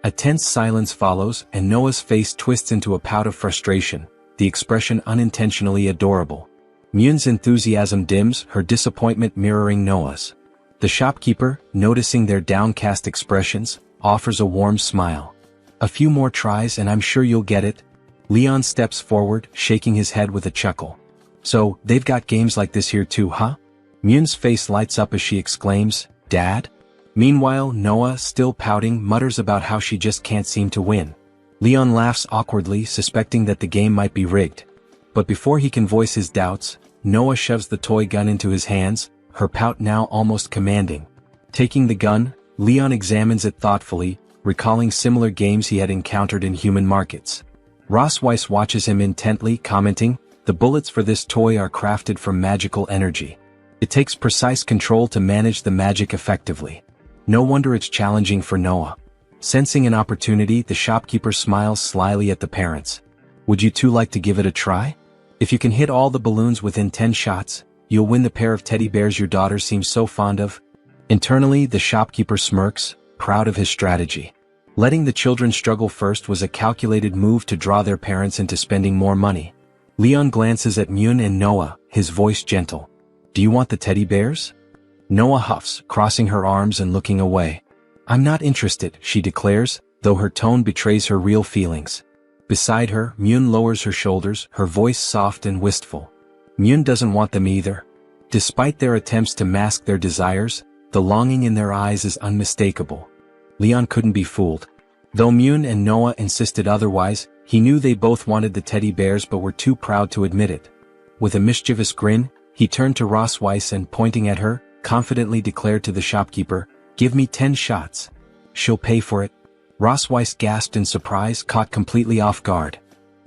A tense silence follows, and Noah's face twists into a pout of frustration, the expression unintentionally adorable. Myun's enthusiasm dims, her disappointment mirroring Noah's. The shopkeeper, noticing their downcast expressions, offers a warm smile. A few more tries and I'm sure you'll get it. Leon steps forward, shaking his head with a chuckle. So, they've got games like this here too, huh? Myun's face lights up as she exclaims, Dad? Meanwhile, Noah, still pouting, mutters about how she just can't seem to win. Leon laughs awkwardly, suspecting that the game might be rigged. But before he can voice his doubts, Noah shoves the toy gun into his hands, her pout now almost commanding. Taking the gun, Leon examines it thoughtfully, recalling similar games he had encountered in human markets. Ross Weiss watches him intently, commenting, the bullets for this toy are crafted from magical energy. It takes precise control to manage the magic effectively. No wonder it's challenging for Noah. Sensing an opportunity, the shopkeeper smiles slyly at the parents. Would you two like to give it a try? If you can hit all the balloons within 10 shots, you'll win the pair of teddy bears your daughter seems so fond of. Internally, the shopkeeper smirks, proud of his strategy. Letting the children struggle first was a calculated move to draw their parents into spending more money. Leon glances at Myun and Noah, his voice gentle. Do you want the teddy bears? Noah huffs, crossing her arms and looking away. I'm not interested, she declares, though her tone betrays her real feelings. Beside her, Myun lowers her shoulders, her voice soft and wistful. Myun doesn't want them either. Despite their attempts to mask their desires, the longing in their eyes is unmistakable. Leon couldn't be fooled. Though Myun and Noah insisted otherwise, he knew they both wanted the teddy bears but were too proud to admit it. With a mischievous grin, he turned to Ross Weiss and, pointing at her, confidently declared to the shopkeeper, Give me 10 shots. She'll pay for it. Ross Weiss gasped in surprise, caught completely off guard.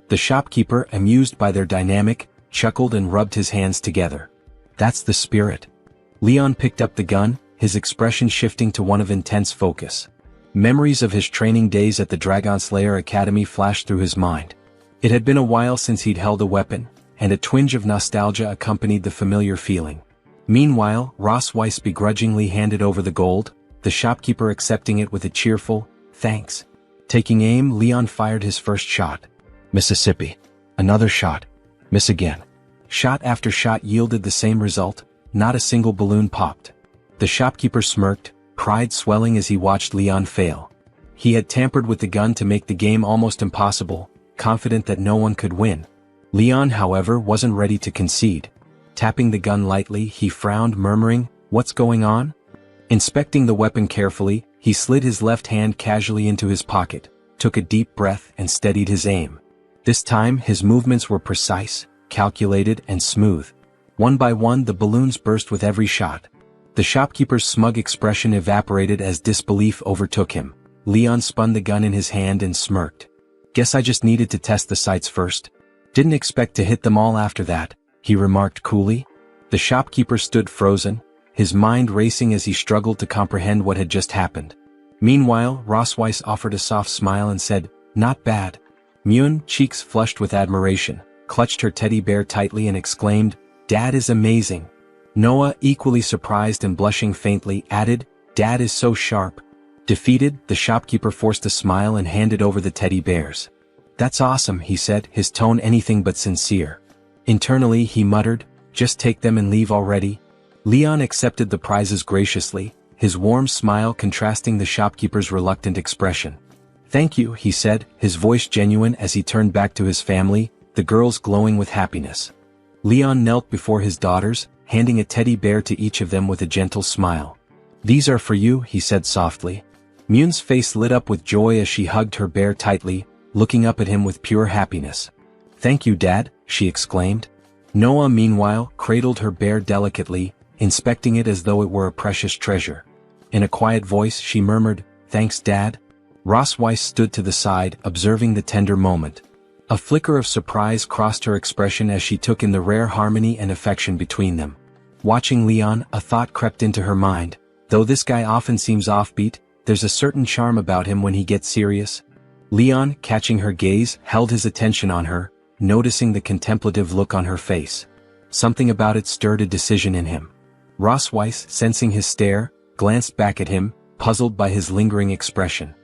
The shopkeeper, amused by their dynamic, chuckled and rubbed his hands together. That's the spirit. Leon picked up the gun, his expression shifting to one of intense focus. Memories of his training days at the Dragonslayer Academy flashed through his mind. It had been a while since he'd held a weapon, and a twinge of nostalgia accompanied the familiar feeling. Meanwhile, Ross Weiss begrudgingly handed over the gold, the shopkeeper accepting it with a cheerful, thanks. Taking aim, Leon fired his first shot. Mississippi. Another shot. Miss again. Shot after shot yielded the same result, not a single balloon popped. The shopkeeper smirked, pride swelling as he watched Leon fail. He had tampered with the gun to make the game almost impossible, confident that no one could win. Leon, however, wasn't ready to concede. Tapping the gun lightly, he frowned, murmuring, What's going on? Inspecting the weapon carefully, he slid his left hand casually into his pocket, took a deep breath and steadied his aim. This time, his movements were precise, calculated, and smooth. One by one, the balloons burst with every shot. The shopkeeper's smug expression evaporated as disbelief overtook him. Leon spun the gun in his hand and smirked. Guess I just needed to test the sights first. Didn't expect to hit them all after that, he remarked coolly. The shopkeeper stood frozen, his mind racing as he struggled to comprehend what had just happened. Meanwhile, Ross Weiss offered a soft smile and said, Not bad. Myun, cheeks flushed with admiration, clutched her teddy bear tightly and exclaimed, Dad is amazing. Noah, equally surprised and blushing faintly, added, Dad is so sharp. Defeated, the shopkeeper forced a smile and handed over the teddy bears. That's awesome, he said, his tone anything but sincere. Internally, he muttered, Just take them and leave already. Leon accepted the prizes graciously, his warm smile contrasting the shopkeeper's reluctant expression. Thank you, he said, his voice genuine as he turned back to his family, the girls glowing with happiness. Leon knelt before his daughters, handing a teddy bear to each of them with a gentle smile. These are for you, he said softly. Myun's face lit up with joy as she hugged her bear tightly, looking up at him with pure happiness. Thank you, Dad, she exclaimed. Noah, meanwhile, cradled her bear delicately, inspecting it as though it were a precious treasure. In a quiet voice, she murmured, Thanks, Dad. Ross Weiss stood to the side, observing the tender moment. A flicker of surprise crossed her expression as she took in the rare harmony and affection between them. Watching Leon, a thought crept into her mind. Though this guy often seems offbeat, there's a certain charm about him when he gets serious. Leon, catching her gaze, held his attention on her, noticing the contemplative look on her face. Something about it stirred a decision in him. Ross Weiss, sensing his stare, glanced back at him, puzzled by his lingering expression.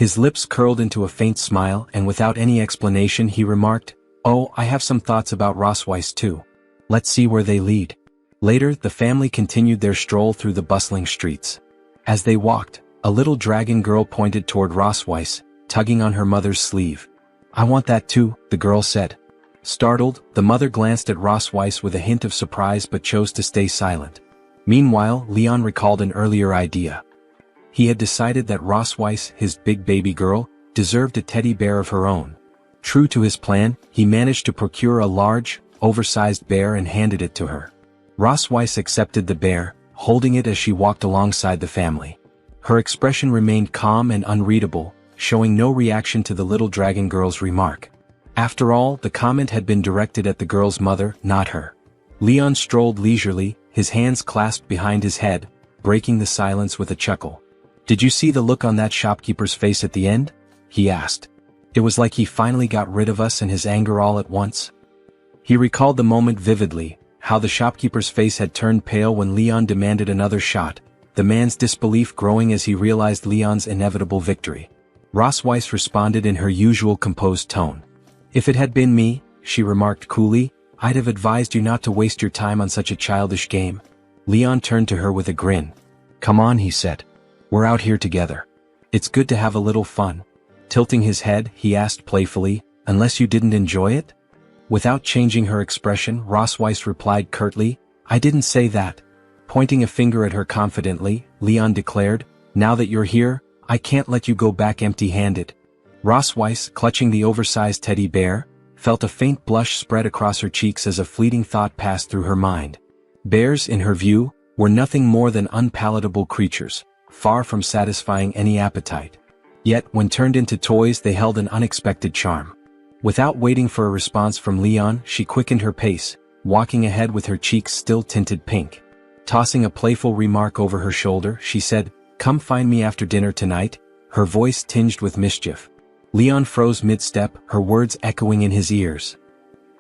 His lips curled into a faint smile, and without any explanation he remarked, "Oh, I have some thoughts about Rosweiss too. Let's see where they lead." Later, the family continued their stroll through the bustling streets. As they walked, a little dragon girl pointed toward Rosweiss, tugging on her mother's sleeve. "I want that too," the girl said. Startled, the mother glanced at Rosweiss with a hint of surprise but chose to stay silent. Meanwhile, Leon recalled an earlier idea. He had decided that Rosweiss, his big baby girl, deserved a teddy bear of her own. True to his plan, he managed to procure a large, oversized bear and handed it to her. Rosweiss accepted the bear, holding it as she walked alongside the family. Her expression remained calm and unreadable, showing no reaction to the little dragon girl's remark. After all, the comment had been directed at the girl's mother, not her. Leon strolled leisurely, his hands clasped behind his head, breaking the silence with a chuckle. "Did you see the look on that shopkeeper's face at the end?" he asked. "It was like he finally got rid of us and his anger all at once." He recalled the moment vividly, how the shopkeeper's face had turned pale when Leon demanded another shot, the man's disbelief growing as he realized Leon's inevitable victory. Rosweiss responded in her usual composed tone. "If it had been me," she remarked coolly, "I'd have advised you not to waste your time on such a childish game." Leon turned to her with a grin. "Come on," he said. "We're out here together. It's good to have a little fun." Tilting his head, he asked playfully, "Unless you didn't enjoy it?" Without changing her expression, Rosweiss replied curtly, "I didn't say that." Pointing a finger at her confidently, Leon declared, "Now that you're here, I can't let you go back empty-handed." Rosweiss, clutching the oversized teddy bear, felt a faint blush spread across her cheeks as a fleeting thought passed through her mind. Bears, in her view, were nothing more than unpalatable creatures, far from satisfying any appetite. Yet, when turned into toys, they held an unexpected charm. Without waiting for a response from Leon, she quickened her pace, walking ahead with her cheeks still tinted pink. Tossing a playful remark over her shoulder, she said, "Come find me after dinner tonight," her voice tinged with mischief. Leon froze mid-step, her words echoing in his ears.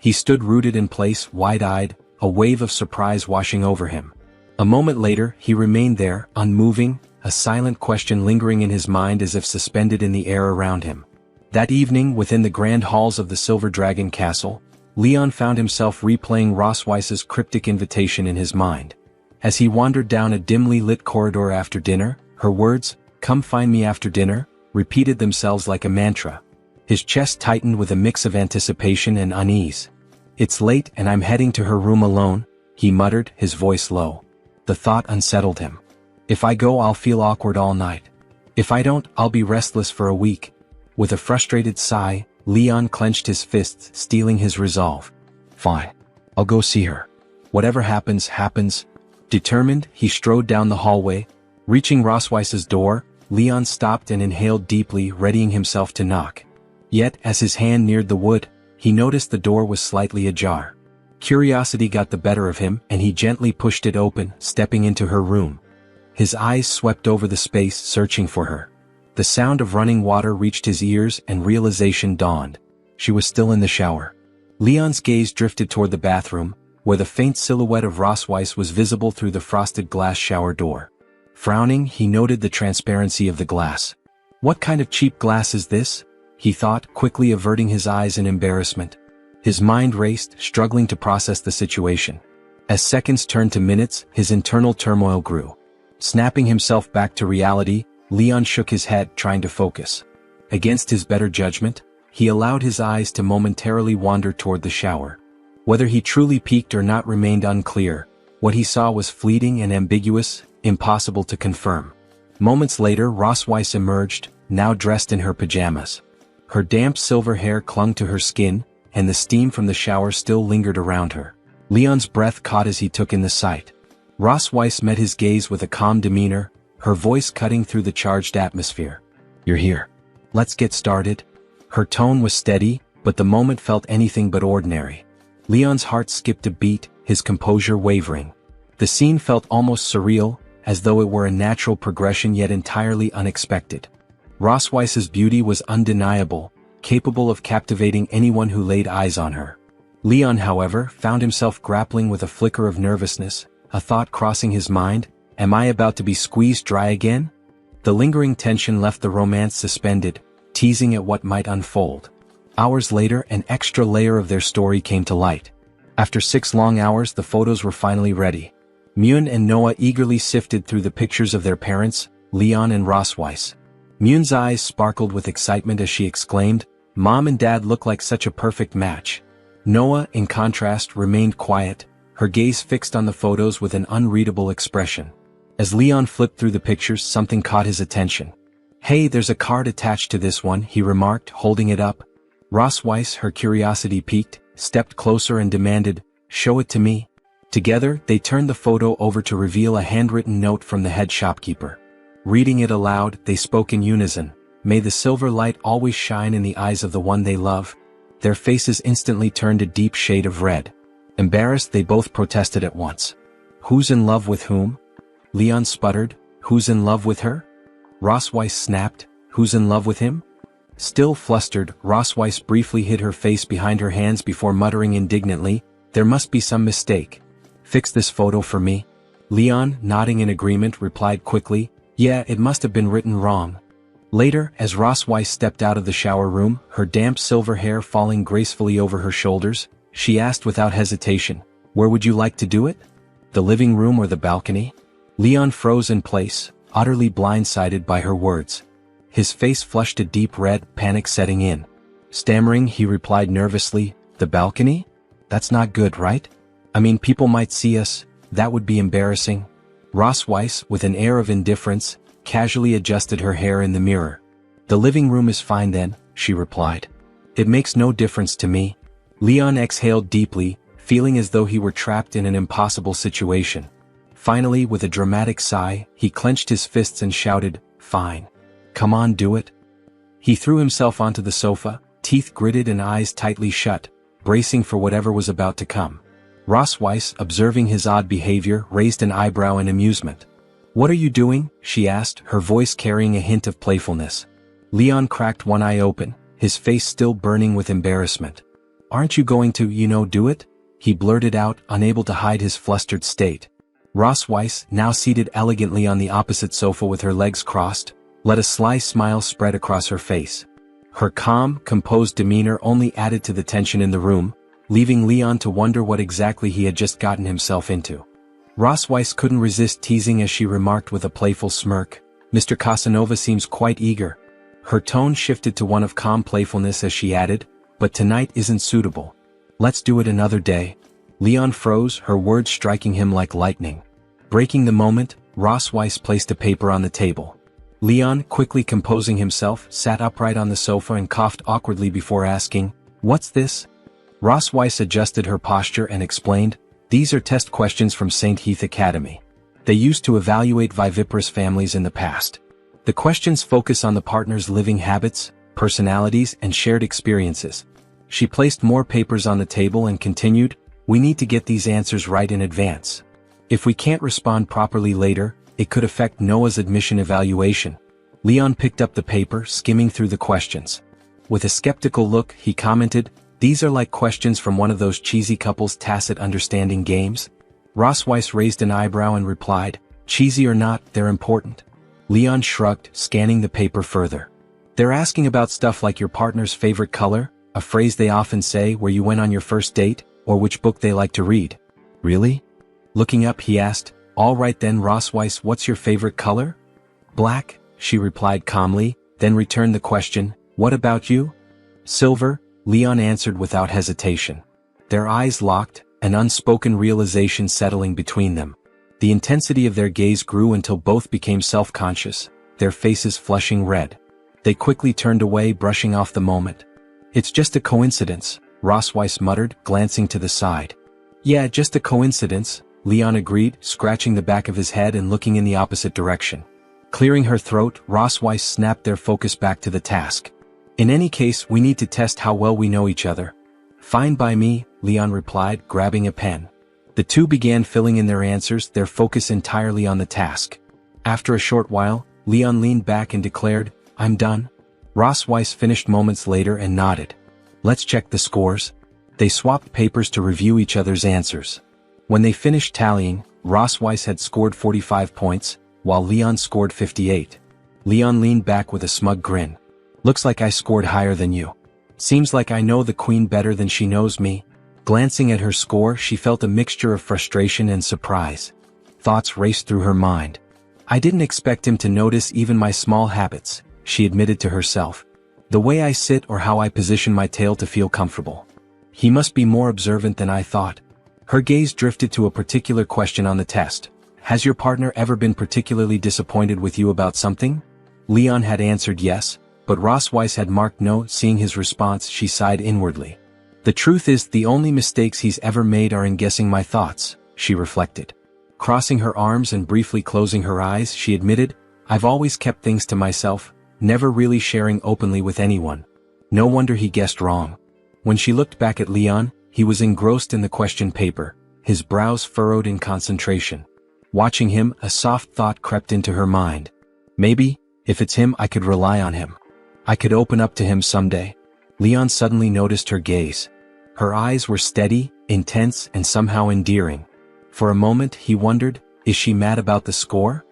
He stood rooted in place, wide-eyed, a wave of surprise washing over him. A moment later, he remained there, unmoving, a silent question lingering in his mind as if suspended in the air around him. That evening, within the grand halls of the Silver Dragon Castle, Leon found himself replaying Rosweiss's cryptic invitation in his mind. As he wandered down a dimly lit corridor after dinner, her words, "Come find me after dinner," repeated themselves like a mantra. His chest tightened with a mix of anticipation and unease. "It's late and I'm heading to her room alone," he muttered, his voice low. The thought unsettled him. "If I go, I'll feel awkward all night. If I don't, I'll be restless for a week." With a frustrated sigh, Leon clenched his fists, steeling his resolve. "Fine. I'll go see her. Whatever happens, happens." Determined, he strode down the hallway. Reaching Rosweiss's door, Leon stopped and inhaled deeply, readying himself to knock. Yet, as his hand neared the wood, he noticed the door was slightly ajar. Curiosity got the better of him, and he gently pushed it open, stepping into her room. His eyes swept over the space, searching for her. The sound of running water reached his ears and realization dawned. She was still in the shower. Leon's gaze drifted toward the bathroom, where the faint silhouette of Rosweiss was visible through the frosted glass shower door. Frowning, he noted the transparency of the glass. "What kind of cheap glass is this?" he thought, quickly averting his eyes in embarrassment. His mind raced, struggling to process the situation. As seconds turned to minutes, his internal turmoil grew. Snapping himself back to reality, Leon shook his head, trying to focus. Against his better judgment, he allowed his eyes to momentarily wander toward the shower. Whether he truly peeked or not remained unclear. What he saw was fleeting and ambiguous, impossible to confirm. Moments later, Rosweiss emerged, now dressed in her pajamas. Her damp silver hair clung to her skin, and the steam from the shower still lingered around her. Leon's breath caught as he took in the sight. Rosweiss met his gaze with a calm demeanor, her voice cutting through the charged atmosphere. "You're here. Let's get started." Her tone was steady, but the moment felt anything but ordinary. Leon's heart skipped a beat, his composure wavering. The scene felt almost surreal, as though it were a natural progression yet entirely unexpected. Rosweiss's beauty was undeniable, capable of captivating anyone who laid eyes on her. Leon, however, found himself grappling with a flicker of nervousness, a thought crossing his mind, "Am I about to be squeezed dry again?" The lingering tension left the romance suspended, teasing at what might unfold. Hours later, an extra layer of their story came to light. After 6 long hours, the photos were finally ready. Myun and Noah eagerly sifted through the pictures of their parents, Leon and Rosweiss. Myun's eyes sparkled with excitement as she exclaimed, "Mom and Dad look like such a perfect match." Noah, in contrast, remained quiet, her gaze fixed on the photos with an unreadable expression. As Leon flipped through the pictures, something caught his attention. "Hey, there's a card attached to this one," he remarked, holding it up. Rosweiss, her curiosity piqued, stepped closer and demanded, "Show it to me." Together, they turned the photo over to reveal a handwritten note from the head shopkeeper. Reading it aloud, they spoke in unison, "May the silver light always shine in the eyes of the one they love." Their faces instantly turned a deep shade of red. Embarrassed, they both protested at once. "Who's in love with whom?" Leon sputtered, "Who's in love with her?" Rosweiss snapped, "Who's in love with him?" Still flustered, Rosweiss briefly hid her face behind her hands before muttering indignantly, "There must be some mistake. Fix this photo for me." Leon, nodding in agreement, replied quickly, "Yeah, it must have been written wrong." Later, as Rosweiss stepped out of the shower room, her damp silver hair falling gracefully over her shoulders, she asked without hesitation, "Where would you like to do it? The living room or the balcony?" Leon froze in place, utterly blindsided by her words. His face flushed a deep red, panic setting in. Stammering, he replied nervously, "The balcony? That's not good, right? I mean, people might see us, that would be embarrassing." Rosweiss, with an air of indifference, casually adjusted her hair in the mirror. "The living room is fine then," she replied. "It makes no difference to me." Leon exhaled deeply, feeling as though he were trapped in an impossible situation. Finally, with a dramatic sigh, he clenched his fists and shouted, "Fine. Come on, do it." He threw himself onto the sofa, teeth gritted and eyes tightly shut, bracing for whatever was about to come. Rosweiss, observing his odd behavior, raised an eyebrow in amusement. "What are you doing?" she asked, her voice carrying a hint of playfulness. Leon cracked one eye open, his face still burning with embarrassment. "Aren't you going to, do it?" he blurted out, unable to hide his flustered state. Rosweiss, now seated elegantly on the opposite sofa with her legs crossed, let a sly smile spread across her face. Her calm, composed demeanor only added to the tension in the room, leaving Leon to wonder what exactly he had just gotten himself into. Rosweiss couldn't resist teasing as she remarked with a playful smirk, "Mr. Casanova seems quite eager." Her tone shifted to one of calm playfulness as she added, "But tonight isn't suitable. Let's do it another day." Leon froze, her words striking him like lightning. Breaking the moment, Rosweiss placed a paper on the table. Leon, quickly composing himself, sat upright on the sofa and coughed awkwardly before asking, "What's this?" Rosweiss adjusted her posture and explained, "These are test questions from St. Heath Academy. They used to evaluate viviparous families in the past. The questions focus on the partner's living habits, personalities, and shared experiences." She placed more papers on the table and continued, "We need to get these answers right in advance. If we can't respond properly later, it could affect Noah's admission evaluation." Leon picked up the paper, skimming through the questions. With a skeptical look, he commented, "These are like questions from one of those cheesy couples' tacit understanding games." Rosweiss raised an eyebrow and replied, "Cheesy or not, they're important." Leon shrugged, scanning the paper further. "They're asking about stuff like your partner's favorite color, a phrase they often say, where you went on your first date, or which book they like to read." "Really?" Looking up, he asked, "All right then, Rosweiss, what's your favorite color?" "Black," she replied calmly, then returned the question, "What about you?" "Silver," Leon answered without hesitation. Their eyes locked, an unspoken realization settling between them. The intensity of their gaze grew until both became self-conscious, their faces flushing red. They quickly turned away, brushing off the moment. "It's just a coincidence," Rosweiss muttered, glancing to the side. "Yeah, just a coincidence," Leon agreed, scratching the back of his head and looking in the opposite direction. Clearing her throat, Rosweiss snapped their focus back to the task. "In any case, we need to test how well we know each other." "Fine by me," Leon replied, grabbing a pen. The two began filling in their answers, their focus entirely on the task. After a short while, Leon leaned back and declared, "I'm done." Rosweiss finished moments later and nodded. "Let's check the scores." They swapped papers to review each other's answers. When they finished tallying, Rosweiss had scored 45 points, while Leon scored 58. Leon leaned back with a smug grin. Looks like I scored higher than you. Seems like I know the queen better than she knows me. Glancing at her score, she felt a mixture of frustration and surprise. Thoughts raced through her mind. I didn't expect him to notice even my small habits, she admitted to herself. The way I sit or how I position my tail to feel comfortable. He must be more observant than I thought. Her gaze drifted to a particular question on the test. Has your partner ever been particularly disappointed with you about something? Leon had answered yes, but Rossweiss had marked no. Seeing his response, she sighed inwardly. The truth is, the only mistakes he's ever made are in guessing my thoughts, she reflected. Crossing her arms and briefly closing her eyes, she admitted, I've always kept things to myself, never really sharing openly with anyone. No wonder he guessed wrong. When she looked back at Leon, he was engrossed in the question paper, his brows furrowed in concentration. Watching him, a soft thought crept into her mind. Maybe, if it's him, I could rely on him. I could open up to him someday. Leon suddenly noticed her gaze. Her eyes were steady, intense, and somehow endearing. For a moment, he wondered, is she mad about the score?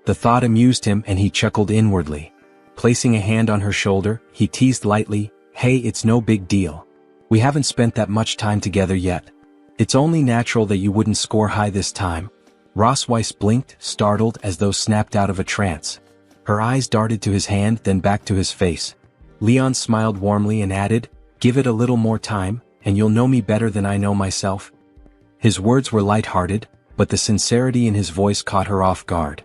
The thought amused him and he chuckled inwardly. Placing a hand on her shoulder, he teased lightly, hey, it's no big deal. We haven't spent that much time together yet. It's only natural that you wouldn't score high this time. Rossweiss blinked, startled as though snapped out of a trance. Her eyes darted to his hand, then back to his face. Leon smiled warmly and added, give it a little more time, and you'll know me better than I know myself. His words were light-hearted, but the sincerity in his voice caught her off guard.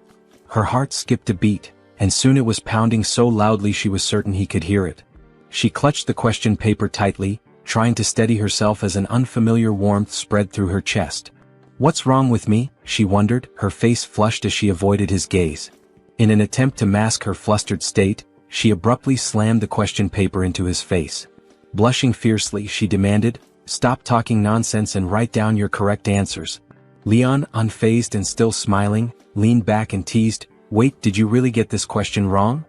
Her heart skipped a beat, and soon it was pounding so loudly she was certain he could hear it. She clutched the question paper tightly, trying to steady herself as an unfamiliar warmth spread through her chest. What's wrong with me? She wondered, her face flushed as she avoided his gaze. In an attempt to mask her flustered state, she abruptly slammed the question paper into his face. Blushing fiercely, she demanded, stop talking nonsense and write down your correct answers. Leon, unfazed and still smiling, leaned back and teased, wait, did you really get this question wrong?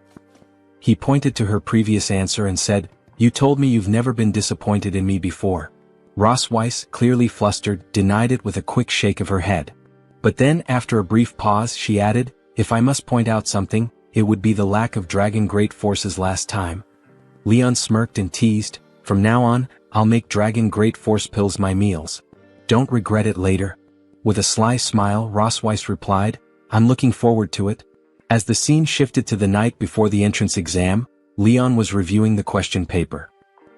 He pointed to her previous answer and said, you told me you've never been disappointed in me before. Rossweiss, clearly flustered, denied it with a quick shake of her head. But then, after a brief pause, she added, if I must point out something, it would be the lack of Dragon Great Forces last time. Leon smirked and teased, from now on, I'll make Dragon Great Force pills my meals. Don't regret it later. With a sly smile, Rossweiss replied, I'm looking forward to it. As the scene shifted to the night before the entrance exam, Leon was reviewing the question paper.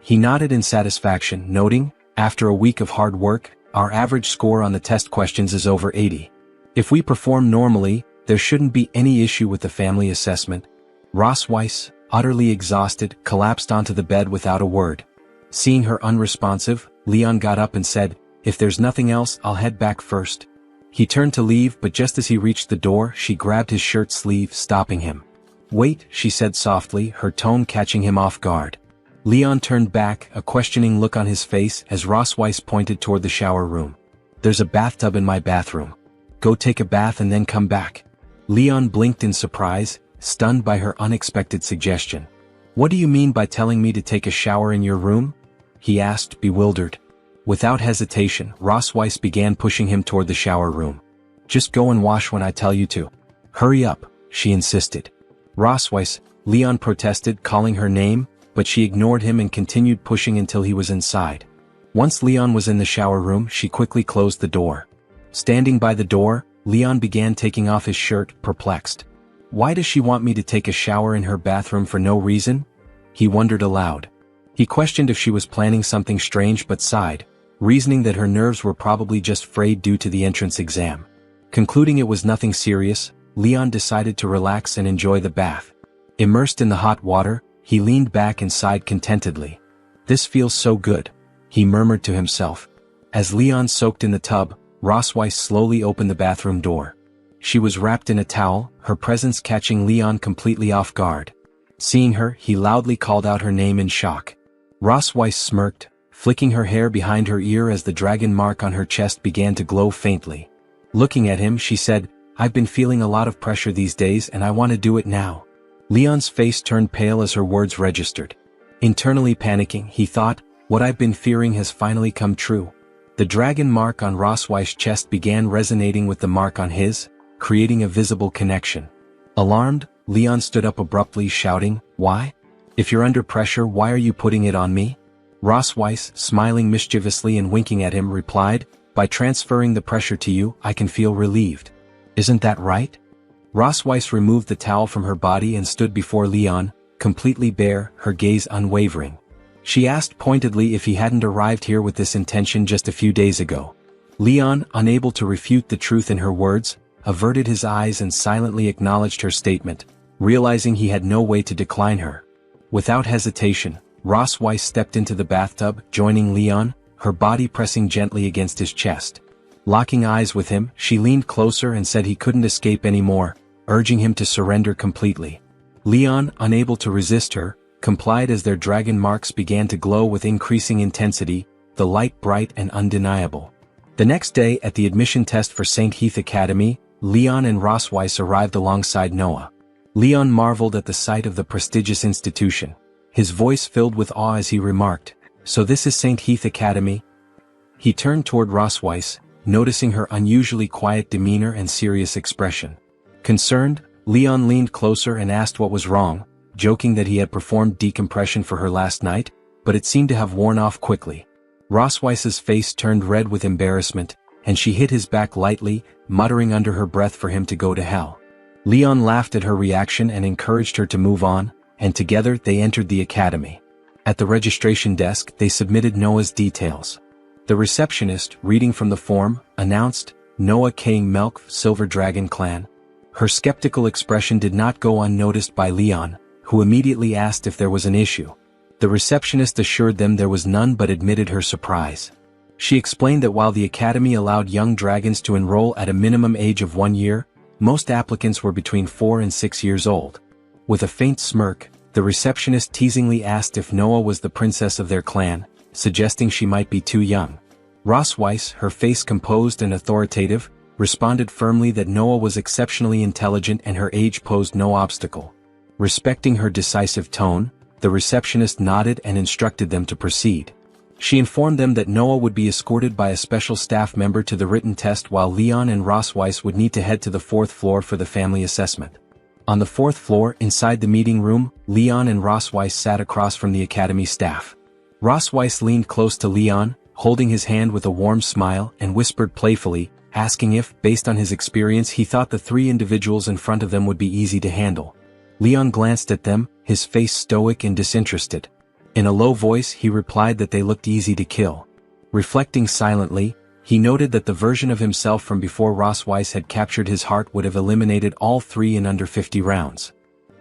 He nodded in satisfaction, noting, after a week of hard work, our average score on the test questions is over 80. If we perform normally, there shouldn't be any issue with the family assessment. Rossweiss, utterly exhausted, collapsed onto the bed without a word. Seeing her unresponsive, Leon got up and said, if there's nothing else, I'll head back first. He turned to leave, but just as he reached the door, she grabbed his shirt sleeve, stopping him. Wait, she said softly, her tone catching him off guard. Leon turned back, a questioning look on his face as Rossweiss pointed toward the shower room. There's a bathtub in my bathroom. Go take a bath and then come back. Leon blinked in surprise, stunned by her unexpected suggestion. What do you mean by telling me to take a shower in your room? He asked, bewildered. Without hesitation, Rossweiss began pushing him toward the shower room. Just go and wash when I tell you to. Hurry up, she insisted. Rossweiss, Leon protested, calling her name, but she ignored him and continued pushing until he was inside. Once Leon was in the shower room, she quickly closed the door. Standing by the door, Leon began taking off his shirt, perplexed. Why does she want me to take a shower in her bathroom for no reason? He wondered aloud. He questioned if she was planning something strange but sighed, reasoning that her nerves were probably just frayed due to the entrance exam. Concluding it was nothing serious, Leon decided to relax and enjoy the bath. Immersed in the hot water, he leaned back and sighed contentedly. This feels so good, he murmured to himself. As Leon soaked in the tub, Rossweiss slowly opened the bathroom door. She was wrapped in a towel, her presence catching Leon completely off guard. Seeing her, he loudly called out her name in shock. Rossweiss smirked, flicking her hair behind her ear as the dragon mark on her chest began to glow faintly. Looking at him, she said, I've been feeling a lot of pressure these days and I want to do it now. Leon's face turned pale as her words registered. Internally panicking, he thought, what I've been fearing has finally come true. The dragon mark on Rossweiss' chest began resonating with the mark on his, creating a visible connection. Alarmed, Leon stood up abruptly, shouting, "Why? If you're under pressure, why are you putting it on me?" Ross Weiss, smiling mischievously and winking at him, replied, "By transferring the pressure to you, I can feel relieved. Isn't that right?" Ross Weiss removed the towel from her body and stood before Leon, completely bare, her gaze unwavering. She asked pointedly if he hadn't arrived here with this intention just a few days ago. Leon, unable to refute the truth in her words, averted his eyes and silently acknowledged her statement, realizing he had no way to decline her. Without hesitation, Ross Weiss stepped into the bathtub, joining Leon, her body pressing gently against his chest. Locking eyes with him, she leaned closer and said he couldn't escape anymore, urging him to surrender completely. Leon, unable to resist her, complied as their dragon marks began to glow with increasing intensity, the light bright and undeniable. The next day at the admission test for St. Heath Academy, Leon and Ross Weiss arrived alongside Noah. Leon marveled at the sight of the prestigious institution. His voice filled with awe as he remarked, "So this is St. Heath Academy?" He turned toward Ross Weiss, noticing her unusually quiet demeanor and serious expression. Concerned, Leon leaned closer and asked what was wrong, joking that he had performed decompression for her last night, but it seemed to have worn off quickly. Ross Weiss's face turned red with embarrassment, and she hit his back lightly, muttering under her breath for him to go to hell. Leon laughed at her reaction and encouraged her to move on, and together they entered the academy. At the registration desk, they submitted Noah's details. The receptionist, reading from the form, announced, "Noah King Melk, Silver Dragon Clan." Her skeptical expression did not go unnoticed by Leon, who immediately asked if there was an issue. The receptionist assured them there was none but admitted her surprise. She explained that while the academy allowed young dragons to enroll at a minimum age of 1 year, most applicants were between 4 and 6 years old. With a faint smirk, the receptionist teasingly asked if Noah was the princess of their clan, suggesting she might be too young. Ross Weiss, her face composed and authoritative, responded firmly that Noah was exceptionally intelligent and her age posed no obstacle. Respecting her decisive tone, the receptionist nodded and instructed them to proceed. She informed them that Noah would be escorted by a special staff member to the written test, while Leon and Ross Weiss would need to head to the 4th floor for the family assessment. On the 4th floor, inside the meeting room, Leon and Ross Weiss sat across from the academy staff. Ross Weiss leaned close to Leon, holding his hand with a warm smile, and whispered playfully, asking if, based on his experience, he thought the 3 individuals in front of them would be easy to handle. Leon glanced at them, his face stoic and disinterested. In a low voice he replied that they looked easy to kill. Reflecting silently, he noted that the version of himself from before Ross Weiss had captured his heart would have eliminated all 3 in under 50 rounds.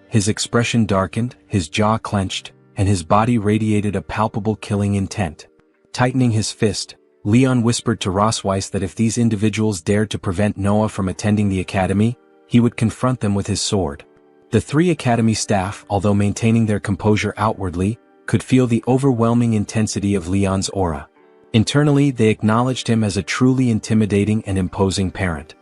His expression darkened, his jaw clenched, and his body radiated a palpable killing intent. Tightening his fist, Leon whispered to Ross Weiss that if these individuals dared to prevent Noah from attending the academy, he would confront them with his sword. The 3 academy staff, although maintaining their composure outwardly, could feel the overwhelming intensity of Leon's aura. Internally, they acknowledged him as a truly intimidating and imposing parent.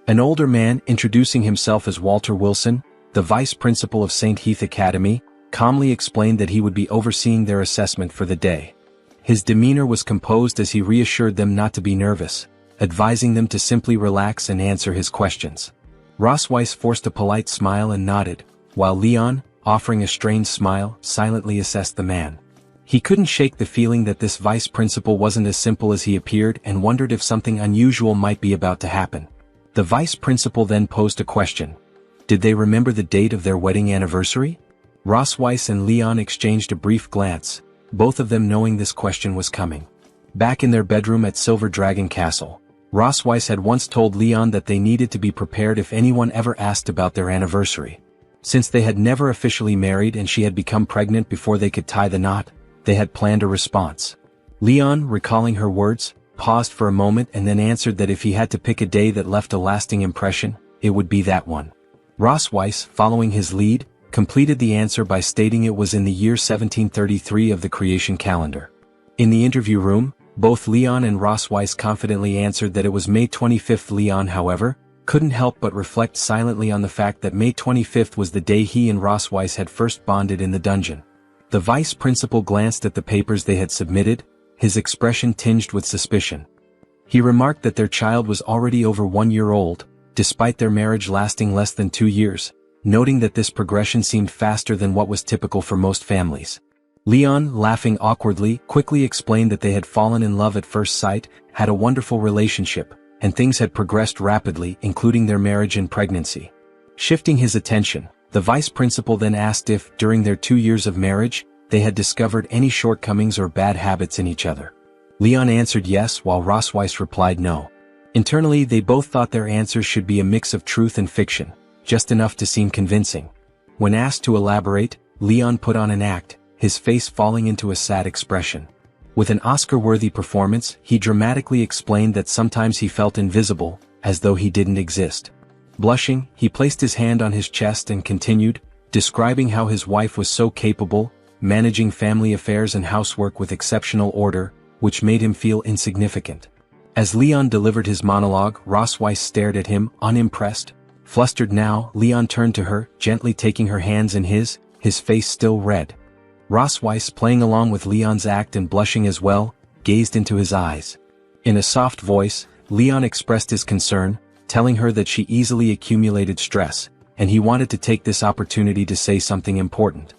An older man, introducing himself as Walter Wilson, the vice principal of St. Heath Academy, calmly explained that he would be overseeing their assessment for the day. His demeanor was composed as he reassured them not to be nervous, advising them to simply relax and answer his questions. Ross Weiss forced a polite smile and nodded, while Leon, offering a strained smile, silently assessed the man. He couldn't shake the feeling that this vice principal wasn't as simple as he appeared and wondered if something unusual might be about to happen. The vice principal then posed a question. Did they remember the date of their wedding anniversary? Ross Weiss and Leon exchanged a brief glance, both of them knowing this question was coming. Back in their bedroom at Silver Dragon Castle, Ross Weiss had once told Leon that they needed to be prepared if anyone ever asked about their anniversary. Since they had never officially married and she had become pregnant before they could tie the knot, they had planned a response. Leon, recalling her words, paused for a moment and then answered that if he had to pick a day that left a lasting impression, it would be that one. Ross Weiss, following his lead, completed the answer by stating it was in the year 1733 of the creation calendar. In the interview room, both Leon and Ross Weiss confidently answered that it was May 25th. Leon, however, couldn't help but reflect silently on the fact that May 25th was the day he and Ross Weiss had first bonded in the dungeon. The vice principal glanced at the papers they had submitted, his expression tinged with suspicion. He remarked that their child was already over 1 year old, despite their marriage lasting less than 2 years, noting that this progression seemed faster than what was typical for most families. Leon, laughing awkwardly, quickly explained that they had fallen in love at first sight, had a wonderful relationship, and things had progressed rapidly, including their marriage and pregnancy. Shifting his attention, the vice principal then asked if, during their 2 years of marriage, they had discovered any shortcomings or bad habits in each other. Leon answered yes, while Rosweiss replied no. Internally, they both thought their answers should be a mix of truth and fiction, just enough to seem convincing. When asked to elaborate, Leon put on an act, his face falling into a sad expression. With an Oscar-worthy performance, he dramatically explained that sometimes he felt invisible, as though he didn't exist. Blushing, he placed his hand on his chest and continued, describing how his wife was so capable, managing family affairs and housework with exceptional order, which made him feel insignificant. As Leon delivered his monologue, Rosweiss stared at him, unimpressed. Flustered now, Leon turned to her, gently taking her hands in his face still red. Rosweiss, playing along with Leon's act and blushing as well, gazed into his eyes. In a soft voice, Leon expressed his concern, telling her that she easily accumulated stress, and he wanted to take this opportunity to say something important.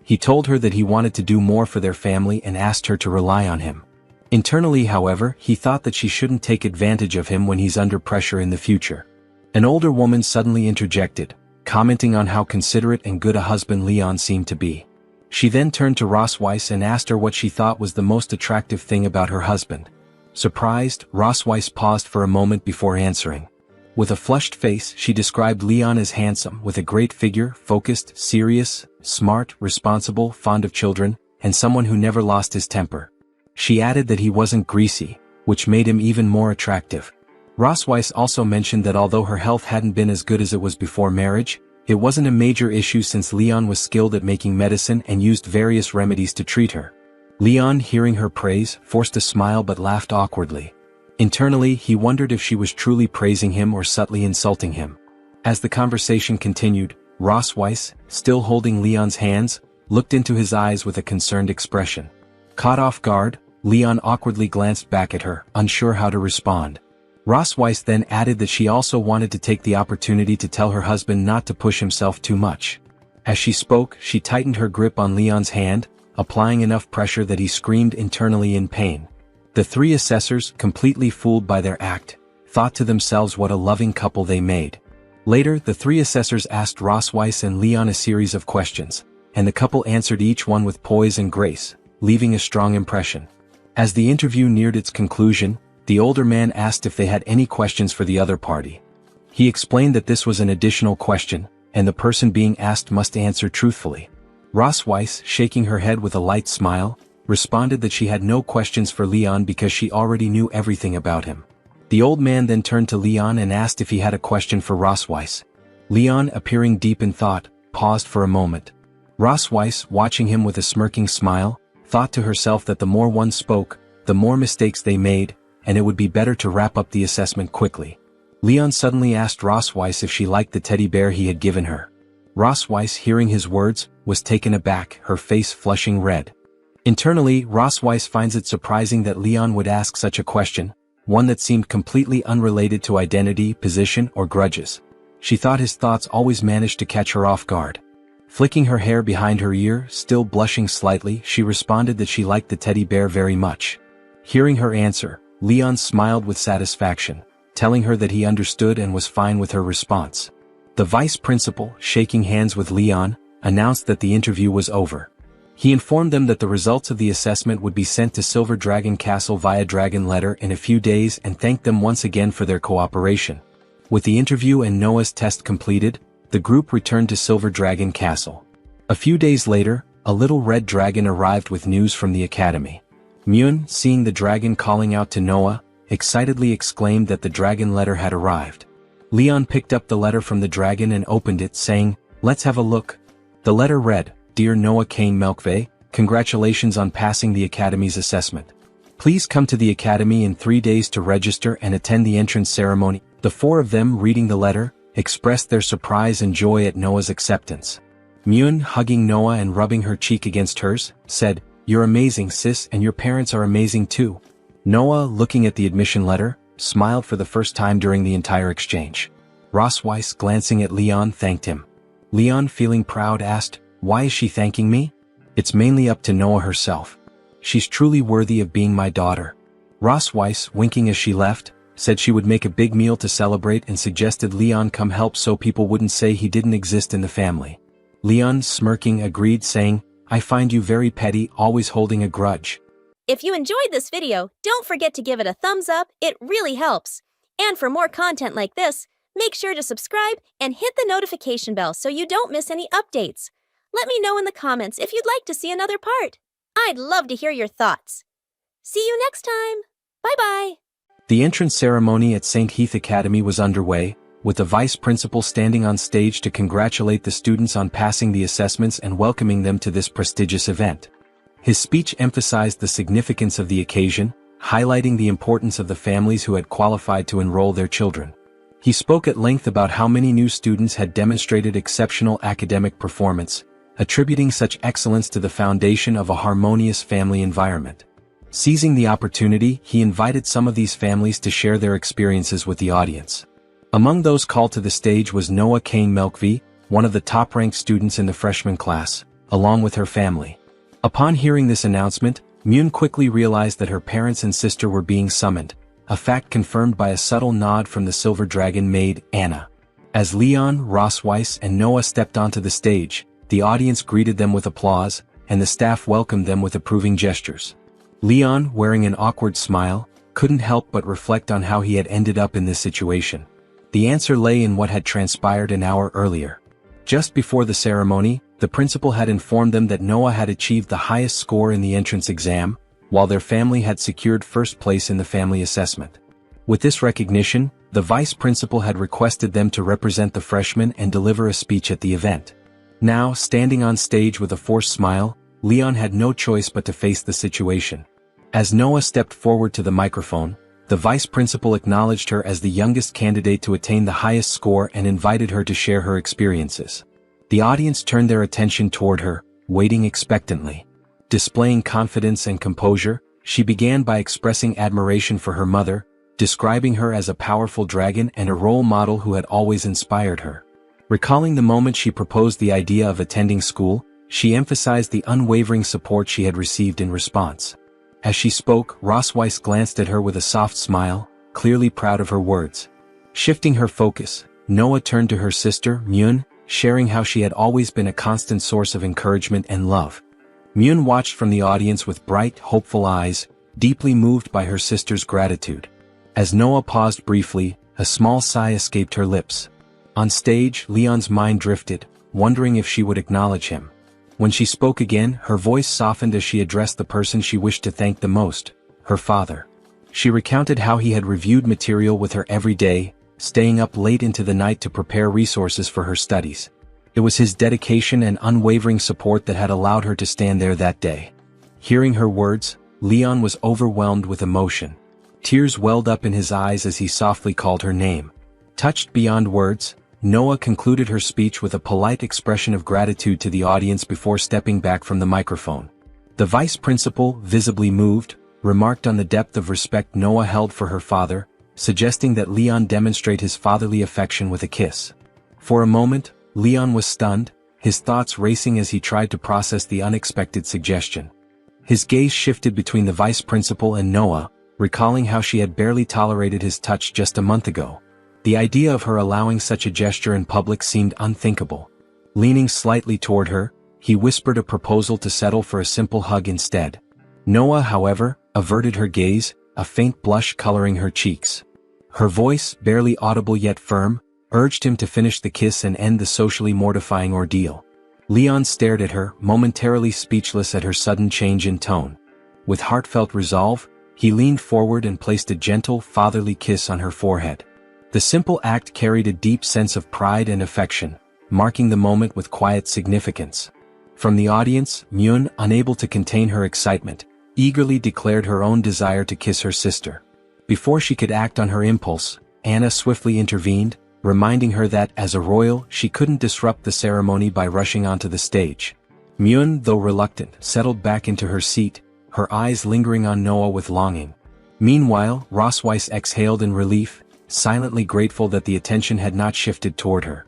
He told her that he wanted to do more for their family and asked her to rely on him. Internally, however, he thought that she shouldn't take advantage of him when he's under pressure in the future. An older woman suddenly interjected, commenting on how considerate and good a husband Leon seemed to be. She then turned to Rosweiss and asked her what she thought was the most attractive thing about her husband. Surprised, Rosweiss paused for a moment before answering. With a flushed face, she described Leon as handsome, with a great figure, focused, serious, smart, responsible, fond of children, and someone who never lost his temper. She added that he wasn't greasy, which made him even more attractive. Rosweiss also mentioned that although her health hadn't been as good as it was before marriage, it wasn't a major issue since Leon was skilled at making medicine and used various remedies to treat her. Leon, hearing her praise, forced a smile but laughed awkwardly. Internally, he wondered if she was truly praising him or subtly insulting him. As the conversation continued, Rosweiss, still holding Leon's hands, looked into his eyes with a concerned expression. Caught off guard, Leon awkwardly glanced back at her, unsure how to respond. Rosweiss then added that she also wanted to take the opportunity to tell her husband not to push himself too much. As she spoke, she tightened her grip on Leon's hand, applying enough pressure that he screamed internally in pain. The three assessors, completely fooled by their act, thought to themselves what a loving couple they made. Later, the three assessors asked Rosweiss and Leon a series of questions, and the couple answered each one with poise and grace, leaving a strong impression. As the interview neared its conclusion, the older man asked if they had any questions for the other party. He explained that this was an additional question, and the person being asked must answer truthfully. Rosweiss, shaking her head with a light smile, responded that she had no questions for Leon because she already knew everything about him. The old man then turned to Leon and asked if he had a question for Rosweiss. Leon, appearing deep in thought, paused for a moment. Rosweiss, watching him with a smirking smile, thought to herself that the more one spoke, the more mistakes they made, and it would be better to wrap up the assessment quickly. Leon suddenly asked Rosweiss if she liked the teddy bear he had given her. Rosweiss, hearing his words, was taken aback, her face flushing red. Internally, Rosweiss finds it surprising that Leon would ask such a question, one that seemed completely unrelated to identity, position, or grudges. She thought his thoughts always managed to catch her off guard. Flicking her hair behind her ear, still blushing slightly, she responded that she liked the teddy bear very much. Hearing her answer, Leon smiled with satisfaction, telling her that he understood and was fine with her response. The vice principal, shaking hands with Leon, announced that the interview was over. He informed them that the results of the assessment would be sent to Silver Dragon Castle via dragon letter in a few days and thanked them once again for their cooperation. With the interview and Noah's test completed, the group returned to Silver Dragon Castle. A few days later, a little red dragon arrived with news from the academy. Myun, seeing the dragon calling out to Noah, excitedly exclaimed that the dragon letter had arrived. Leon picked up the letter from the dragon and opened it, saying, "Let's have a look." The letter read, "Dear Noah Kane Melkve, congratulations on passing the academy's assessment. Please come to the academy in 3 days to register and attend the entrance ceremony." The four of them, reading the letter, expressed their surprise and joy at Noah's acceptance. Myun, hugging Noah and rubbing her cheek against hers, said, "You're amazing, sis, and your parents are amazing too." Noah, looking at the admission letter, smiled for the first time during the entire exchange. Rosweiss, glancing at Leon, thanked him. Leon, feeling proud, asked, "Why is she thanking me?" "It's mainly up to Noah herself. She's truly worthy of being my daughter." Ross Weiss, winking as she left, said she would make a big meal to celebrate and suggested Leon come help so people wouldn't say he didn't exist in the family. Leon, smirking, agreed, saying, "I find you very petty, always holding a grudge." If you enjoyed this video, don't forget to give it a thumbs up, it really helps. And for more content like this, make sure to subscribe and hit the notification bell so you don't miss any updates. Let me know in the comments if you'd like to see another part. I'd love to hear your thoughts. See you next time. Bye-bye. The entrance ceremony at St. Heath Academy was underway, with the vice principal standing on stage to congratulate the students on passing the assessments and welcoming them to this prestigious event. His speech emphasized the significance of the occasion, highlighting the importance of the families who had qualified to enroll their children. He spoke at length about how many new students had demonstrated exceptional academic performance, attributing such excellence to the foundation of a harmonious family environment. Seizing the opportunity, he invited some of these families to share their experiences with the audience. Among those called to the stage was Noah Kane Melkvi, one of the top-ranked students in the freshman class, along with her family. Upon hearing this announcement, Myun quickly realized that her parents and sister were being summoned, a fact confirmed by a subtle nod from the Silver Dragon maid, Anna. As Leon, Ross Weiss, and Noah stepped onto the stage, the audience greeted them with applause, and the staff welcomed them with approving gestures. Leon, wearing an awkward smile, couldn't help but reflect on how he had ended up in this situation. The answer lay in what had transpired an hour earlier. Just before the ceremony, the principal had informed them that Noah had achieved the highest score in the entrance exam, while their family had secured first place in the family assessment. With this recognition, the vice principal had requested them to represent the freshmen and deliver a speech at the event. Now, standing on stage with a forced smile, Leon had no choice but to face the situation. As Noah stepped forward to the microphone, the vice principal acknowledged her as the youngest candidate to attain the highest score and invited her to share her experiences. The audience turned their attention toward her, waiting expectantly. Displaying confidence and composure, she began by expressing admiration for her mother, describing her as a powerful dragon and a role model who had always inspired her. Recalling the moment she proposed the idea of attending school, she emphasized the unwavering support she had received in response. As she spoke, Ross Weiss glanced at her with a soft smile, clearly proud of her words. Shifting her focus, Noah turned to her sister, Myun, sharing how she had always been a constant source of encouragement and love. Myun watched from the audience with bright, hopeful eyes, deeply moved by her sister's gratitude. As Noah paused briefly, a small sigh escaped her lips. On stage, Leon's mind drifted, wondering if she would acknowledge him. When she spoke again, her voice softened as she addressed the person she wished to thank the most, her father. She recounted how he had reviewed material with her every day, staying up late into the night to prepare resources for her studies. It was his dedication and unwavering support that had allowed her to stand there that day. Hearing her words, Leon was overwhelmed with emotion. Tears welled up in his eyes as he softly called her name. Touched beyond words, Noah concluded her speech with a polite expression of gratitude to the audience before stepping back from the microphone. The vice principal, visibly moved, remarked on the depth of respect Noah held for her father, suggesting that Leon demonstrate his fatherly affection with a kiss. For a moment, Leon was stunned, his thoughts racing as he tried to process the unexpected suggestion. His gaze shifted between the vice principal and Noah, recalling how she had barely tolerated his touch just a month ago. The idea of her allowing such a gesture in public seemed unthinkable. Leaning slightly toward her, he whispered a proposal to settle for a simple hug instead. Noah, however, averted her gaze, a faint blush coloring her cheeks. Her voice, barely audible yet firm, urged him to finish the kiss and end the socially mortifying ordeal. Leon stared at her, momentarily speechless at her sudden change in tone. With heartfelt resolve, he leaned forward and placed a gentle, fatherly kiss on her forehead. The simple act carried a deep sense of pride and affection, marking the moment with quiet significance. From the audience, Myun, unable to contain her excitement, eagerly declared her own desire to kiss her sister. Before she could act on her impulse, Anna swiftly intervened, reminding her that, as a royal, she couldn't disrupt the ceremony by rushing onto the stage. Myun, though reluctant, settled back into her seat, her eyes lingering on Noah with longing. Meanwhile, Ross Weiss exhaled in relief, silently grateful that the attention had not shifted toward her.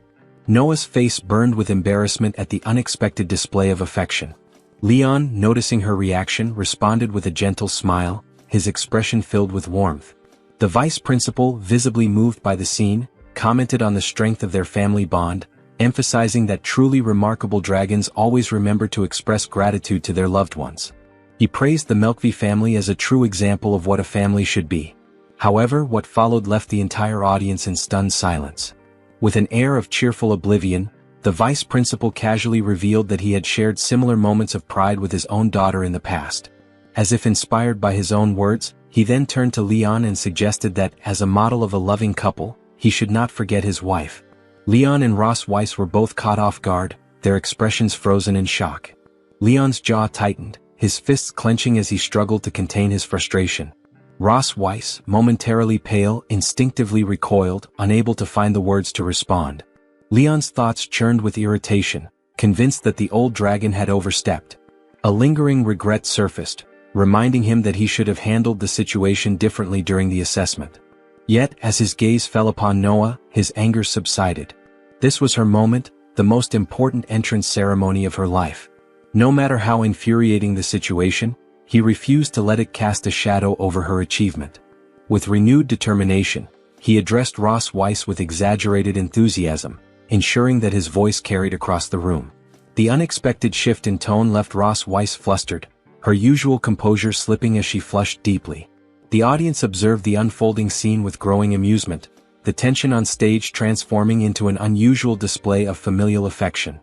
Noah's face burned with embarrassment at the unexpected display of affection. Leon, noticing her reaction, responded with a gentle smile, his expression filled with warmth. The vice principal, visibly moved by the scene, commented on the strength of their family bond, emphasizing that truly remarkable dragons always remember to express gratitude to their loved ones. He praised the Melkvi family as a true example of what a family should be. However, what followed left the entire audience in stunned silence. With an air of cheerful oblivion, the vice principal casually revealed that he had shared similar moments of pride with his own daughter in the past. As if inspired by his own words, he then turned to Leon and suggested that, as a model of a loving couple, he should not forget his wife. Leon and Ross Weiss were both caught off guard, their expressions frozen in shock. Leon's jaw tightened, his fists clenching as he struggled to contain his frustration. Ross Weiss, momentarily pale, instinctively recoiled, unable to find the words to respond. Leon's thoughts churned with irritation, convinced that the old dragon had overstepped. A lingering regret surfaced, reminding him that he should have handled the situation differently during the assessment. Yet, as his gaze fell upon Noah, his anger subsided. This was her moment, the most important entrance ceremony of her life. No matter how infuriating the situation, he refused to let it cast a shadow over her achievement. With renewed determination, he addressed Ross Weiss with exaggerated enthusiasm, ensuring that his voice carried across the room. The unexpected shift in tone left Ross Weiss flustered, her usual composure slipping as she flushed deeply. The audience observed the unfolding scene with growing amusement, the tension on stage transforming into an unusual display of familial affection.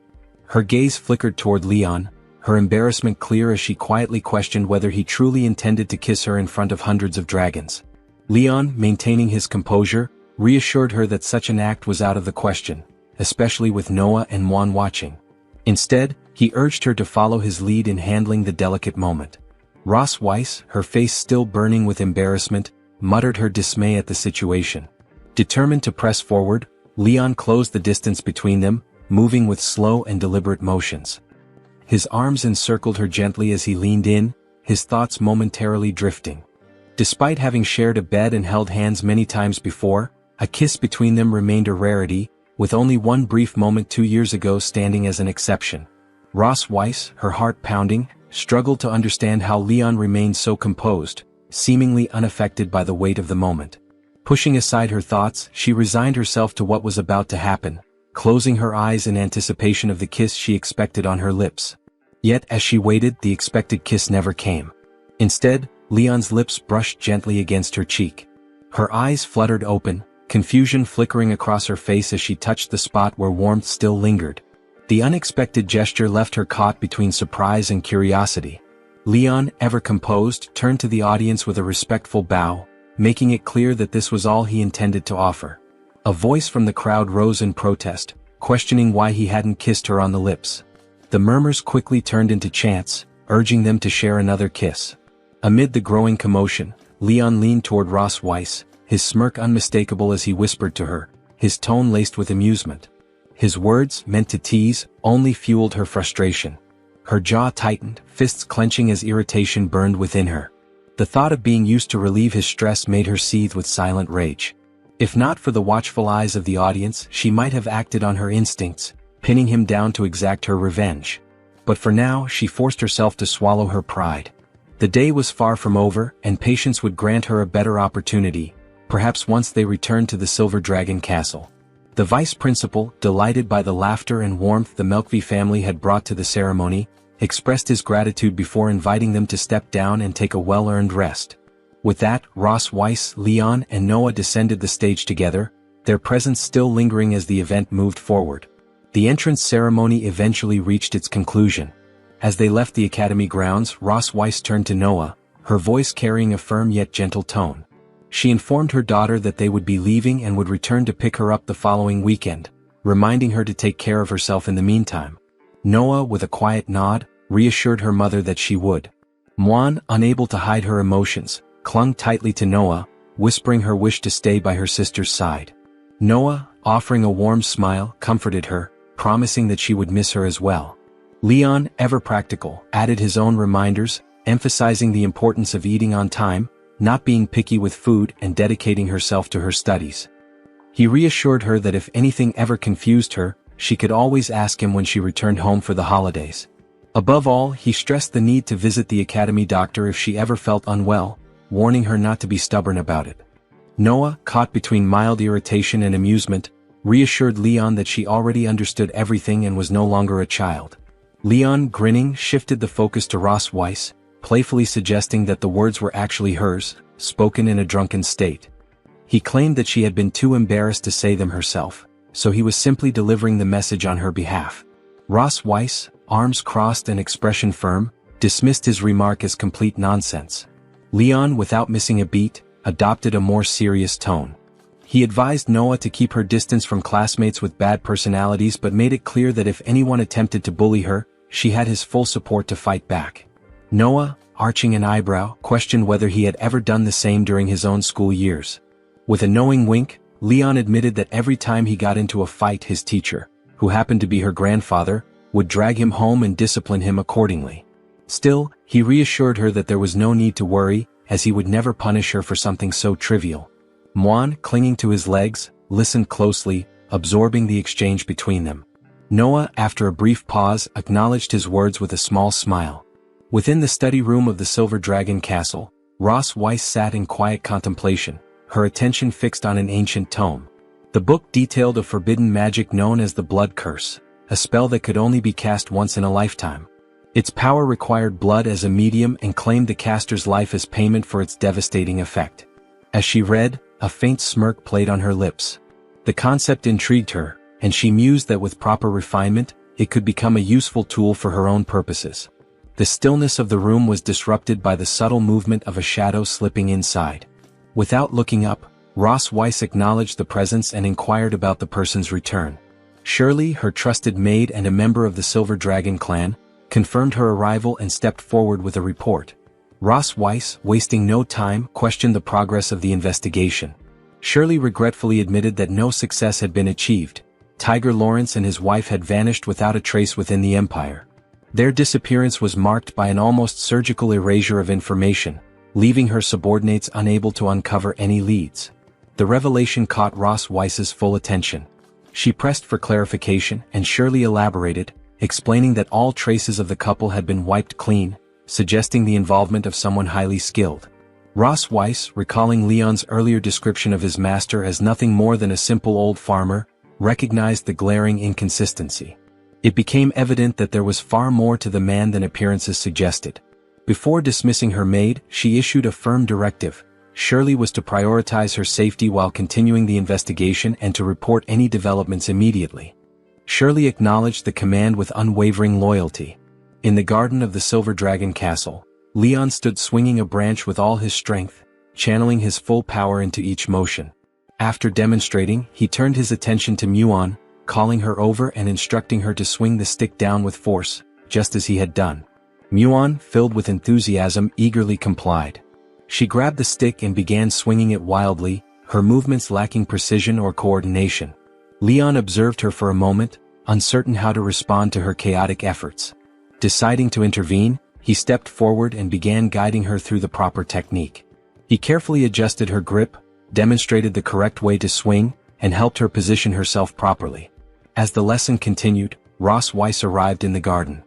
Her gaze flickered toward Leon, her embarrassment clear as she quietly questioned whether he truly intended to kiss her in front of hundreds of dragons. Leon, maintaining his composure, reassured her that such an act was out of the question, especially with Noah and Juan watching. Instead, he urged her to follow his lead in handling the delicate moment. Ross Weiss, her face still burning with embarrassment, muttered her dismay at the situation. Determined to press forward, Leon closed the distance between them, moving with slow and deliberate motions. His arms encircled her gently as he leaned in, his thoughts momentarily drifting. Despite having shared a bed and held hands many times before, a kiss between them remained a rarity, with only one brief moment 2 years ago standing as an exception. Ross Weiss, her heart pounding, struggled to understand how Leon remained so composed, seemingly unaffected by the weight of the moment. Pushing aside her thoughts, she resigned herself to what was about to happen, closing her eyes in anticipation of the kiss she expected on her lips. Yet as she waited, the expected kiss never came. Instead, Leon's lips brushed gently against her cheek. Her eyes fluttered open, confusion flickering across her face as she touched the spot where warmth still lingered. The unexpected gesture left her caught between surprise and curiosity. Leon, ever composed, turned to the audience with a respectful bow, making it clear that this was all he intended to offer. A voice from the crowd rose in protest, questioning why he hadn't kissed her on the lips. The murmurs quickly turned into chants, urging them to share another kiss. Amid the growing commotion, Leon leaned toward Ross Weiss, his smirk unmistakable as he whispered to her, his tone laced with amusement. His words, meant to tease, only fueled her frustration. Her jaw tightened, fists clenching as irritation burned within her. The thought of being used to relieve his stress made her seethe with silent rage. If not for the watchful eyes of the audience, she might have acted on her instincts, pinning him down to exact her revenge. But for now, she forced herself to swallow her pride. The day was far from over, and patience would grant her a better opportunity, perhaps once they returned to the Silver Dragon Castle. The vice principal, delighted by the laughter and warmth the Melkvi family had brought to the ceremony, expressed his gratitude before inviting them to step down and take a well-earned rest. With that, Ross Weiss, Leon, and Noah descended the stage together, their presence still lingering as the event moved forward. The entrance ceremony eventually reached its conclusion. As they left the academy grounds, Ross Weiss turned to Noah, her voice carrying a firm yet gentle tone. She informed her daughter that they would be leaving and would return to pick her up the following weekend, reminding her to take care of herself in the meantime. Noah, with a quiet nod, reassured her mother that she would. Muan, unable to hide her emotions, clung tightly to Noah, whispering her wish to stay by her sister's side. Noah, offering a warm smile, comforted her, promising that she would miss her as well. Leon, ever practical, added his own reminders, emphasizing the importance of eating on time, not being picky with food, and dedicating herself to her studies. He reassured her that if anything ever confused her, she could always ask him when she returned home for the holidays. Above all, he stressed the need to visit the academy doctor if she ever felt unwell, warning her not to be stubborn about it. Noah, caught between mild irritation and amusement, reassured Leon that she already understood everything and was no longer a child. Leon, grinning, shifted the focus to Ross Weiss, playfully suggesting that the words were actually hers, spoken in a drunken state. He claimed that she had been too embarrassed to say them herself, so he was simply delivering the message on her behalf. Ross Weiss, arms crossed and expression firm, dismissed his remark as complete nonsense. Leon, without missing a beat, adopted a more serious tone. He advised Noah to keep her distance from classmates with bad personalities but made it clear that if anyone attempted to bully her, she had his full support to fight back. Noah, arching an eyebrow, questioned whether he had ever done the same during his own school years. With a knowing wink, Leon admitted that every time he got into a fight, his teacher, who happened to be her grandfather, would drag him home and discipline him accordingly. Still, he reassured her that there was no need to worry, as he would never punish her for something so trivial. Muan, clinging to his legs, listened closely, absorbing the exchange between them. Noah, after a brief pause, acknowledged his words with a small smile. Within the study room of the Silver Dragon Castle, Ross Weiss sat in quiet contemplation, her attention fixed on an ancient tome. The book detailed a forbidden magic known as the Blood Curse, a spell that could only be cast once in a lifetime. Its power required blood as a medium and claimed the caster's life as payment for its devastating effect. As she read, a faint smirk played on her lips. The concept intrigued her, and she mused that with proper refinement, it could become a useful tool for her own purposes. The stillness of the room was disrupted by the subtle movement of a shadow slipping inside. Without looking up, Ross Weiss acknowledged the presence and inquired about the person's return. Shirley, her trusted maid and a member of the Silver Dragon clan, confirmed her arrival and stepped forward with a report. Ross Weiss, wasting no time, questioned the progress of the investigation. Shirley regretfully admitted that no success had been achieved. Tiger Lawrence and his wife had vanished without a trace within the empire. Their disappearance was marked by an almost surgical erasure of information, leaving her subordinates unable to uncover any leads. The revelation caught Ross Weiss's full attention. She pressed for clarification, and Shirley elaborated, explaining that all traces of the couple had been wiped clean, suggesting the involvement of someone highly skilled. Ross Weiss, recalling Leon's earlier description of his master as nothing more than a simple old farmer, recognized the glaring inconsistency. It became evident that there was far more to the man than appearances suggested. Before dismissing her maid, she issued a firm directive. Shirley was to prioritize her safety while continuing the investigation and to report any developments immediately. Shirley acknowledged the command with unwavering loyalty. In the garden of the Silver Dragon Castle, Leon stood swinging a branch with all his strength, channeling his full power into each motion. After demonstrating, he turned his attention to Muan, calling her over and instructing her to swing the stick down with force, just as he had done. Muan, filled with enthusiasm, eagerly complied. She grabbed the stick and began swinging it wildly, her movements lacking precision or coordination. Leon observed her for a moment, uncertain how to respond to her chaotic efforts. Deciding to intervene, he stepped forward and began guiding her through the proper technique. He carefully adjusted her grip, demonstrated the correct way to swing, and helped her position herself properly. As the lesson continued, Ross Weiss arrived in the garden.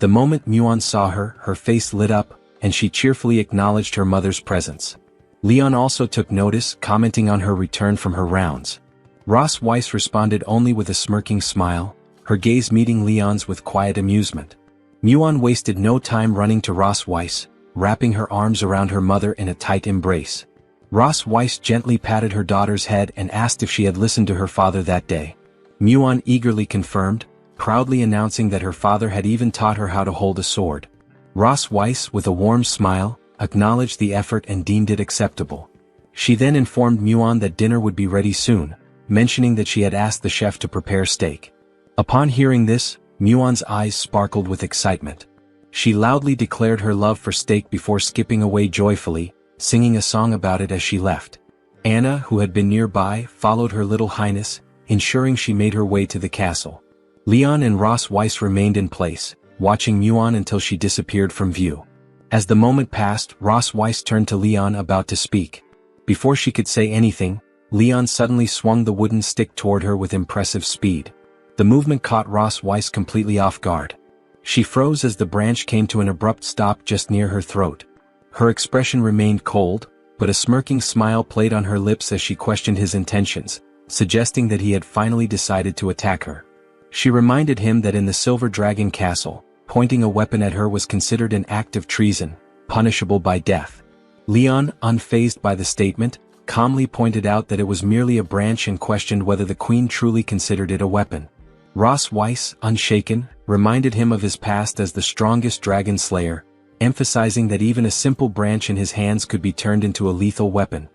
The moment Muan saw her, her face lit up, and she cheerfully acknowledged her mother's presence. Leon also took notice, commenting on her return from her rounds. Ross Weiss responded only with a smirking smile, her gaze meeting Leon's with quiet amusement. Muan wasted no time running to Ross Weiss, wrapping her arms around her mother in a tight embrace. Ross Weiss gently patted her daughter's head and asked if she had listened to her father that day. Muan eagerly confirmed, proudly announcing that her father had even taught her how to hold a sword. Ross Weiss, with a warm smile, acknowledged the effort and deemed it acceptable. She then informed Muan that dinner would be ready soon, mentioning that she had asked the chef to prepare steak. Upon hearing this, Muan's eyes sparkled with excitement. She loudly declared her love for steak before skipping away joyfully, singing a song about it as she left. Anna, who had been nearby, followed her little highness, ensuring she made her way to the castle. Leon and Ross Weiss remained in place, watching Muan until she disappeared from view. As the moment passed, Ross Weiss turned to Leon about to speak. Before she could say anything, Leon suddenly swung the wooden stick toward her with impressive speed. The movement caught Ross Weiss completely off guard. She froze as the branch came to an abrupt stop just near her throat. Her expression remained cold, but a smirking smile played on her lips as she questioned his intentions, suggesting that he had finally decided to attack her. She reminded him that in the Silver Dragon Castle, pointing a weapon at her was considered an act of treason, punishable by death. Leon, unfazed by the statement, calmly pointed out that it was merely a branch and questioned whether the queen truly considered it a weapon. Ross Weiss, unshaken, reminded him of his past as the strongest dragon slayer, emphasizing that even a simple branch in his hands could be turned into a lethal weapon.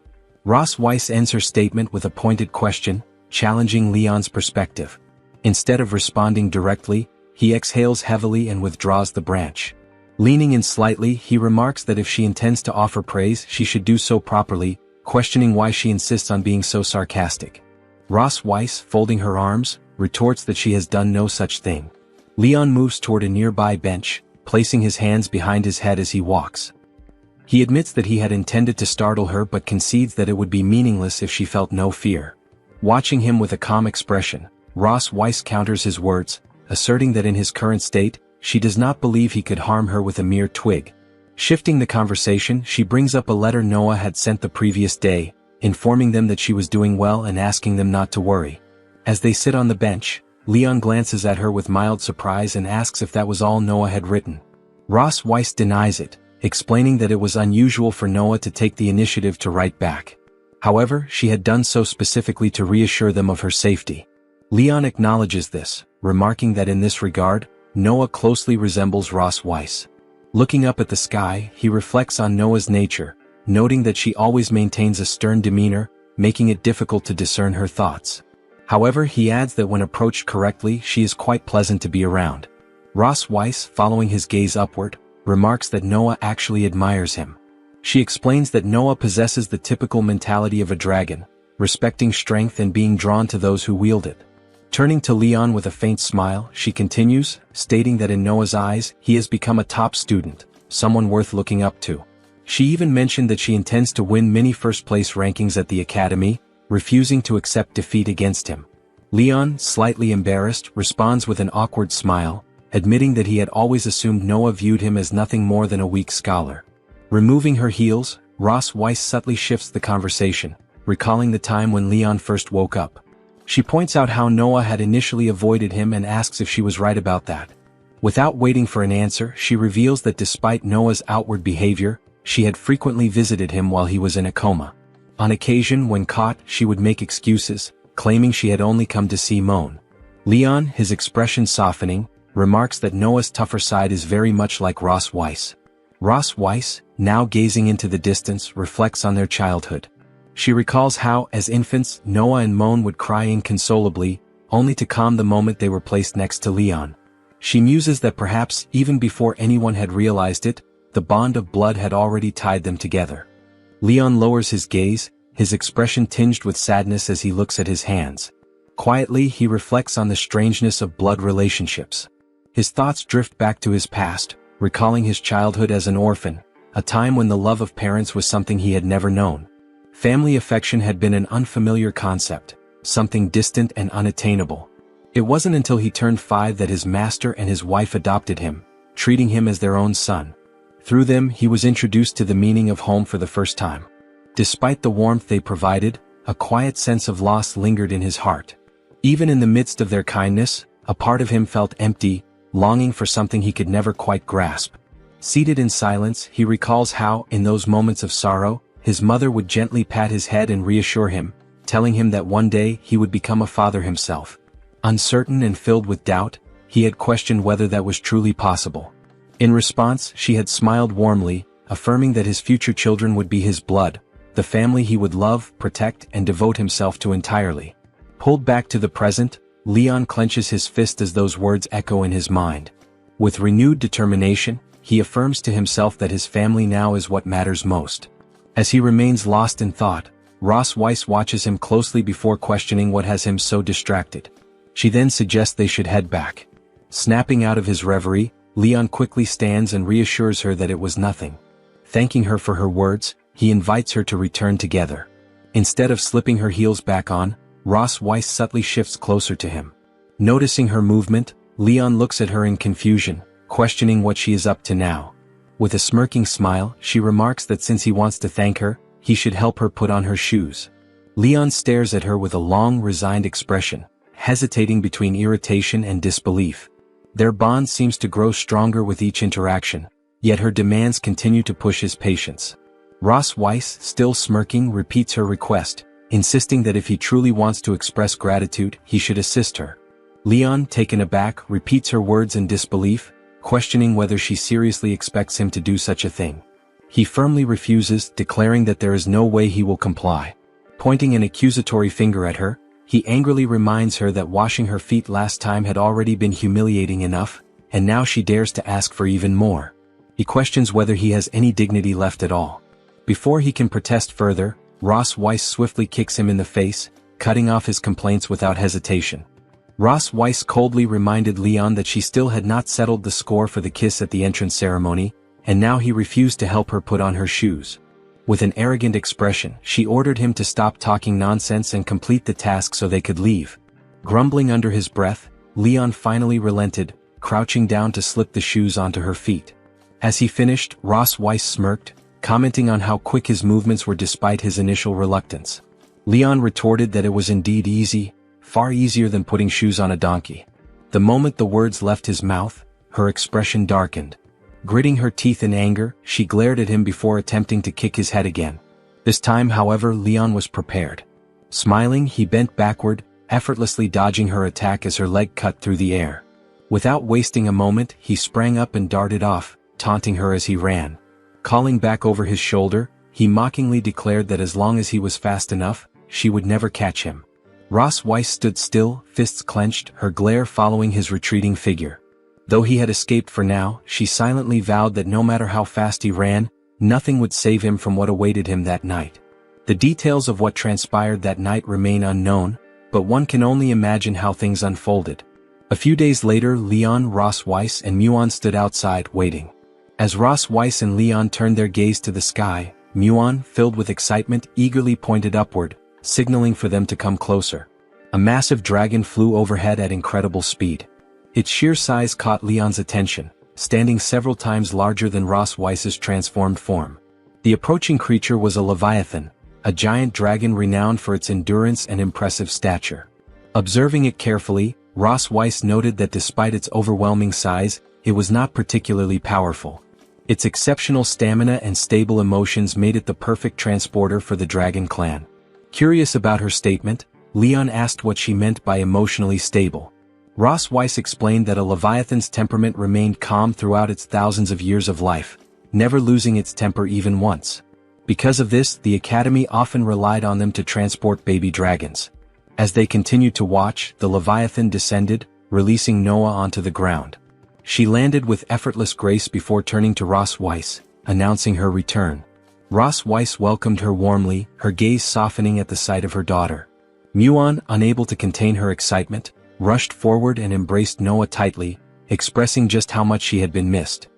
Ross Weiss ends her statement with a pointed question, challenging Leon's perspective. Instead of responding directly, he exhales heavily and withdraws the branch. Leaning in slightly, he remarks that if she intends to offer praise, she should do so properly, questioning why she insists on being so sarcastic. Ross Weiss, folding her arms, retorts that she has done no such thing. Leon moves toward a nearby bench, placing his hands behind his head as he walks. He admits that he had intended to startle her but concedes that it would be meaningless if she felt no fear. Watching him with a calm expression, Ross Weiss counters his words, asserting that in his current state, she does not believe he could harm her with a mere twig. Shifting the conversation, she brings up a letter Noah had sent the previous day, informing them that she was doing well and asking them not to worry. As they sit on the bench, Leon glances at her with mild surprise and asks if that was all Noah had written. Ross Weiss denies it, explaining that it was unusual for Noah to take the initiative to write back. However, she had done so specifically to reassure them of her safety. Leon acknowledges this, remarking that in this regard, Noah closely resembles Ross Weiss. Looking up at the sky, he reflects on Noah's nature, noting that she always maintains a stern demeanor, making it difficult to discern her thoughts. However, he adds that when approached correctly, she is quite pleasant to be around. Ross Weiss, following his gaze upward, remarks that Noah actually admires him. She explains that Noah possesses the typical mentality of a dragon, respecting strength and being drawn to those who wield it. Turning to Leon with a faint smile, she continues, stating that in Noah's eyes, he has become a top student, someone worth looking up to. She even mentioned that she intends to win many first-place rankings at the academy, refusing to accept defeat against him. Leon, slightly embarrassed, responds with an awkward smile, admitting that he had always assumed Noah viewed him as nothing more than a weak scholar. Removing her heels, Ross Weiss subtly shifts the conversation, recalling the time when Leon first woke up. She points out how Noah had initially avoided him and asks if she was right about that. Without waiting for an answer, she reveals that despite Noah's outward behavior, she had frequently visited him while he was in a coma. On occasion, when caught, she would make excuses, claiming she had only come to see Moan. Leon, his expression softening, remarks that Noah's tougher side is very much like Ross Weiss. Ross Weiss, now gazing into the distance, reflects on their childhood. She recalls how, as infants, Noah and Moan would cry inconsolably, only to calm the moment they were placed next to Leon. She muses that perhaps, even before anyone had realized it, the bond of blood had already tied them together. Leon lowers his gaze, his expression tinged with sadness as he looks at his hands. Quietly, he reflects on the strangeness of blood relationships. His thoughts drift back to his past, recalling his childhood as an orphan, a time when the love of parents was something he had never known. Family affection had been an unfamiliar concept, something distant and unattainable. It wasn't until he turned 5 that his master and his wife adopted him, treating him as their own son. Through them, he was introduced to the meaning of home for the first time. Despite the warmth they provided, a quiet sense of loss lingered in his heart. Even in the midst of their kindness, a part of him felt empty, longing for something he could never quite grasp. Seated in silence, he recalls how, in those moments of sorrow, his mother would gently pat his head and reassure him, telling him that one day he would become a father himself. Uncertain and filled with doubt, he had questioned whether that was truly possible. In response, she had smiled warmly, affirming that his future children would be his blood, the family he would love, protect, and devote himself to entirely. Pulled back to the present, Leon clenches his fist as those words echo in his mind. With renewed determination, he affirms to himself that his family now is what matters most. As he remains lost in thought, Ross Weiss watches him closely before questioning what has him so distracted. She then suggests they should head back. Snapping out of his reverie, Leon quickly stands and reassures her that it was nothing. Thanking her for her words, he invites her to return together. Instead of slipping her heels back on, Ross Weiss subtly shifts closer to him. Noticing her movement, Leon looks at her in confusion, questioning what she is up to now. With a smirking smile, she remarks that since he wants to thank her, he should help her put on her shoes. Leon stares at her with a long, resigned expression, hesitating between irritation and disbelief. Their bond seems to grow stronger with each interaction, yet her demands continue to push his patience. Ross Weiss, still smirking, repeats her request, insisting that if he truly wants to express gratitude, he should assist her. Leon, taken aback, repeats her words in disbelief, questioning whether she seriously expects him to do such a thing. He firmly refuses, declaring that there is no way he will comply. Pointing an accusatory finger at her, he angrily reminds her that washing her feet last time had already been humiliating enough, and now she dares to ask for even more. He questions whether he has any dignity left at all. Before he can protest further, Ross Weiss swiftly kicks him in the face, cutting off his complaints without hesitation. Ross Weiss coldly reminded Leon that she still had not settled the score for the kiss at the entrance ceremony, and now he refused to help her put on her shoes. With an arrogant expression, she ordered him to stop talking nonsense and complete the task so they could leave. Grumbling under his breath, Leon finally relented, crouching down to slip the shoes onto her feet. As he finished, Ross Weiss smirked, commenting on how quick his movements were despite his initial reluctance. Leon retorted that it was indeed easy, far easier than putting shoes on a donkey. The moment the words left his mouth, her expression darkened. Gritting her teeth in anger, she glared at him before attempting to kick his head again. This time, however, Leon was prepared. Smiling, he bent backward, effortlessly dodging her attack as her leg cut through the air. Without wasting a moment, he sprang up and darted off, taunting her as he ran. Calling back over his shoulder, he mockingly declared that as long as he was fast enough, she would never catch him. Ross Weiss stood still, fists clenched, her glare following his retreating figure. Though he had escaped for now, she silently vowed that no matter how fast he ran, nothing would save him from what awaited him that night. The details of what transpired that night remain unknown, but one can only imagine how things unfolded. A few days later, Leon, Ross Weiss, and Muon stood outside, waiting. As Ross Weiss and Leon turned their gaze to the sky, Muon, filled with excitement, eagerly pointed upward, signaling for them to come closer. A massive dragon flew overhead at incredible speed. Its sheer size caught Leon's attention, standing several times larger than Ross Weiss's transformed form. The approaching creature was a leviathan, a giant dragon renowned for its endurance and impressive stature. Observing it carefully, Ross Weiss noted that despite its overwhelming size, it was not particularly powerful. Its exceptional stamina and stable emotions made it the perfect transporter for the dragon clan. Curious about her statement, Leon asked what she meant by emotionally stable. Ross Weiss explained that a leviathan's temperament remained calm throughout its thousands of years of life, never losing its temper even once. Because of this, the Academy often relied on them to transport baby dragons. As they continued to watch, the leviathan descended, releasing Noah onto the ground. She landed with effortless grace before turning to Ross Weiss, announcing her return. Ross Weiss welcomed her warmly, her gaze softening at the sight of her daughter. Muon, unable to contain her excitement, rushed forward and embraced Noah tightly, expressing just how much she had been missed.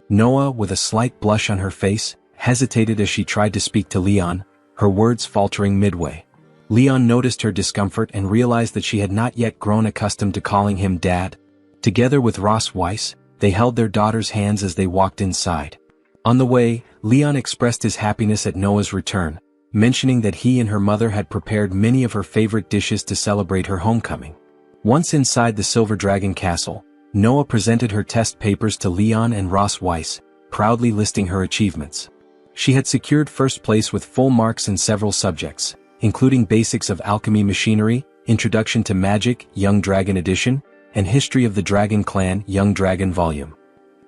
Noah, with a slight blush on her face, hesitated as she tried to speak to Leon, her words faltering midway. Leon noticed her discomfort and realized that she had not yet grown accustomed to calling him Dad. Together with Ross Weiss, they held their daughter's hands as they walked inside. On the way, Leon expressed his happiness at Noah's return, mentioning that he and her mother had prepared many of her favorite dishes to celebrate her homecoming. Once inside the Silver Dragon Castle, Noah presented her test papers to Leon and Ross Weiss, proudly listing her achievements. She had secured first place with full marks in several subjects, including Basics of Alchemy Machinery, Introduction to Magic, Young Dragon Edition, and History of the Dragon Clan, Young Dragon Volume.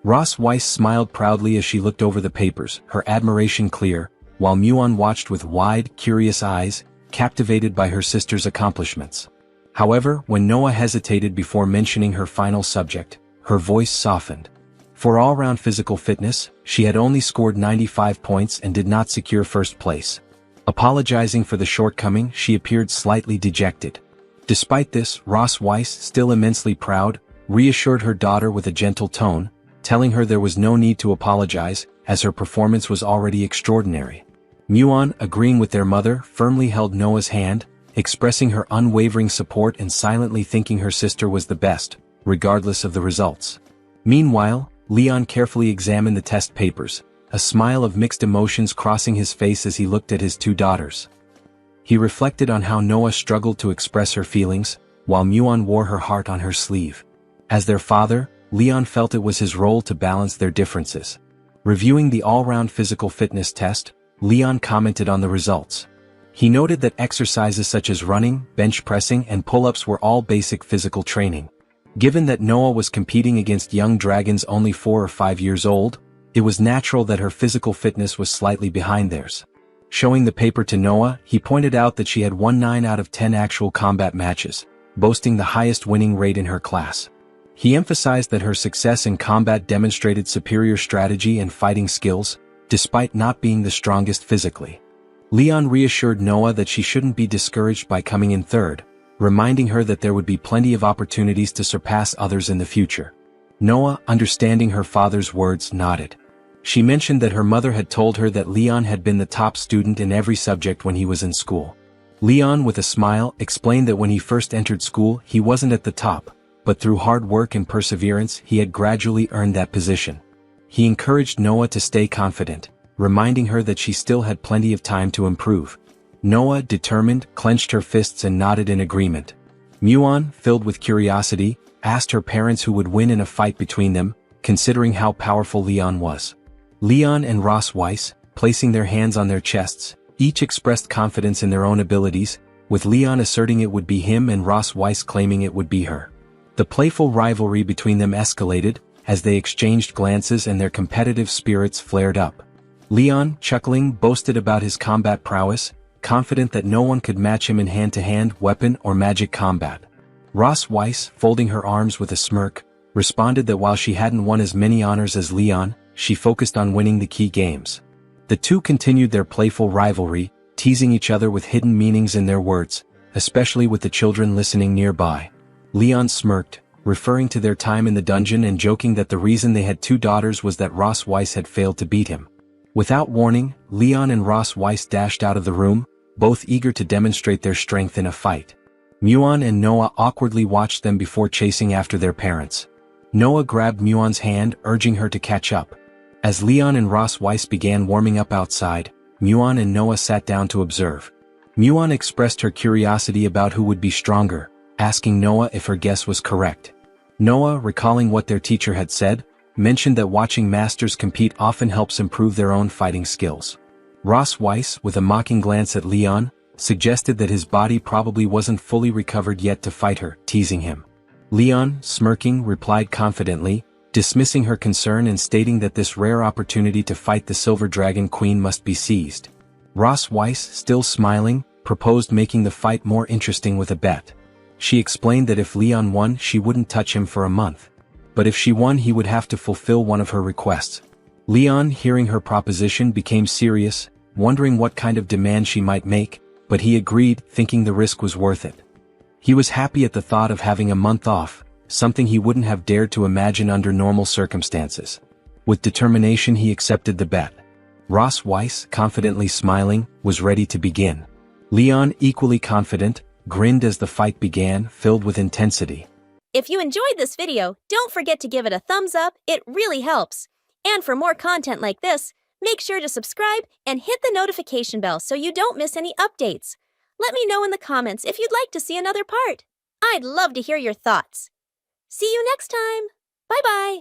Ross Weiss smiled proudly as she looked over the papers, her admiration clear, while Muon watched with wide, curious eyes, captivated by her sister's accomplishments. However, when Noah hesitated before mentioning her final subject, her voice softened. For all-round physical fitness, she had only scored 95 points and did not secure first place. Apologizing for the shortcoming, she appeared slightly dejected. Despite this, Ross Weiss, still immensely proud, reassured her daughter with a gentle tone, telling her there was no need to apologize, as her performance was already extraordinary. Muon, agreeing with their mother, firmly held Noah's hand, expressing her unwavering support and silently thinking her sister was the best, regardless of the results. Meanwhile, Leon carefully examined the test papers, a smile of mixed emotions crossing his face as he looked at his two daughters. He reflected on how Noah struggled to express her feelings, while Muon wore her heart on her sleeve. As their father, Leon felt it was his role to balance their differences. Reviewing the all-round physical fitness test, Leon commented on the results. He noted that exercises such as running, bench pressing, and pull-ups were all basic physical training. Given that Noah was competing against young dragons only 4 or 5 years old, it was natural that her physical fitness was slightly behind theirs. Showing the paper to Noah, he pointed out that she had won 9 out of 10 actual combat matches, boasting the highest winning rate in her class. He emphasized that her success in combat demonstrated superior strategy and fighting skills, despite not being the strongest physically. Leon reassured Noah that she shouldn't be discouraged by coming in third, reminding her that there would be plenty of opportunities to surpass others in the future. Noah, understanding her father's words, nodded. She mentioned that her mother had told her that Leon had been the top student in every subject when he was in school. Leon, with a smile, explained that when he first entered school he wasn't at the top, but through hard work and perseverance he had gradually earned that position. He encouraged Noah to stay confident, reminding her that she still had plenty of time to improve. Noah, determined, clenched her fists and nodded in agreement. Muon, filled with curiosity, asked her parents who would win in a fight between them, considering how powerful Leon was. Leon and Ross Weiss, placing their hands on their chests, each expressed confidence in their own abilities, with Leon asserting it would be him and Ross Weiss claiming it would be her. The playful rivalry between them escalated, as they exchanged glances and their competitive spirits flared up. Leon, chuckling, boasted about his combat prowess, confident that no one could match him in hand-to-hand weapon or magic combat. Ross Weiss, folding her arms with a smirk, responded that while she hadn't won as many honors as Leon, she focused on winning the key games. The two continued their playful rivalry, teasing each other with hidden meanings in their words, especially with the children listening nearby. Leon smirked, referring to their time in the dungeon and joking that the reason they had 2 daughters was that Ross Weiss had failed to beat him. Without warning, Leon and Ross Weiss dashed out of the room, both eager to demonstrate their strength in a fight. Muon and Noah awkwardly watched them before chasing after their parents. Noah grabbed Muon's hand, urging her to catch up. As Leon and Ross Weiss began warming up outside, Muon and Noah sat down to observe. Muon expressed her curiosity about who would be stronger, asking Noah if her guess was correct. Noah, recalling what their teacher had said, mentioned that watching masters compete often helps improve their own fighting skills. Ross Weiss, with a mocking glance at Leon, suggested that his body probably wasn't fully recovered yet to fight her, teasing him. Leon, smirking, replied confidently, dismissing her concern and stating that this rare opportunity to fight the Silver Dragon Queen must be seized. Ross Weiss, still smiling, proposed making the fight more interesting with a bet. She explained that if Leon won she wouldn't touch him for a month. But if she won he would have to fulfill one of her requests. Leon, hearing her proposition, became serious, wondering what kind of demand she might make, but he agreed, thinking the risk was worth it. He was happy at the thought of having a month off, something he wouldn't have dared to imagine under normal circumstances. With determination he accepted the bet. Ross Weiss, confidently smiling, was ready to begin. Leon, equally confident, grinned as the fight began, filled with intensity. If you enjoyed this video, don't forget to give it a thumbs up, it really helps. And for more content like this, make sure to subscribe and hit the notification bell so you don't miss any updates. Let me know in the comments if you'd like to see another part. I'd love to hear your thoughts. See you next time. Bye-bye.